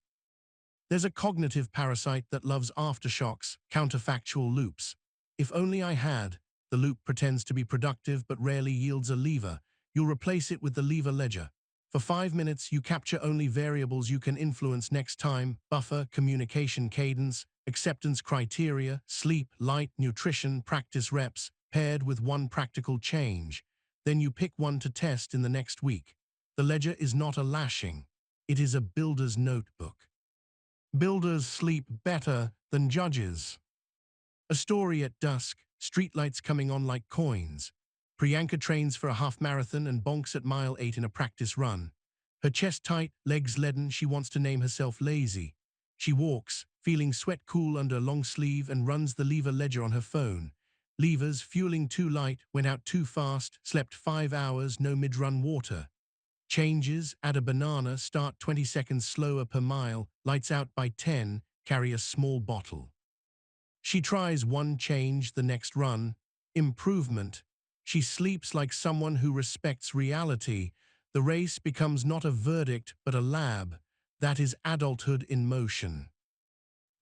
There's a cognitive parasite that loves aftershocks, counterfactual loops. If only I had. The loop pretends to be productive but rarely yields a lever. You'll replace it with the lever ledger. For 5 minutes, you capture only variables you can influence next time: buffer, communication cadence, acceptance criteria, sleep, light, nutrition, practice reps, paired with one practical change. Then you pick one to test in the next week. The ledger is not a lashing. It is a builder's notebook. Builders sleep better than judges. A story at dusk, streetlights coming on like coins. Priyanka trains for a half marathon and bonks at mile 8 in a practice run. Her chest tight, legs leaden, she wants to name herself lazy. She walks, feeling sweat cool under a long sleeve, and runs the lever ledger on her phone. Levers, fueling too light, went out too fast, slept 5 hours, no mid-run water. Changes, add a banana, start 20 seconds slower per mile, lights out by 10, carry a small bottle. She tries one change, the next run. Improvement. She sleeps like someone who respects reality. The race becomes not a verdict, but a lab. That is adulthood in motion.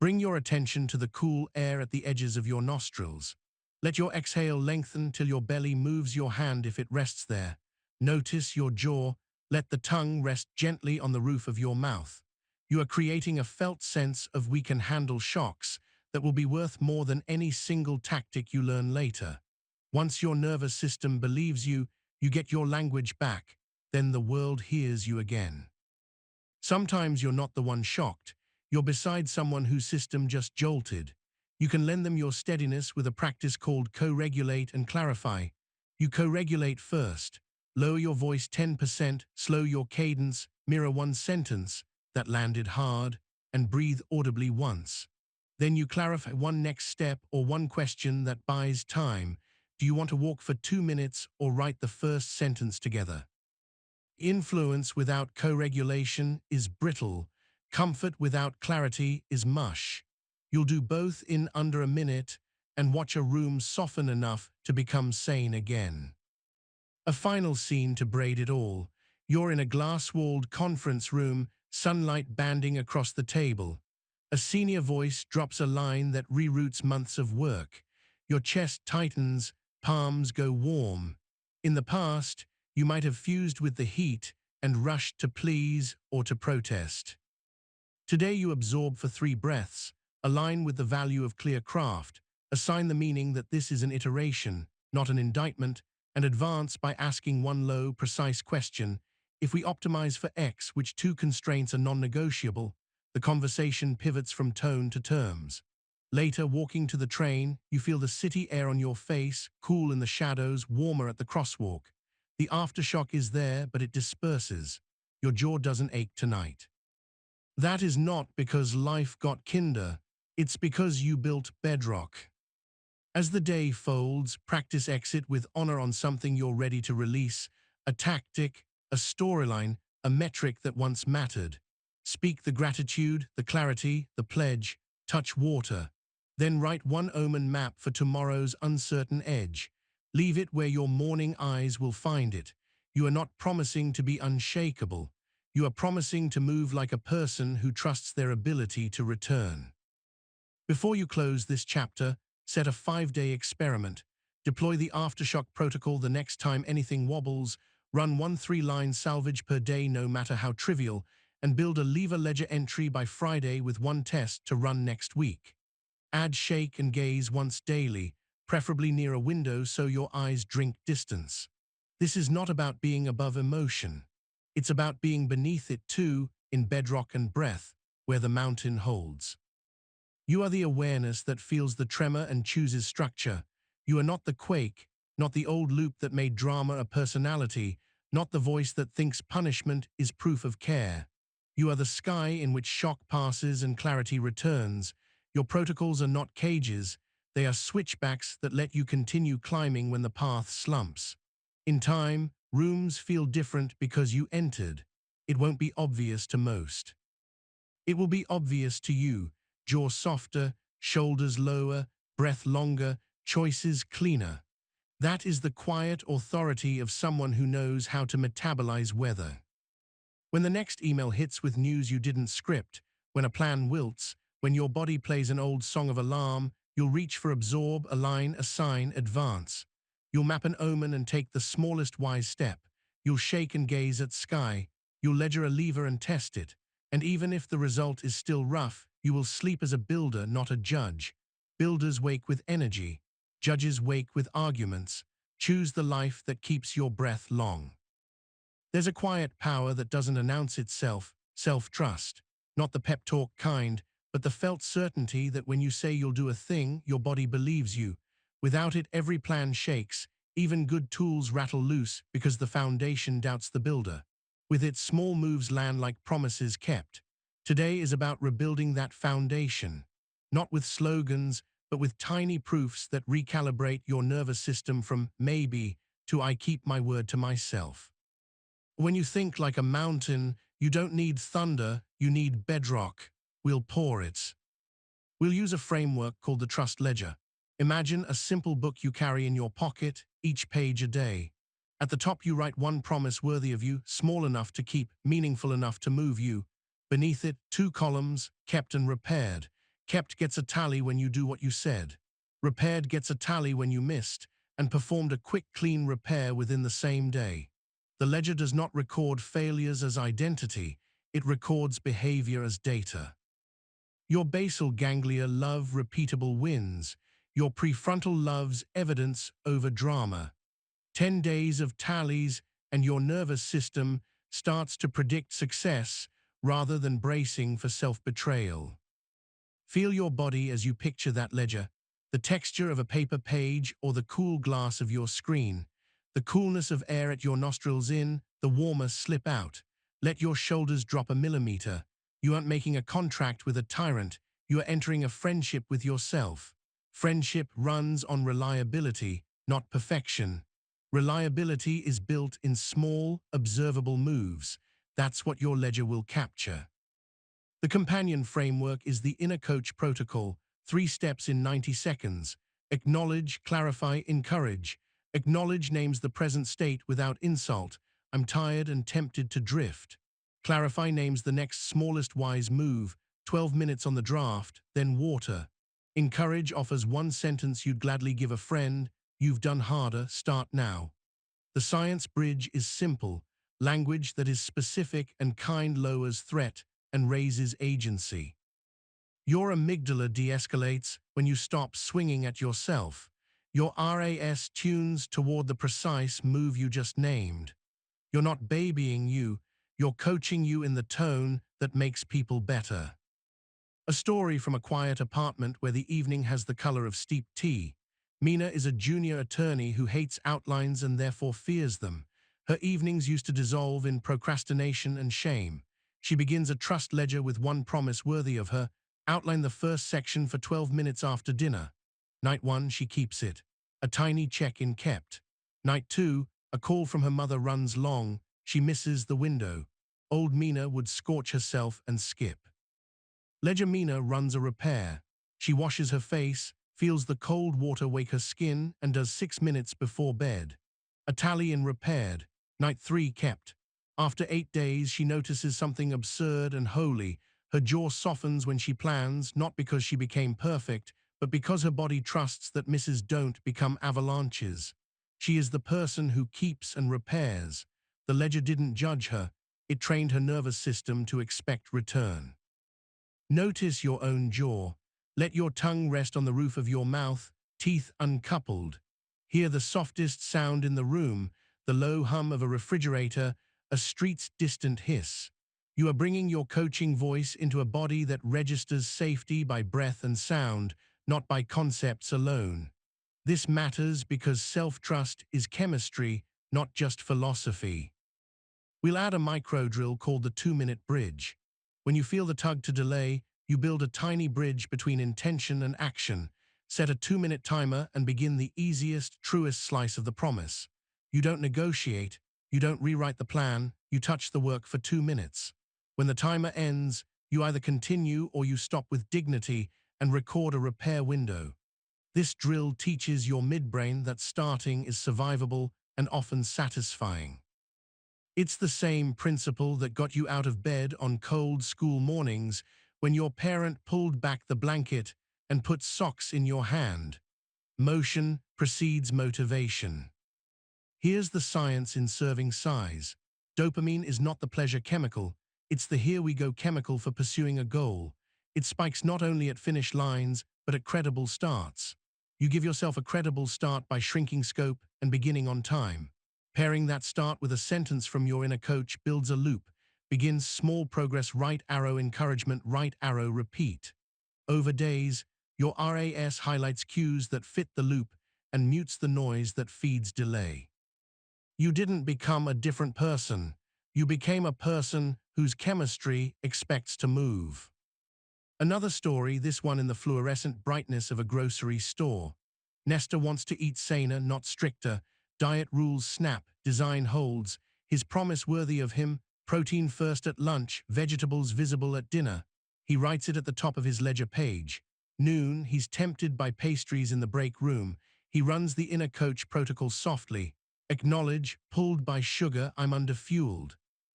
Bring your attention to the cool air at the edges of your nostrils. Let your exhale lengthen till your belly moves your hand if it rests there. Notice your jaw. Let the tongue rest gently on the roof of your mouth. You are creating a felt sense of we can handle shocks that will be worth more than any single tactic you learn later. Once your nervous system believes you, You get your language back, then the world hears you again. Sometimes you're not the one shocked. You're beside someone whose system just jolted. You can lend them your steadiness with a practice called co-regulate and clarify. You co-regulate first. Lower your voice 10%, slow your cadence, mirror one sentence that landed hard, and breathe audibly once. Then you clarify one next step or one question that buys time. Do you want to walk for 2 minutes or write the first sentence together? Influence without co-regulation is brittle. Comfort without clarity is mush. You'll do both in under a minute and watch a room soften enough to become sane again. A final scene to braid it all. You're in a glass-walled conference room, sunlight banding across the table. A senior voice drops a line that reroutes months of work. Your chest tightens, palms go warm. In the past, you might have fused with the heat and rushed to please or to protest. Today you absorb for 3 breaths, align with the value of clear craft, assign the meaning that this is an iteration, not an indictment, and advance by asking one low, precise question. If we optimize for X, which 2 constraints are non-negotiable, the conversation pivots from tone to terms. Later, walking to the train, you feel the city air on your face, cool in the shadows, warmer at the crosswalk. The aftershock is there, but it disperses. Your jaw doesn't ache tonight. That is not because life got kinder, it's because you built bedrock. As the day folds, practice exit with honor on something you're ready to release, a tactic, a storyline, a metric that once mattered. Speak the gratitude, the clarity, the pledge, touch water. Then write one omen map for tomorrow's uncertain edge. Leave it where your morning eyes will find it. You are not promising to be unshakable. You are promising to move like a person who trusts their ability to return. Before you close this chapter, set a 5-day experiment. Deploy the aftershock protocol the next time anything wobbles, run 1 3-line salvage per day no matter how trivial, and build a lever ledger entry by Friday with 1 test to run next week. Add shake and gaze once daily, preferably near a window so your eyes drink distance. This is not about being above emotion. It's about being beneath it too, in bedrock and breath, where the mountain holds. You are the awareness that feels the tremor and chooses structure. You are not the quake, not the old loop that made drama a personality, not the voice that thinks punishment is proof of care. You are the sky in which shock passes and clarity returns. Your protocols are not cages, they are switchbacks that let you continue climbing when the path slumps. In time, rooms feel different because you entered. It won't be obvious to most. It will be obvious to you. Jaw softer, shoulders lower, breath longer, choices cleaner. That is the quiet authority of someone who knows how to metabolize weather. When the next email hits with news you didn't script, when a plan wilts, when your body plays an old song of alarm, you'll reach for absorb, align, assign, advance. You'll map an omen and take the smallest wise step. You'll shake and gaze at sky. You'll ledger a lever and test it. And even if the result is still rough, you will sleep as a builder, not a judge. Builders wake with energy. Judges wake with arguments. Choose the life that keeps your breath long. There's a quiet power that doesn't announce itself, self-trust. Not the pep talk kind, but the felt certainty that when you say you'll do a thing, your body believes you. Without it, every plan shakes. Even good tools rattle loose because the foundation doubts the builder. With it, small moves land like promises kept. Today is about rebuilding that foundation. Not with slogans, but with tiny proofs that recalibrate your nervous system from maybe to I keep my word to myself. When you think like a mountain, you don't need thunder, you need bedrock. We'll pour it. We'll use a framework called the Trust Ledger. Imagine a simple book you carry in your pocket, each page a day. At the top you write one promise worthy of you, small enough to keep, meaningful enough to move you. Beneath it, 2 columns, kept and repaired. Kept gets a tally when you do what you said. Repaired gets a tally when you missed, and performed a quick clean repair within the same day. The ledger does not record failures as identity, it records behavior as data. Your basal ganglia love repeatable wins. Your prefrontal loves evidence over drama. 10 days of tallies and your nervous system starts to predict success rather than bracing for self-betrayal. Feel your body as you picture that ledger, the texture of a paper page or the cool glass of your screen, the coolness of air at your nostrils in, the warmer slip out. Let your shoulders drop a millimeter. You aren't making a contract with a tyrant, you are entering a friendship with yourself. Friendship runs on reliability, not perfection. Reliability is built in small, observable moves. That's what your ledger will capture. The companion framework is the inner coach protocol, 3 steps in 90 seconds. Acknowledge, clarify, encourage. Acknowledge names the present state without insult. I'm tired and tempted to drift. Clarify names the next smallest wise move, 12 minutes on the draft, then water. Encourage offers one sentence you'd gladly give a friend, you've done harder, start now. The science bridge is simple, language that is specific and kind lowers threat and raises agency. Your amygdala de-escalates when you stop swinging at yourself. Your RAS tunes toward the precise move you just named. You're not babying you, you're coaching you in the tone that makes people better. A story from a quiet apartment where the evening has the color of steeped tea. Mina is a junior attorney who hates outlines and therefore fears them. Her evenings used to dissolve in procrastination and shame. She begins a trust ledger with one promise worthy of her: outline the first section for 12 minutes after dinner. Night 1, she keeps it. A tiny check-in kept. Night 2, a call from her mother runs long. She misses the window. Old Mina would scorch herself and skip. Ledger Mina runs a repair. She washes her face, feels the cold water wake her skin, and does 6 minutes before bed. A tally in repaired. Night 3 kept. After 8 days, she notices something absurd and holy. Her jaw softens when she plans, not because she became perfect, but because her body trusts that misses don't become avalanches. She is the person who keeps and repairs. The ledger didn't judge her. It trained her nervous system to expect return. Notice your own jaw. Let your tongue rest on the roof of your mouth, teeth uncoupled. Hear the softest sound in the room, the low hum of a refrigerator, a street's distant hiss. You are bringing your coaching voice into a body that registers safety by breath and sound, not by concepts alone. This matters because self-trust is chemistry, not just philosophy. We'll add a micro drill called the 2-minute bridge. When you feel the tug to delay, you build a tiny bridge between intention and action. Set a 2-minute timer and begin the easiest, truest slice of the promise. You don't negotiate, you don't rewrite the plan, you touch the work for 2 minutes. When the timer ends, you either continue or you stop with dignity and record a repair window. This drill teaches your midbrain that starting is survivable and often satisfying. It's the same principle that got you out of bed on cold school mornings when your parent pulled back the blanket and put socks in your hand. Motion precedes motivation. Here's the science in serving size. Dopamine is not the pleasure chemical, it's the here we go chemical for pursuing a goal. It spikes not only at finish lines, but at credible starts. You give yourself a credible start by shrinking scope and beginning on time. Pairing that start with a sentence from your inner coach builds a loop. Begins small progress, right arrow encouragement, right arrow repeat. Over days, your RAS highlights cues that fit the loop and mutes the noise that feeds delay. You didn't become a different person. You became a person whose chemistry expects to move. Another story, this one in the fluorescent brightness of a grocery store. Nestor wants to eat saner, not stricter. Diet rules snap, design holds. His promise worthy of him: protein first at lunch, vegetables visible at dinner. He writes it at the top of his ledger page. Noon, he's tempted by pastries in the break room. He runs the inner coach protocol softly. Acknowledge, pulled by sugar, I'm underfueled.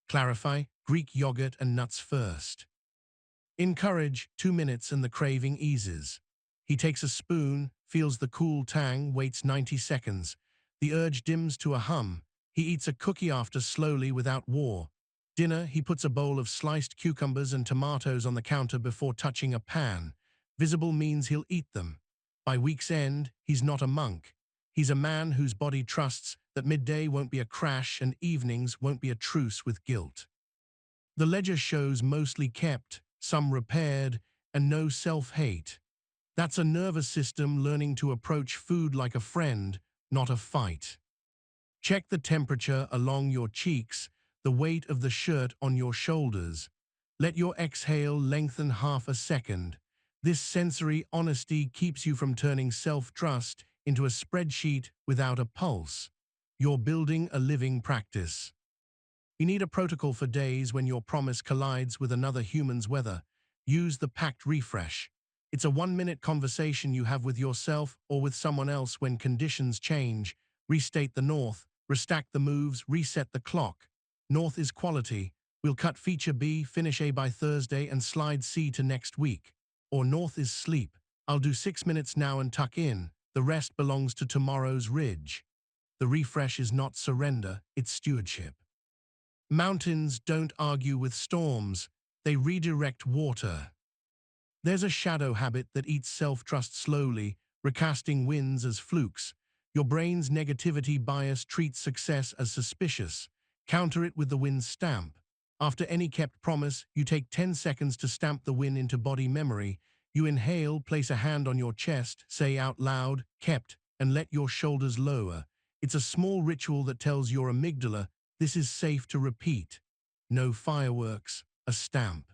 Clarify, Greek yogurt and nuts first. Encourage, 2 minutes and the craving eases. He takes a spoon, feels the cool tang, waits 90 seconds. The urge dims to a hum. He eats a cookie after slowly without war. Dinner, he puts a bowl of sliced cucumbers and tomatoes on the counter before touching a pan. Visible means he'll eat them. By week's end, he's not a monk. He's a man whose body trusts that midday won't be a crash and evenings won't be a truce with guilt. The ledger shows mostly kept, some repaired, and no self-hate. That's a nervous system learning to approach food like a friend, not a fight. Check the temperature along your cheeks, the weight of the shirt on your shoulders. Let your exhale lengthen half a second. This sensory honesty keeps you from turning self-trust into a spreadsheet without a pulse. You're building a living practice. You need a protocol for days when your promise collides with another human's weather. Use the pact refresh. It's a 1-minute conversation you have with yourself or with someone else when conditions change. Restate the north, restack the moves, reset the clock. North is quality. We'll cut feature B, finish A by Thursday, and slide C to next week. Or north is sleep. I'll do 6 minutes now and tuck in. The rest belongs to tomorrow's ridge. The refresh is not surrender, it's stewardship. Mountains don't argue with storms, they redirect water. There's a shadow habit that eats self-trust slowly, recasting wins as flukes. Your brain's negativity bias treats success as suspicious. Counter it with the win stamp. After any kept promise, you take 10 seconds to stamp the win into body memory. You inhale, place a hand on your chest, say out loud, kept, and let your shoulders lower. It's a small ritual that tells your amygdala, this is safe to repeat. No fireworks, a stamp.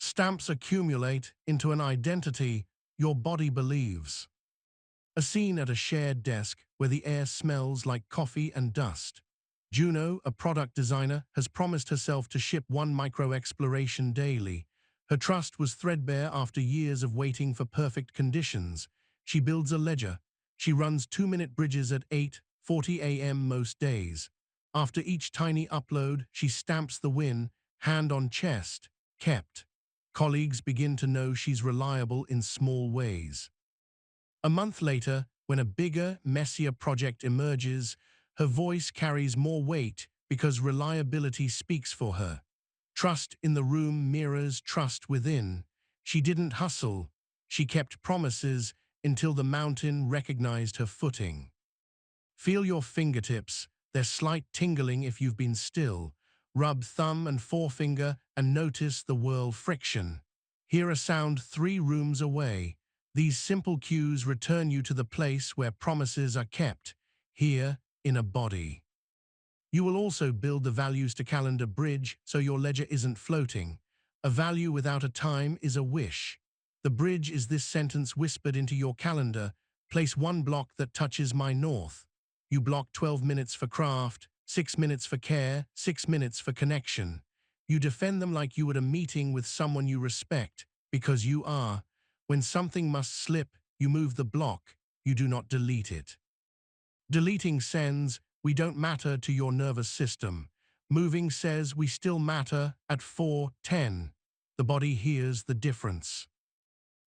Stamps accumulate into an identity your body believes. A scene at a shared desk where the air smells like coffee and dust. Juno, a product designer, has promised herself to ship 1 micro-exploration daily. Her trust was threadbare after years of waiting for perfect conditions. She builds a ledger. She runs 2-minute bridges at 8:40 a.m. most days. After each tiny upload, she stamps the win, hand on chest, kept. Colleagues begin to know she's reliable in small ways. A month later, when a bigger, messier project emerges, her voice carries more weight because reliability speaks for her. Trust in the room mirrors trust within. She didn't hustle. She kept promises until the mountain recognized her footing. Feel your fingertips, their slight tingling if you've been still. Rub thumb and forefinger and notice the whirl friction. Hear a sound 3 rooms away. These simple cues return you to the place where promises are kept, here in a body. You will also build the values to calendar bridge so your ledger isn't floating. A value without a time is a wish. The bridge is this sentence whispered into your calendar. Place 1 block that touches my north. You block 12 minutes for craft, 6 minutes for care, 6 minutes for connection. You defend them like you would a meeting with someone you respect, because you are. When something must slip, you move the block, you do not delete it. Deleting sends, we don't matter to your nervous system. Moving says we still matter at 4:10. The body hears the difference.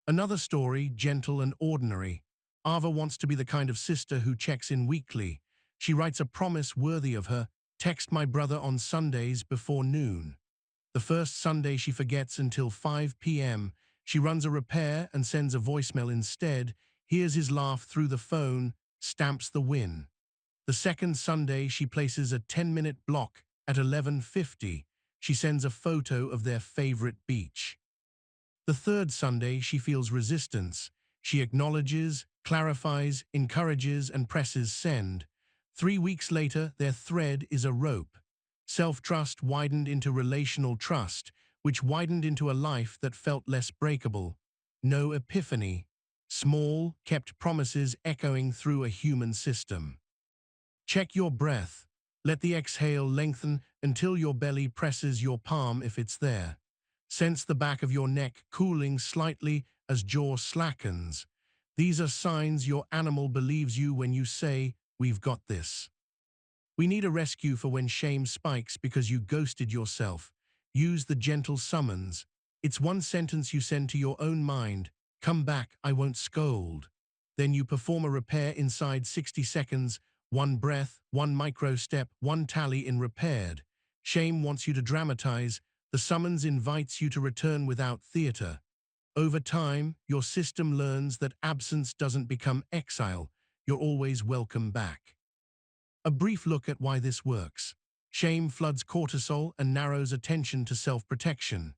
Another story, gentle and ordinary. Ava wants to be the kind of sister who checks in weekly. She writes a promise worthy of her, text my brother on Sundays before noon. The first Sunday she forgets until 5 p.m. She runs a repair and sends a voicemail instead, hears his laugh through the phone, stamps the win. The second Sunday she places a 10-minute block at 11:50. She sends a photo of their favorite beach. The third Sunday she feels resistance. She acknowledges, clarifies, encourages, and presses send. 3 weeks later, their thread is a rope. Self-trust widened into relational trust, which widened into a life that felt less breakable. No epiphany. Small, kept promises echoing through a human system. Check your breath. Let the exhale lengthen until your belly presses your palm if it's there. Sense the back of your neck cooling slightly as jaw slackens. These are signs your animal believes you when you say, "We've got this." We need a rescue for when shame spikes because you ghosted yourself. Use the gentle summons. It's 1 sentence you send to your own mind. Come back, I won't scold. Then you perform a repair inside 60 seconds, 1 breath, 1 micro step, 1 tally in repaired. Shame wants you to dramatize. The summons invites you to return without theater. Over time, your system learns that absence doesn't become exile. You're always welcome back. A brief look at why this works. Shame floods cortisol and narrows attention to self-protection.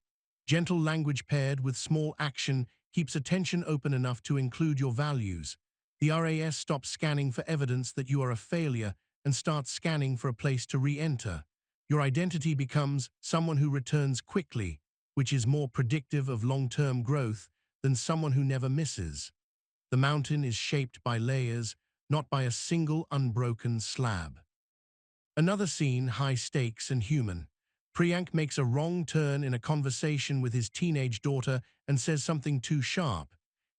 Gentle language paired with small action keeps attention open enough to include your values. The RAS stops scanning for evidence that you are a failure and starts scanning for a place to re-enter. Your identity becomes someone who returns quickly, which is more predictive of long-term growth than someone who never misses. The mountain is shaped by layers, not by a single unbroken slab. Another scene, high stakes and human. Priyank makes a wrong turn in a conversation with his teenage daughter and says something too sharp.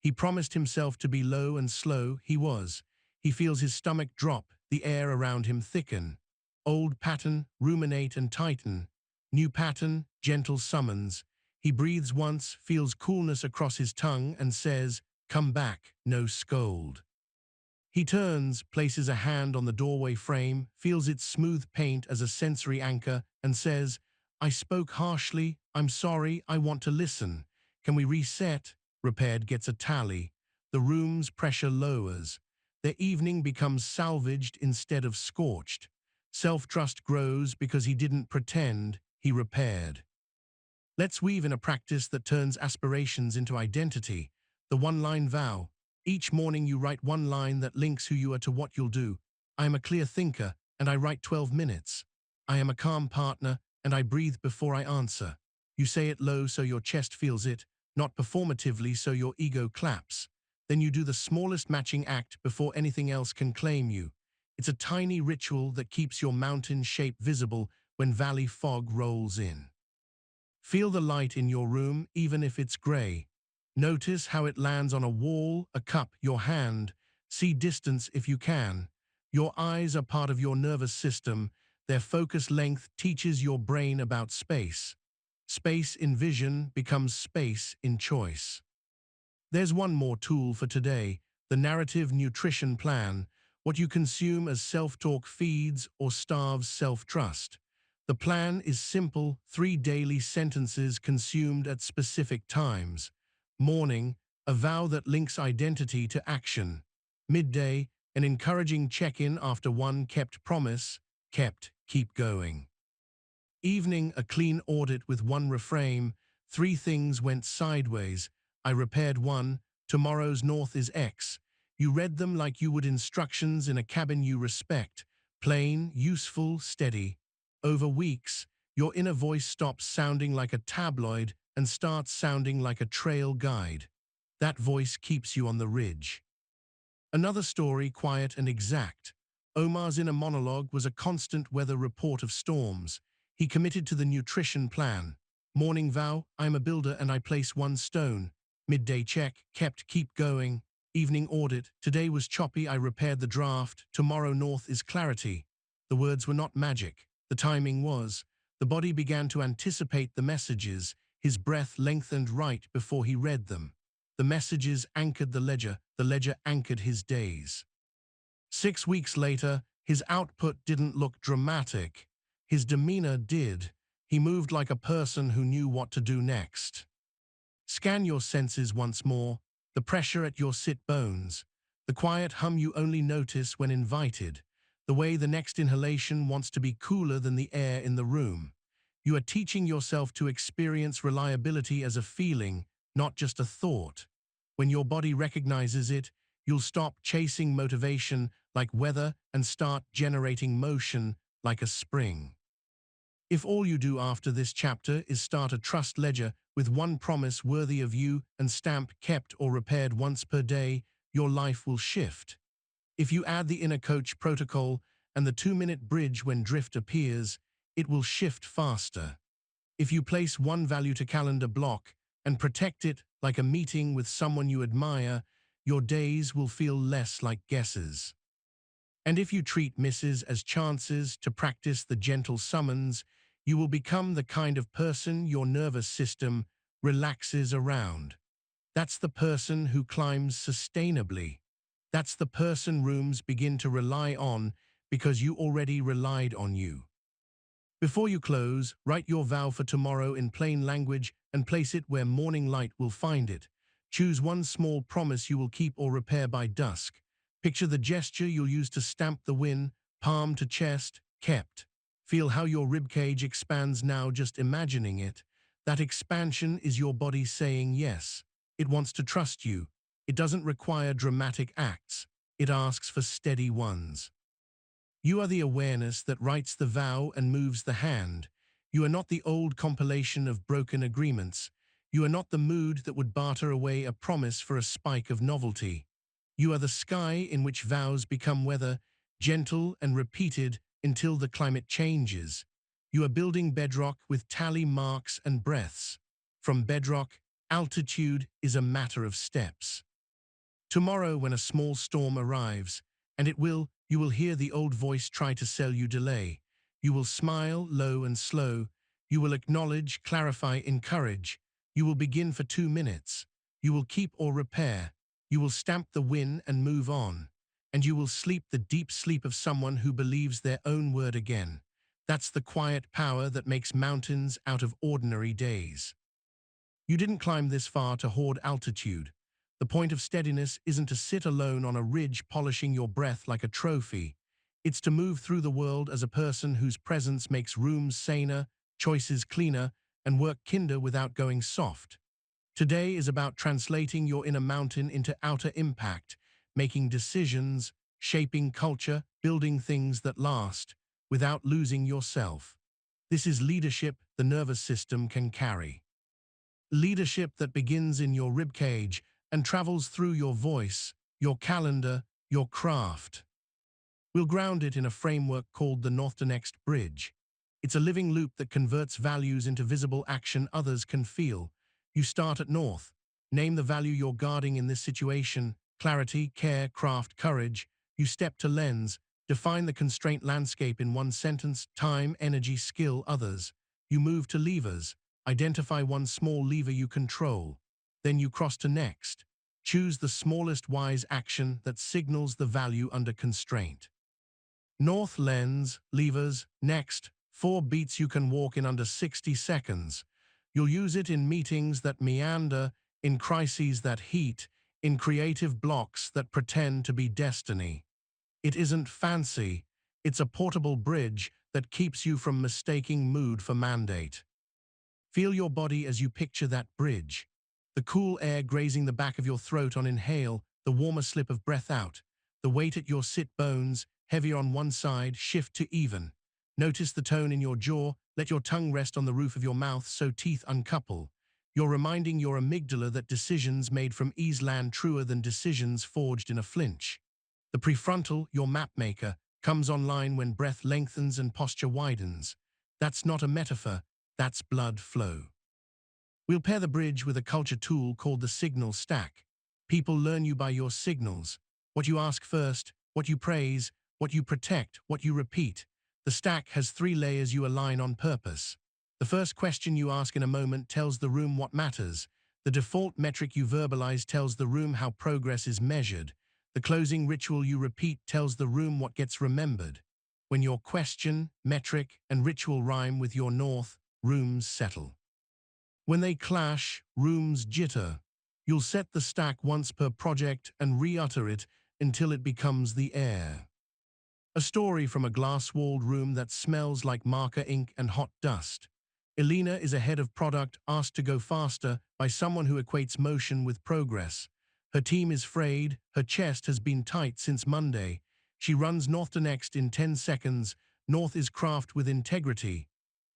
He promised himself to be low and slow, he was. He feels his stomach drop, the air around him thicken. Old pattern, ruminate and tighten. New pattern, gentle summons. He breathes once, feels coolness across his tongue and says, "Come back, no scold." He turns, places a hand on the doorway frame, feels its smooth paint as a sensory anchor, and says, "I spoke harshly, I'm sorry, I want to listen. Can we reset?" Repaired gets a tally. The room's pressure lowers. Their evening becomes salvaged instead of scorched. Self-trust grows because he didn't pretend, he repaired. Let's weave in a practice that turns aspirations into identity. The one-line vow. Each morning you write one line that links who you are to what you'll do. I am a clear thinker, and I write 12 minutes. I am a calm partner, and I breathe before I answer. You say it low so your chest feels it, not performatively so your ego claps. Then you do the smallest matching act before anything else can claim you. It's a tiny ritual that keeps your mountain shape visible when valley fog rolls in. Feel the light in your room, even if it's gray. Notice how it lands on a wall, a cup, your hand. See distance if you can. Your eyes are part of your nervous system. Their focus length teaches your brain about space. Space in vision becomes space in choice. There's one more tool for today, the narrative nutrition plan. What you consume as self-talk feeds or starves self-trust. The plan is simple, 3 daily sentences consumed at specific times. Morning, a vow that links identity to action. Midday, an encouraging check-in after one kept promise, kept, keep going. Evening, a clean audit with one reframe, 3 things went sideways, I repaired one, tomorrow's north is X. You read them like you would instructions in a cabin you respect, plain, useful, steady. Over weeks, your inner voice stops sounding like a tabloid and starts sounding like a trail guide. That voice keeps you on the ridge. Another story, quiet and exact. Omar's inner monologue was a constant weather report of storms. He committed to the nutrition plan. Morning vow, I'm a builder and I place 1 stone. Midday check, kept, keep going. Evening audit, today was choppy, I repaired the draft. Tomorrow north is clarity. The words were not magic. The timing was. The body began to anticipate the messages. His breath lengthened right before he read them. The messages anchored the ledger anchored his days. 6 weeks later, his output didn't look dramatic. His demeanor did. He moved like a person who knew what to do next. Scan your senses once more, the pressure at your sit bones, the quiet hum you only notice when invited, the way the next inhalation wants to be cooler than the air in the room. You are teaching yourself to experience reliability as a feeling, not just a thought. When your body recognizes it, you'll stop chasing motivation like weather and start generating motion like a spring. If all you do after this chapter is start a trust ledger with one promise worthy of you and stamp kept or repaired once per day, your life will shift. If you add the inner coach protocol and the 2-minute bridge when drift appears, it will shift faster. If you place one value to calendar block and protect it like a meeting with someone you admire, your days will feel less like guesses. And if you treat misses as chances to practice the gentle summons, you will become the kind of person your nervous system relaxes around. That's the person who climbs sustainably. That's the person rooms begin to rely on because you already relied on you. Before you close, write your vow for tomorrow in plain language and place it where morning light will find it. Choose one small promise you will keep or repair by dusk. Picture the gesture you'll use to stamp the win, palm to chest, kept. Feel how your ribcage expands now just imagining it. That expansion is your body saying yes. It wants to trust you. It doesn't require dramatic acts. It asks for steady ones. You are the awareness that writes the vow and moves the hand. You are not the old compilation of broken agreements. You are not the mood that would barter away a promise for a spike of novelty. You are the sky in which vows become weather, gentle and repeated until the climate changes. You are building bedrock with tally marks and breaths. From bedrock, altitude is a matter of steps. Tomorrow, when a small storm arrives, and it will, you will hear the old voice try to sell you delay. You will smile low and slow. You will acknowledge, clarify, encourage. You will begin for 2 minutes. You will keep or repair. You will stamp the win and move on. And you will sleep the deep sleep of someone who believes their own word again. That's the quiet power that makes mountains out of ordinary days. You didn't climb this far to hoard altitude. The point of steadiness isn't to sit alone on a ridge polishing your breath like a trophy. It's to move through the world as a person whose presence makes rooms saner, choices cleaner, and work kinder without going soft. Today is about translating your inner mountain into outer impact, making decisions, shaping culture, building things that last, without losing yourself. This is leadership the nervous system can carry. Leadership that begins in your ribcage and travels through your voice, your calendar, your craft. We'll ground it in a framework called the North to Next Bridge. It's a living loop that converts values into visible action others can feel. You start at North. Name the value you're guarding in this situation: clarity, care, craft, courage. You step to Lens. Define the constraint landscape in one sentence: time, energy, skill, others. You move to Levers. Identify one small lever you control. Then you cross to Next. Choose the smallest wise action that signals the value under constraint. North, Lens, Levers, Next. 4 beats you can walk in under 60 seconds. You'll use it in meetings that meander, in crises that heat, in creative blocks that pretend to be destiny. It isn't fancy. It's a portable bridge that keeps you from mistaking mood for mandate. Feel your body as you picture that bridge. The cool air grazing the back of your throat on inhale, the warmer slip of breath out. The weight at your sit bones, heavier on one side, shift to even. Notice the tone in your jaw. Let your tongue rest on the roof of your mouth so teeth uncouple. You're reminding your amygdala that decisions made from ease land truer than decisions forged in a flinch. The prefrontal, your map maker, comes online when breath lengthens and posture widens. That's not a metaphor, that's blood flow. We'll pair the bridge with a culture tool called the signal stack. People learn you by your signals. What you ask first, what you praise, what you protect, what you repeat. The stack has 3 layers you align on purpose. The first question you ask in a moment tells the room what matters. The default metric you verbalize tells the room how progress is measured. The closing ritual you repeat tells the room what gets remembered. When your question, metric, and ritual rhyme with your north, rooms settle. When they clash, rooms jitter. You'll set the stack once per project and re-utter it until it becomes the air. A story from a glass-walled room that smells like marker ink and hot dust. Elena is a head of product asked to go faster by someone who equates motion with progress. Her team is frayed, her chest has been tight since Monday. She runs North to Next in 10 seconds. North is craft with integrity.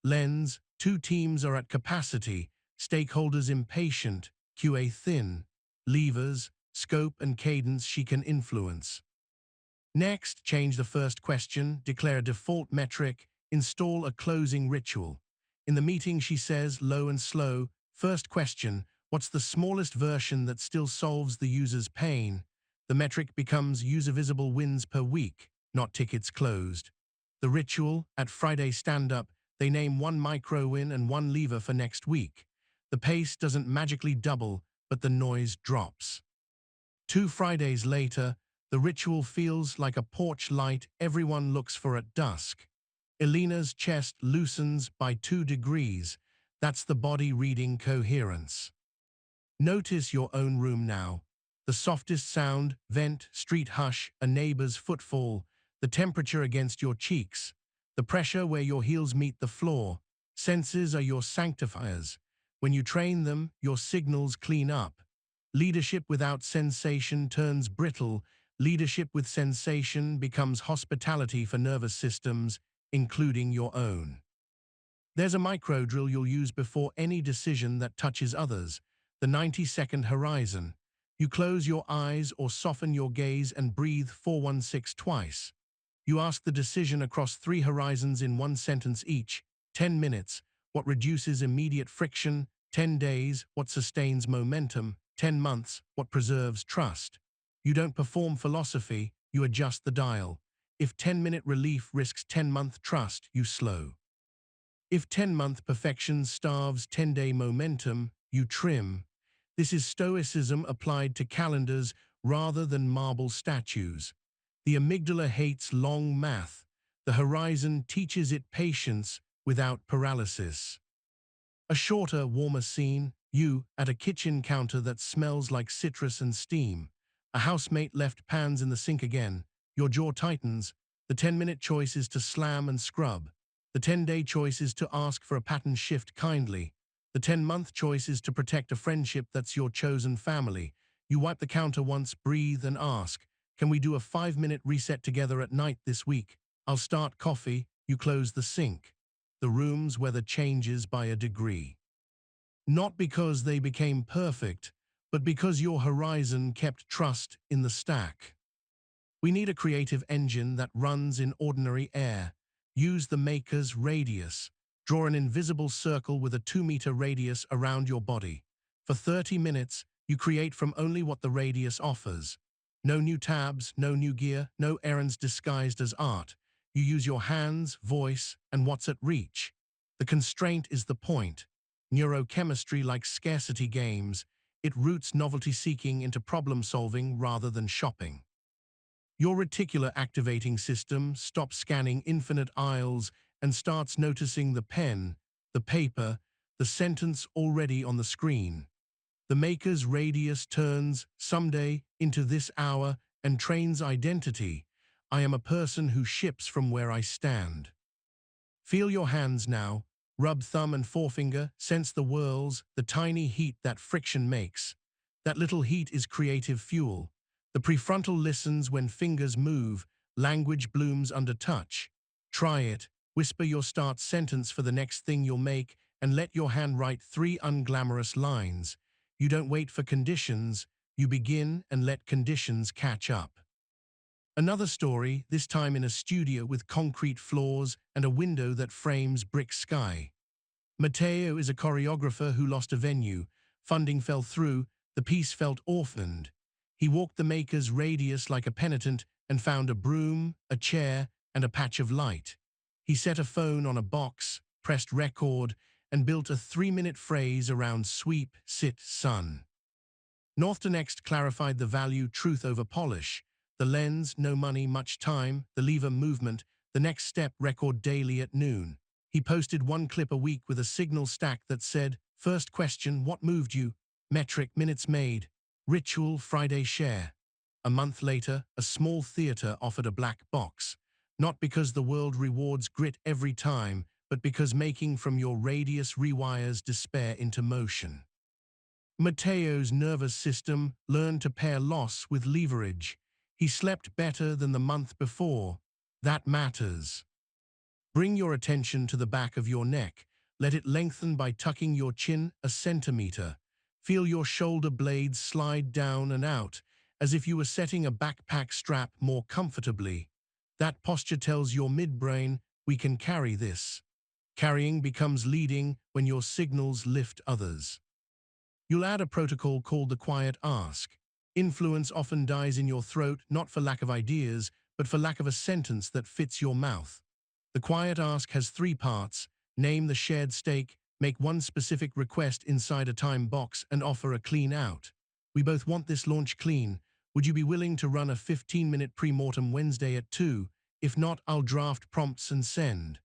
Lens, 2 teams are at capacity. Stakeholders impatient, QA thin. Levers, scope and cadence she can influence. Next, change the first question, declare a default metric, install a closing ritual. In the meeting she says, low and slow, first question, what's the smallest version that still solves the user's pain? The metric becomes user visible wins per week, not tickets closed. The ritual, at Friday stand-up, they name 1 micro win and 1 lever for next week. The pace doesn't magically double, but the noise drops. 2 Fridays later, the ritual feels like a porch light everyone looks for at dusk. Elena's chest loosens by 2 degrees. That's the body reading coherence. Notice your own room now. The softest sound, vent, street hush, a neighbor's footfall. the temperature against your cheeks, the pressure where your heels meet the floor. Senses are your sanctifiers. When you train them, your signals clean up. Leadership without sensation turns brittle. Leadership with sensation becomes hospitality for nervous systems, including your own. There's a micro drill you'll use before any decision that touches others, the 90-second horizon. You close your eyes or soften your gaze and breathe 416 twice. You ask the decision across 3 horizons in 1 sentence each. 10 minutes, what reduces immediate friction? 10 days, what sustains momentum? 10 months, what preserves trust? You don't perform philosophy, you adjust the dial. If 10-minute relief risks 10-month trust, you slow. If 10-month perfection starves 10-day momentum, you trim. This is Stoicism applied to calendars rather than marble statues. The amygdala hates long math. The horizon teaches it patience without paralysis. A shorter, warmer scene, you at a kitchen counter that smells like citrus and steam. A housemate left pans in the sink again. Your jaw tightens. The 10-minute choice is to slam and scrub. The 10-day choice is to ask for a pattern shift kindly. The 10-month choice is to protect a friendship that's your chosen family. You wipe the counter once, breathe and ask, can we do a 5-minute reset together at night this week? I'll start coffee, you close the sink. The room's weather changes by a degree. Not because they became perfect, but because your horizon kept trust in the stack. We need a creative engine that runs in ordinary air. Use the maker's radius. Draw an invisible circle with a 2-meter radius around your body. For 30 minutes, you create from only what the radius offers. No new tabs, no new gear, no errands disguised as art. You use your hands, voice, and what's at reach. The constraint is the point. Neurochemistry like scarcity games. It roots novelty seeking into problem solving rather than shopping. Your reticular activating system stops scanning infinite aisles and starts noticing the pen, the paper, the sentence already on the screen. The maker's radius turns, someday, into this hour and trains identity. I am a person who ships from where I stand. Feel your hands now. Rub thumb and forefinger, sense the whirls, the tiny heat that friction makes. That little heat is creative fuel. The prefrontal listens when fingers move, language blooms under touch. Try it, whisper your start sentence for the next thing you'll make, and let your hand write 3 unglamorous lines. You don't wait for conditions, you begin and let conditions catch up. Another story, this time in a studio with concrete floors and a window that frames brick sky. Matteo is a choreographer who lost a venue. Funding fell through, the piece felt orphaned. He walked the maker's radius like a penitent and found a broom, a chair, and a patch of light. He set a phone on a box, pressed record, and built a 3-minute phrase around sweep, sit, sun. North to Next clarified the value truth over polish. The lens, no money, much time, the lever movement, the next step record daily at noon. He posted 1 clip a week with a signal stack that said, first question, what moved you? Metric, minutes made. Ritual, Friday share. A month later, a small theater offered a black box. Not because the world rewards grit every time, but because making from your radius rewires despair into motion. Matteo's nervous system learned to pair loss with leverage. He slept better than the month before. That matters. Bring your attention to the back of your neck. Let it lengthen by tucking your chin a centimeter. Feel your shoulder blades slide down and out, as if you were setting a backpack strap more comfortably. That posture tells your midbrain, we can carry this. Carrying becomes leading when your signals lift others. You'll add a protocol called the quiet ask. Influence often dies in your throat, not for lack of ideas, but for lack of a sentence that fits your mouth. The quiet ask has 3 parts. Name the shared stake, make 1 specific request inside a time box, and offer a clean out. We both want this launch clean. Would you be willing to run a 15-minute pre-mortem Wednesday at 2? If not, I'll draft prompts and send.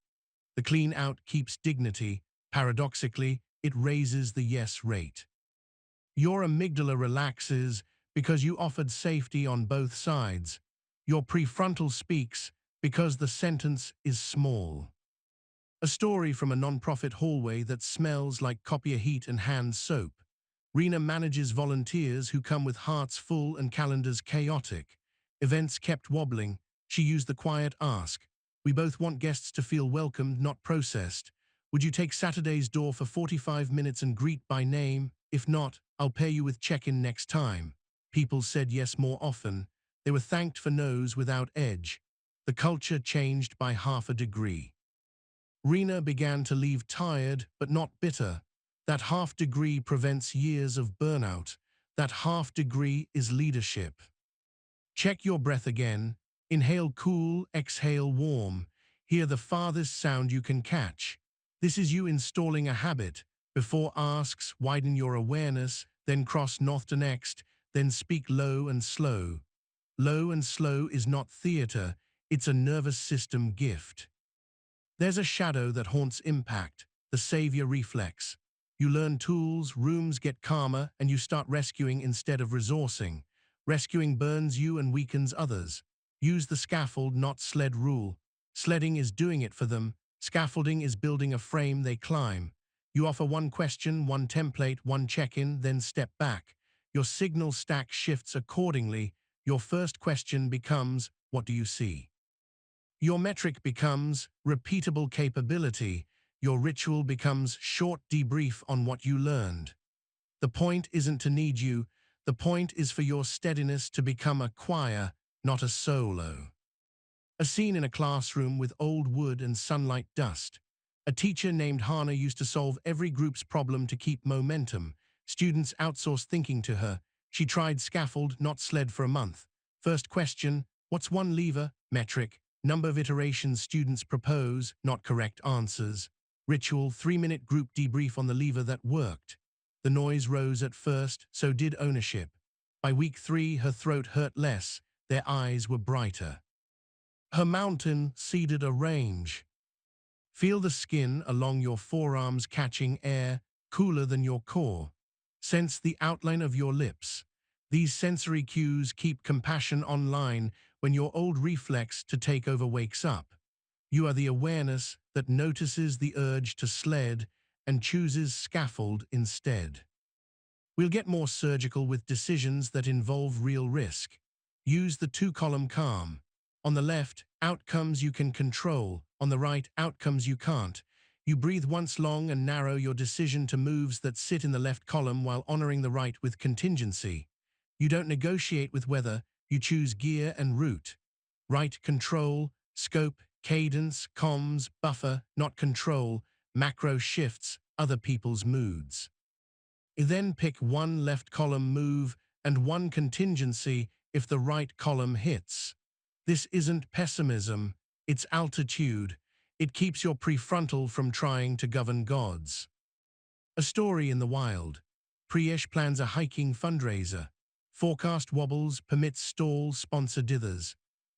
The clean out keeps dignity. Paradoxically, it raises the yes rate. Your amygdala relaxes because you offered safety on both sides. Your prefrontal speaks, Because the sentence is small. A story from a non-profit hallway that smells like copier heat and hand soap. Rena manages volunteers who come with hearts full and calendars chaotic. Events kept wobbling. She used the quiet ask. We both want guests to feel welcomed, not processed. Would you take Saturday's door for 45 minutes and greet by name? If not, I'll pay you with check-in next time. People said yes more often. They were thanked for no's without edge. The culture changed by half a degree. Rena began to leave tired, but not bitter. That half degree prevents years of burnout. That half degree is leadership. Check your breath again. Inhale cool, exhale warm. Hear the farthest sound you can catch. This is you installing a habit. Before asks, widen your awareness, then cross north to next, then speak low and slow. Low and slow is not theater, it's a nervous system gift. There's a shadow that haunts impact, the savior reflex. You learn tools, rooms get calmer, and you start rescuing instead of resourcing. Rescuing burns you and weakens others. Use the scaffold, not sled rule. Sledding is doing it for them. Scaffolding is building a frame they climb. You offer one question, one template, one check-in, then step back. Your signal stack shifts accordingly. Your first question becomes, what do you see? Your metric becomes repeatable capability. Your ritual becomes short debrief on what you learned. The point isn't to need you. The point is for your steadiness to become a choir, not a solo. A scene in a classroom with old wood and sunlight dust. A teacher named Hannah used to solve every group's problem to keep momentum. Students outsourced thinking to her. She tried scaffold, not sled, for a month. First question, what's one lever? Metric. Number of iterations students propose, not correct answers. Ritual, 3-minute group debrief on the lever that worked. The noise rose at first, so did ownership. By week 3, her throat hurt less, their eyes were brighter. Her mountain seeded a range. Feel the skin along your forearms catching air, cooler than your core. Sense the outline of your lips. These sensory cues keep compassion online when your old reflex to take over wakes up. You are the awareness that notices the urge to sled and chooses scaffold instead. We'll get more surgical with decisions that involve real risk. Use the 2-column calm. On the left, outcomes you can control. On the right, outcomes you can't. You breathe once long and narrow your decision to moves that sit in the left column while honoring the right with contingency. You don't negotiate with weather, you choose gear and route. Right, control, scope, cadence, comms, buffer, not control, macro shifts, other people's moods. Then pick one left column move and one contingency if the right column hits. This isn't pessimism, it's altitude. It keeps your prefrontal from trying to govern gods. A story in the wild. Priyesh plans a hiking fundraiser. Forecast wobbles, permits stalls, sponsor dithers.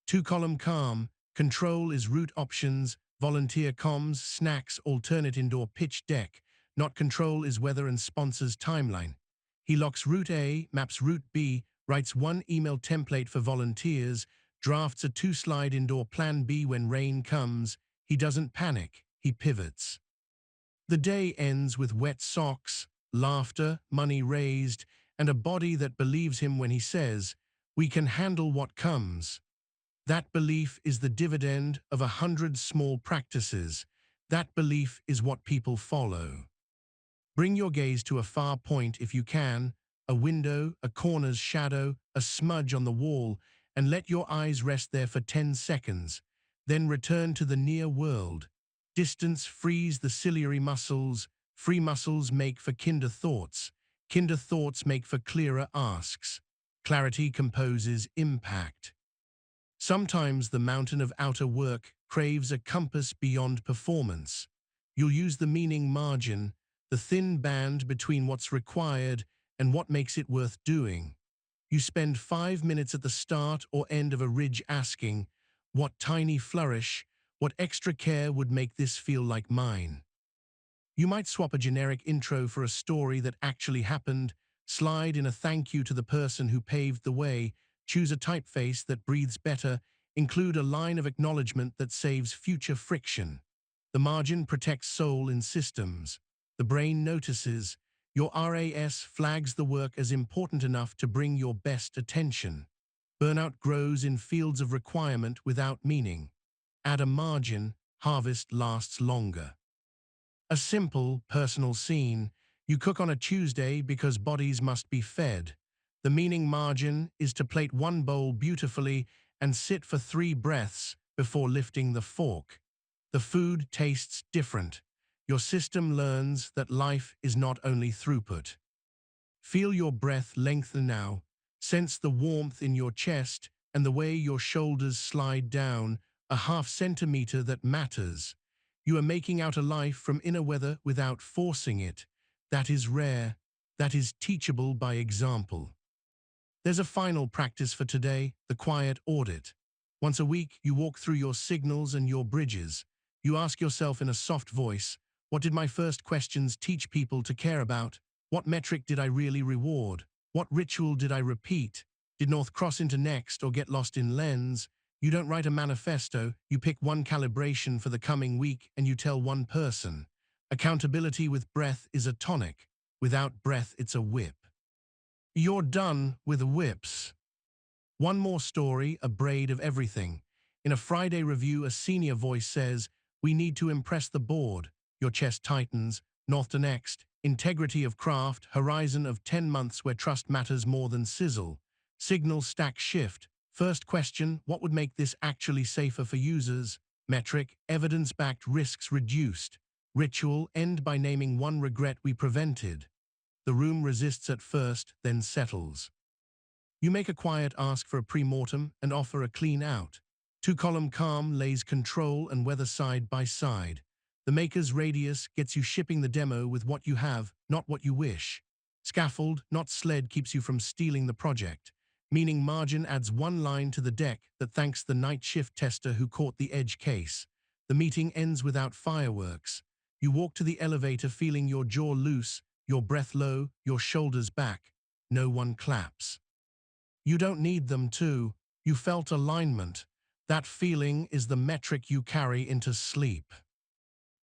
2-column calm, control is route options, volunteer comms, snacks, alternate indoor pitch deck. Not control is weather and sponsors timeline. He locks route A, maps route B, writes one email template for volunteers, drafts a 2-slide indoor plan B when rain comes. He doesn't panic, he pivots. The day ends with wet socks, laughter, money raised, and a body that believes him when he says, "We can handle what comes." That belief is the dividend of 100 small practices. That belief is what people follow. Bring your gaze to a far point if you can, a window, a corner's shadow, a smudge on the wall, and let your eyes rest there for 10 seconds. Then return to the near world. Distance frees the ciliary muscles. Free muscles make for kinder thoughts. Kinder thoughts make for clearer asks. Clarity composes impact. Sometimes the mountain of outer work craves a compass beyond performance. You'll use the meaning margin, the thin band between what's required and what makes it worth doing. You spend 5 minutes at the start or end of a ridge asking, what tiny flourish, what extra care would make this feel like mine? You might swap a generic intro for a story that actually happened, slide in a thank you to the person who paved the way, choose a typeface that breathes better, Include a line of acknowledgement that saves future friction. The margin protects soul in systems. The brain notices. Your RAS flags the work as important enough to bring your best attention. Burnout grows in fields of requirement without meaning. Add a margin, harvest lasts longer. A simple, personal scene. You cook on a Tuesday because bodies must be fed. The meaning margin is to plate one bowl beautifully and sit for 3 breaths before lifting the fork. The food tastes different. Your system learns that life is not only throughput. Feel your breath lengthen now. Sense the warmth in your chest and the way your shoulders slide down, a half centimeter that matters. You are making out a life from inner weather without forcing it. That is rare. That is teachable by example. There's a final practice for today, the quiet audit. Once a week, you walk through your signals and your bridges. You ask yourself in a soft voice, what did my first questions teach people to care about? What metric did I really reward? What ritual did I repeat? Did North cross into next or get lost in lens? You don't write a manifesto, you pick one calibration for the coming week and you tell one person. Accountability with breath is a tonic. Without breath, it's a whip. You're done with the whips. One more story, a braid of everything. In a Friday review, a senior voice says, we need to impress the board. Your chest tightens, north to next. Integrity of craft, horizon of 10 months where trust matters more than sizzle. Signal stack shift. First question, what would make this actually safer for users? Metric, evidence-backed risks reduced. Ritual, end by naming one regret we prevented. The room resists at first, then settles. You make a quiet ask for a pre-mortem and offer a clean out. 2-column calm lays control and weather side by side. The maker's radius gets you shipping the demo with what you have, not what you wish. Scaffold, not sled, keeps you from stealing the project. Meaning margin adds one line to the deck that thanks the night shift tester who caught the edge case. The meeting ends without fireworks. You walk to the elevator feeling your jaw loose, your breath low, your shoulders back. No one claps. You don't need them to. You felt alignment. That feeling is the metric you carry into sleep.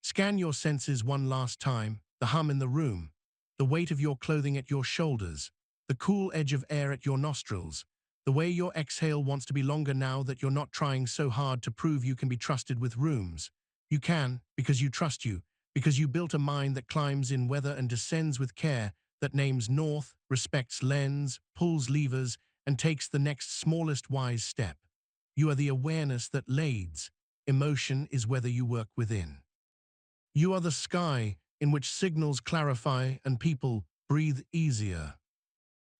Scan your senses one last time, the hum in the room, the weight of your clothing at your shoulders, the cool edge of air at your nostrils, the way your exhale wants to be longer now that you're not trying so hard to prove you can be trusted with rooms. You can, because you trust you, because you built a mind that climbs in weather and descends with care, that names north, respects lens, pulls levers, and takes the next smallest wise step. You are the awareness that leads. Emotion is whether you work within. You are the sky in which signals clarify and people breathe easier.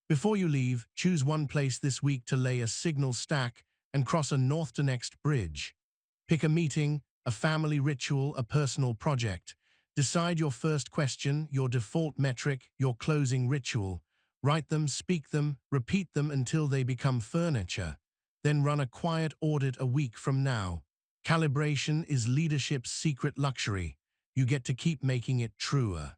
Before you leave, choose one place this week to lay a signal stack and cross a north to next bridge. Pick a meeting, a family ritual, a personal project. Decide your first question, your default metric, your closing ritual. Write them, speak them, repeat them until they become furniture. Then run a quiet audit a week from now. Calibration is leadership's secret luxury. You get to keep making it truer.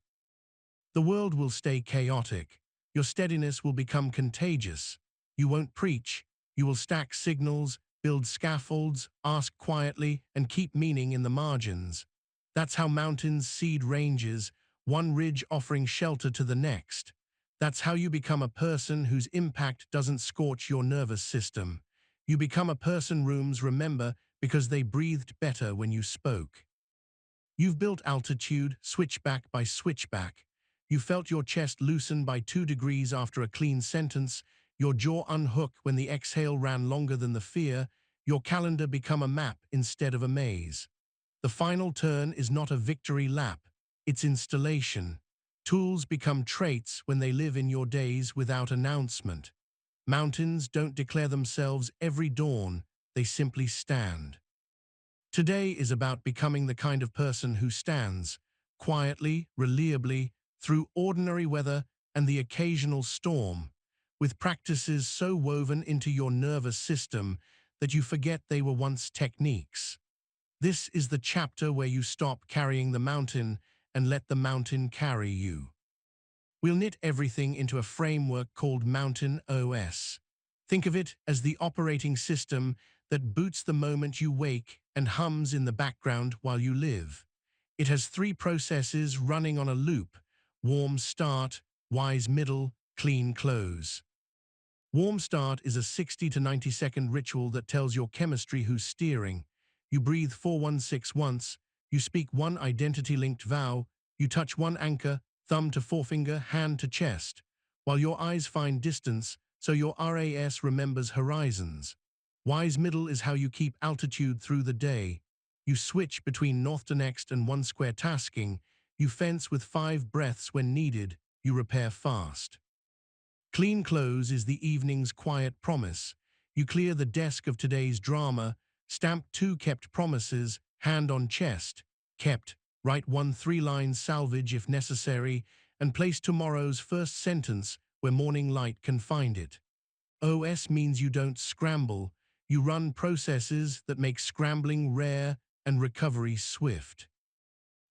The world will stay chaotic. Your steadiness will become contagious. You won't preach. You will stack signals, build scaffolds, ask quietly, and keep meaning in the margins. That's how mountains seed ranges, one ridge offering shelter to the next. That's how you become a person whose impact doesn't scorch your nervous system. You become a person rooms remember because they breathed better when you spoke. You've built altitude, switchback by switchback. You felt your chest loosen by 2 degrees after a clean sentence, your jaw unhook when the exhale ran longer than the fear, your calendar become a map instead of a maze. The final turn is not a victory lap, it's installation. Tools become traits when they live in your days without announcement. Mountains don't declare themselves every dawn, they simply stand. Today is about becoming the kind of person who stands, quietly, reliably, through ordinary weather and the occasional storm, with practices so woven into your nervous system that you forget they were once techniques. This is the chapter where you stop carrying the mountain and let the mountain carry you. We'll knit everything into a framework called Mountain OS. Think of it as the operating system that boots the moment you wake and hums in the background while you live. It has 3 processes running on a loop: warm start, wise middle, clean close. Warm start is a 60 to 90-second ritual that tells your chemistry who's steering. You breathe 416 once, you speak one identity-linked vow, you touch one anchor, thumb to forefinger, hand to chest, while your eyes find distance, so your RAS remembers horizons. Wise middle is how you keep altitude through the day. You switch between north to next and one square tasking. You fence with 5 breaths when needed. You repair fast. Clean close is the evening's quiet promise. You clear the desk of today's drama, stamp 2 kept promises, hand on chest, kept, write 1 3-line salvage if necessary, and place tomorrow's first sentence where morning light can find it. OS means you don't scramble. You run processes that make scrambling rare and recovery swift.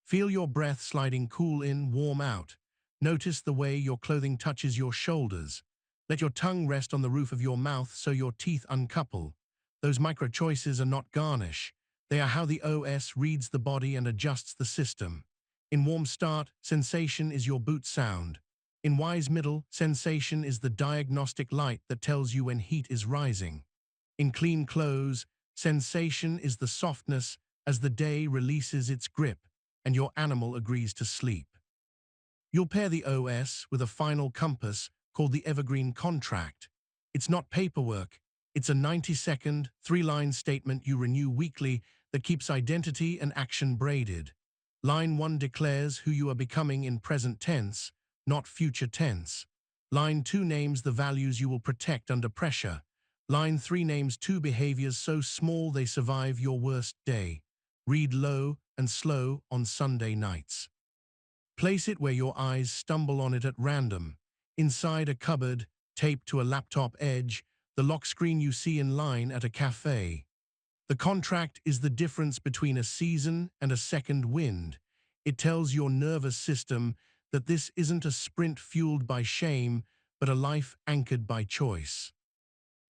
Feel your breath sliding cool in, warm out. Notice the way your clothing touches your shoulders. Let your tongue rest on the roof of your mouth so your teeth uncouple. Those micro choices are not garnish. They are how the OS reads the body and adjusts the system. In warm start, sensation is your boot sound. In wise middle, sensation is the diagnostic light that tells you when heat is rising. In clean close, sensation is the softness as the day releases its grip and your animal agrees to sleep. You'll pair the OS with a final compass called the evergreen contract. It's not paperwork. It's a 90-second, 3-line statement you renew weekly that keeps identity and action braided. Line 1 declares who you are becoming in present tense, not future tense. Line 2 names the values you will protect under pressure. Line 3 names 2 behaviors so small they survive your worst day. Read low and slow on Sunday nights. Place it where your eyes stumble on it at random. Inside a cupboard, taped to a laptop edge, the lock screen you see in line at a cafe. The contract is the difference between a season and a second wind. It tells your nervous system that this isn't a sprint fueled by shame, but a life anchored by choice.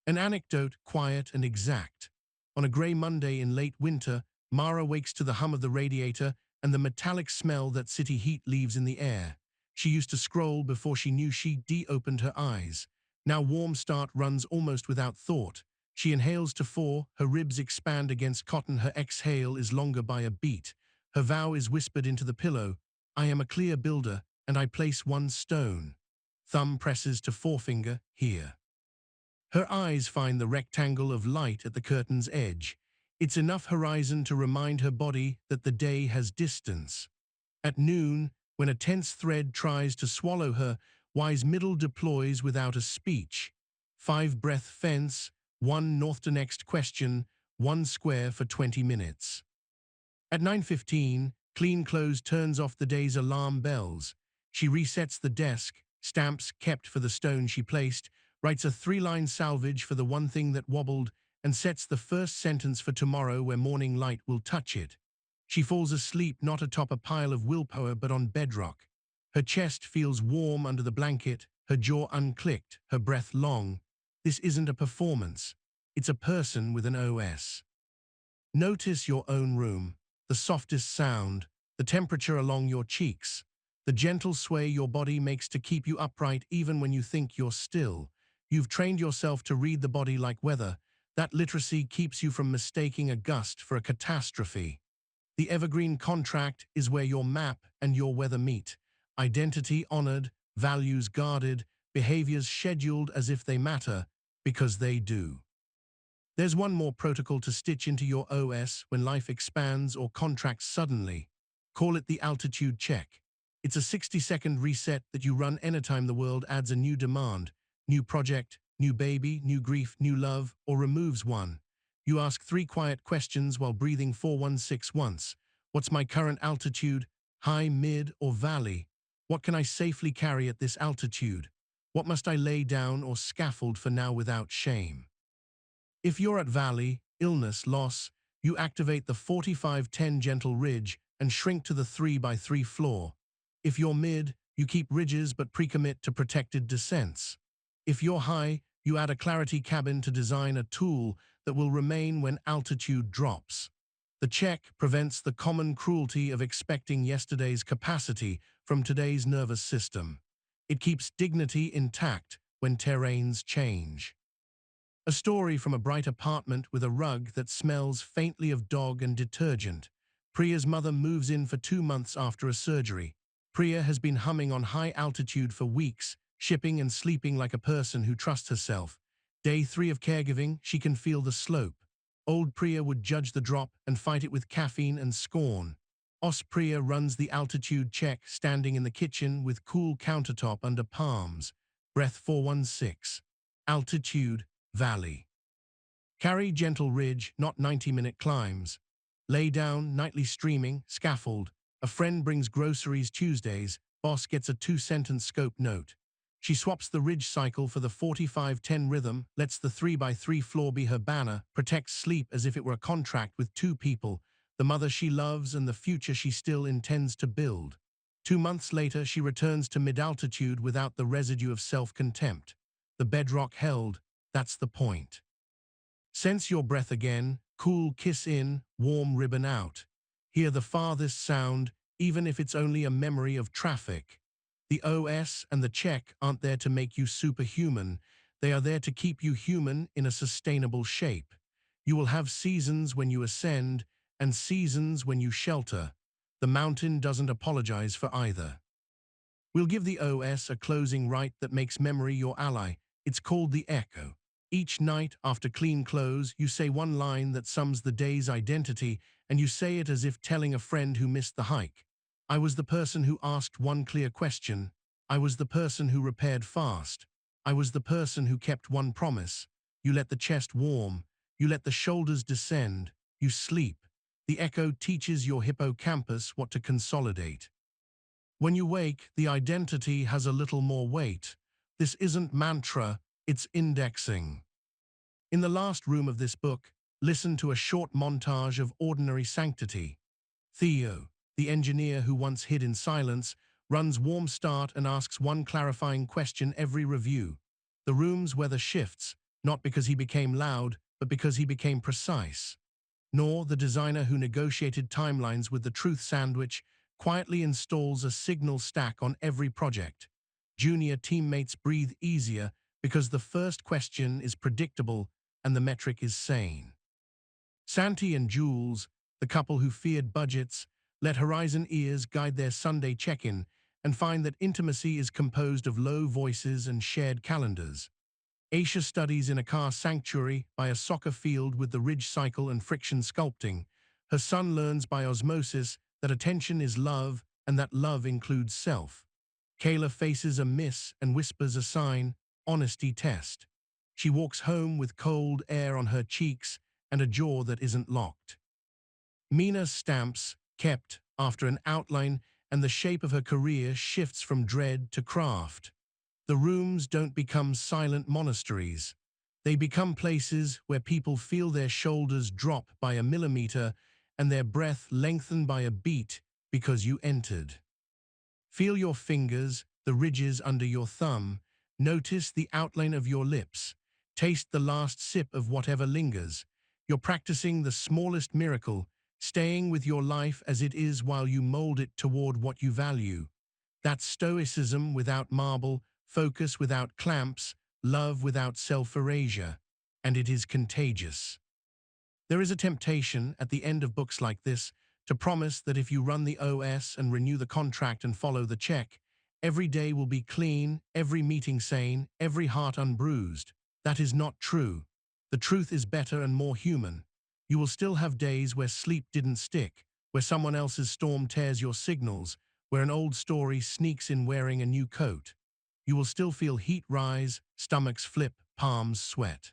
An anecdote, quiet and exact. On a grey Monday in late winter, Mara wakes to the hum of the radiator and the metallic smell that city heat leaves in the air. She used to scroll before she knew she opened her eyes. Now warm start runs almost without thought. She inhales to 4, her ribs expand against cotton, her exhale is longer by a beat. Her vow is whispered into the pillow. I am a clear builder, and I place 1 stone. Thumb presses to forefinger, here. Her eyes find the rectangle of light at the curtain's edge. It's enough horizon to remind her body that the day has distance. At noon, when a tense thread tries to swallow her, wise middle deploys without a speech. 5 breath fence, 1 north to next question, 1 square for 20 minutes. At 9:15, clean close turns off the day's alarm bells. She resets the desk, stamps kept for the stone she placed, writes a 3-line salvage for the one thing that wobbled, and sets the first sentence for tomorrow where morning light will touch it. She falls asleep not atop a pile of willpower but on bedrock. Her chest feels warm under the blanket, her jaw unclicked, her breath long. This isn't a performance. It's a person with an OS. Notice your own room, the softest sound, the temperature along your cheeks, the gentle sway your body makes to keep you upright even when you think you're still. You've trained yourself to read the body like weather. That literacy keeps you from mistaking a gust for a catastrophe. The evergreen contract is where your map and your weather meet. Identity honored, values guarded, behaviors scheduled as if they matter, because they do. There's one more protocol to stitch into your OS when life expands or contracts suddenly. Call it the altitude check. It's a 60-second reset that you run anytime the world adds a new demand, new project, new baby, new grief, new love, or removes one. You ask 3 quiet questions while breathing 416 once. What's my current altitude? High, mid, or valley? What can I safely carry at this altitude? What must I lay down or scaffold for now without shame? If you're at valley, illness, loss, you activate the 45-10 gentle ridge and shrink to the 3x3 floor. If you're mid, you keep ridges but pre-commit to protected descents. If you're high, you add a clarity cabin to design a tool that will remain when altitude drops. The check prevents the common cruelty of expecting yesterday's capacity from today's nervous system. It keeps dignity intact when terrains change. A story from a bright apartment with a rug that smells faintly of dog and detergent. Priya's mother moves in for 2 months after a surgery. Priya has been humming on high altitude for weeks, shipping and sleeping like a person who trusts herself. Day 3 of caregiving, she can feel the slope. Old Priya would judge the drop and fight it with caffeine and scorn. Os Priya runs the altitude check, standing in the kitchen with cool countertop under palms. Breath 416. Altitude, valley. Carry gentle ridge, not 90-minute climbs. Lay down, nightly streaming, scaffold. A friend brings groceries Tuesdays, boss gets a 2-sentence scope note. She swaps the ridge cycle for the 45-10 rhythm, lets the 3x3 floor be her banner, protects sleep as if it were a contract with 2 people, the mother she loves and the future she still intends to build. 2 months later, she returns to mid-altitude without the residue of self-contempt. The bedrock held, that's the point. Sense your breath again, cool kiss in, warm ribbon out. Hear the farthest sound, even if it's only a memory of traffic. The OS and the check aren't there to make you superhuman. They are there to keep you human in a sustainable shape. You will have seasons when you ascend and seasons when you shelter. The mountain doesn't apologize for either. We'll give the OS a closing rite that makes memory your ally. It's called the echo. Each night, after clean clothes, you say one line that sums the day's identity, and you say it as if telling a friend who missed the hike. I was the person who asked one clear question. I was the person who repaired fast. I was the person who kept one promise. You let the chest warm. You let the shoulders descend. You sleep. The echo teaches your hippocampus what to consolidate. When you wake, the identity has a little more weight. This isn't mantra, it's indexing. In the last room of this book, listen to a short montage of ordinary sanctity. Theo, the engineer who once hid in silence, runs warm start and asks one clarifying question every review. The room's weather shifts, not because he became loud, but because he became precise. Nor the designer who negotiated timelines with the truth sandwich quietly installs a signal stack on every project. Junior teammates breathe easier because the first question is predictable and the metric is sane. Santi and Jules, the couple who feared budgets, let Horizon ears guide their Sunday check-in and find that intimacy is composed of low voices and shared calendars. Aisha studies in a car sanctuary by a soccer field with the ridge cycle and friction sculpting. Her son learns by osmosis that attention is love and that love includes self. Kayla faces a miss and whispers a sign, honesty test. She walks home with cold air on her cheeks and a jaw that isn't locked. Mina stamps, kept, after an outline, and the shape of her career shifts from dread to craft. The rooms don't become silent monasteries. They become places where people feel their shoulders drop by a millimeter and their breath lengthen by a beat because you entered. Feel your fingers, the ridges under your thumb. Notice the outline of your lips. Taste the last sip of whatever lingers. You're practicing the smallest miracle, staying with your life as it is while you mold it toward what you value. That's stoicism without marble, focus without clamps, love without self-erasure, and it is contagious. There is a temptation at the end of books like this to promise that if you run the OS and renew the contract and follow the check, every day will be clean, every meeting sane, every heart unbruised. That is not true. The truth is better and more human. You will still have days where sleep didn't stick, where someone else's storm tears your signals, where an old story sneaks in wearing a new coat. You will still feel heat rise, stomachs flip, palms sweat.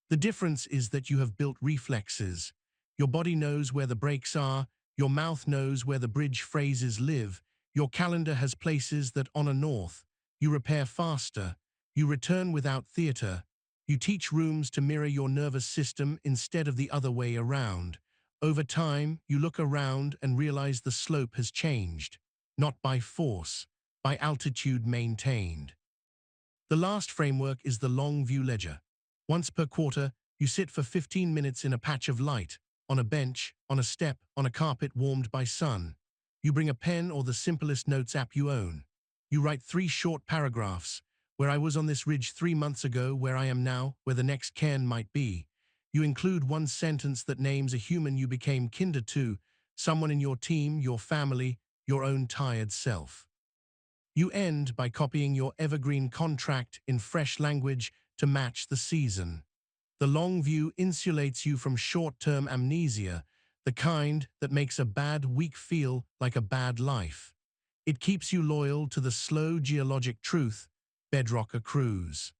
The difference is that you have built reflexes. Your body knows where the brakes are, your mouth knows where the bridge phrases live, your calendar has places that honor north. You repair faster, you return without theater, you teach rooms to mirror your nervous system instead of the other way around. Over time, you look around and realize the slope has changed, not by force, by altitude maintained. The last framework is the long view ledger. Once per quarter, You sit for 15 minutes in a patch of light, on a bench, on a step, on a carpet warmed by sun. You bring a pen or the simplest notes app you own. You write 3 short paragraphs, where I was on this ridge 3 months ago, where I am now, where the next cairn might be. You include one sentence that names a human you became kinder to, someone in your team, your family, your own tired self. You end by copying your evergreen contract in fresh language to match the season. The long view insulates you from short-term amnesia, the kind that makes a bad week feel like a bad life. It keeps you loyal to the slow geologic truth, bedrock accrues.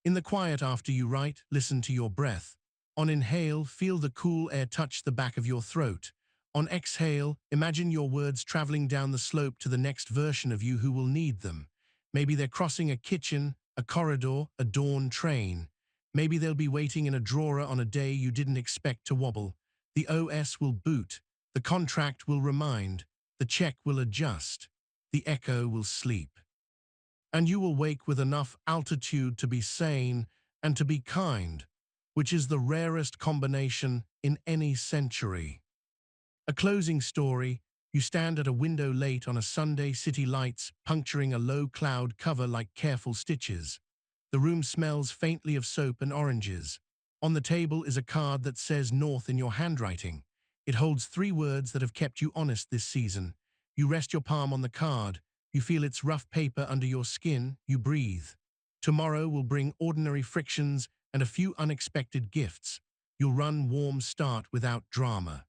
In the quiet after you write, listen to your breath. On inhale, feel the cool air touch the back of your throat. On exhale, imagine your words traveling down the slope to the next version of you who will need them. Maybe they're crossing a kitchen, a corridor, a dawn train. Maybe they'll be waiting in a drawer on a day you didn't expect to wobble. The OS will boot, the contract will remind, the check will adjust, the echo will sleep. And you will wake with enough altitude to be sane and to be kind, which is the rarest combination in any century. A closing story. You stand at a window late on a Sunday, city lights puncturing a low cloud cover like careful stitches. The room smells faintly of soap and oranges. On the table is a card that says North in your handwriting. It holds 3 words that have kept you honest this season. You rest your palm on the card. You feel its rough paper under your skin. You breathe. Tomorrow will bring ordinary frictions and a few unexpected gifts. You'll run warm start without drama.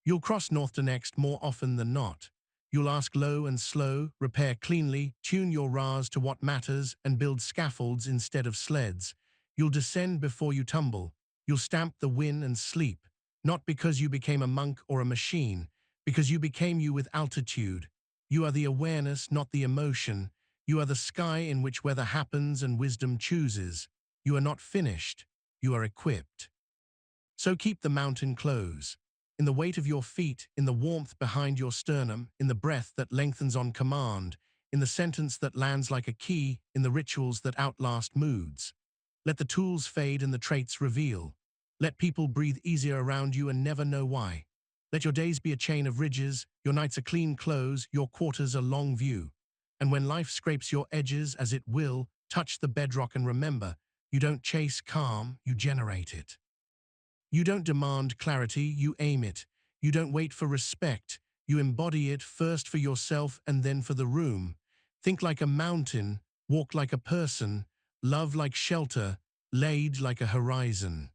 You'll cross north to next more often than not. You'll ask low and slow, repair cleanly, tune your Ras to what matters, and build scaffolds instead of sleds. You'll descend before you tumble. You'll stamp the win and sleep, not because you became a monk or a machine, because you became you with altitude. You are the awareness, not the emotion. You are the sky in which weather happens and wisdom chooses. You are not finished. You are equipped. So keep the mountain close. In the weight of your feet, in the warmth behind your sternum, in the breath that lengthens on command, in the sentence that lands like a key, in the rituals that outlast moods. Let the tools fade and the traits reveal. Let people breathe easier around you and never know why. Let your days be a chain of ridges, your nights a clean close, your quarters a long view. And when life scrapes your edges, as it will, touch the bedrock and remember, you don't chase calm, you generate it. You don't demand clarity, you aim it. You don't wait for respect, you embody it, first for yourself and then for the room. Think like a mountain, walk like a person, love like shelter, laid like a horizon.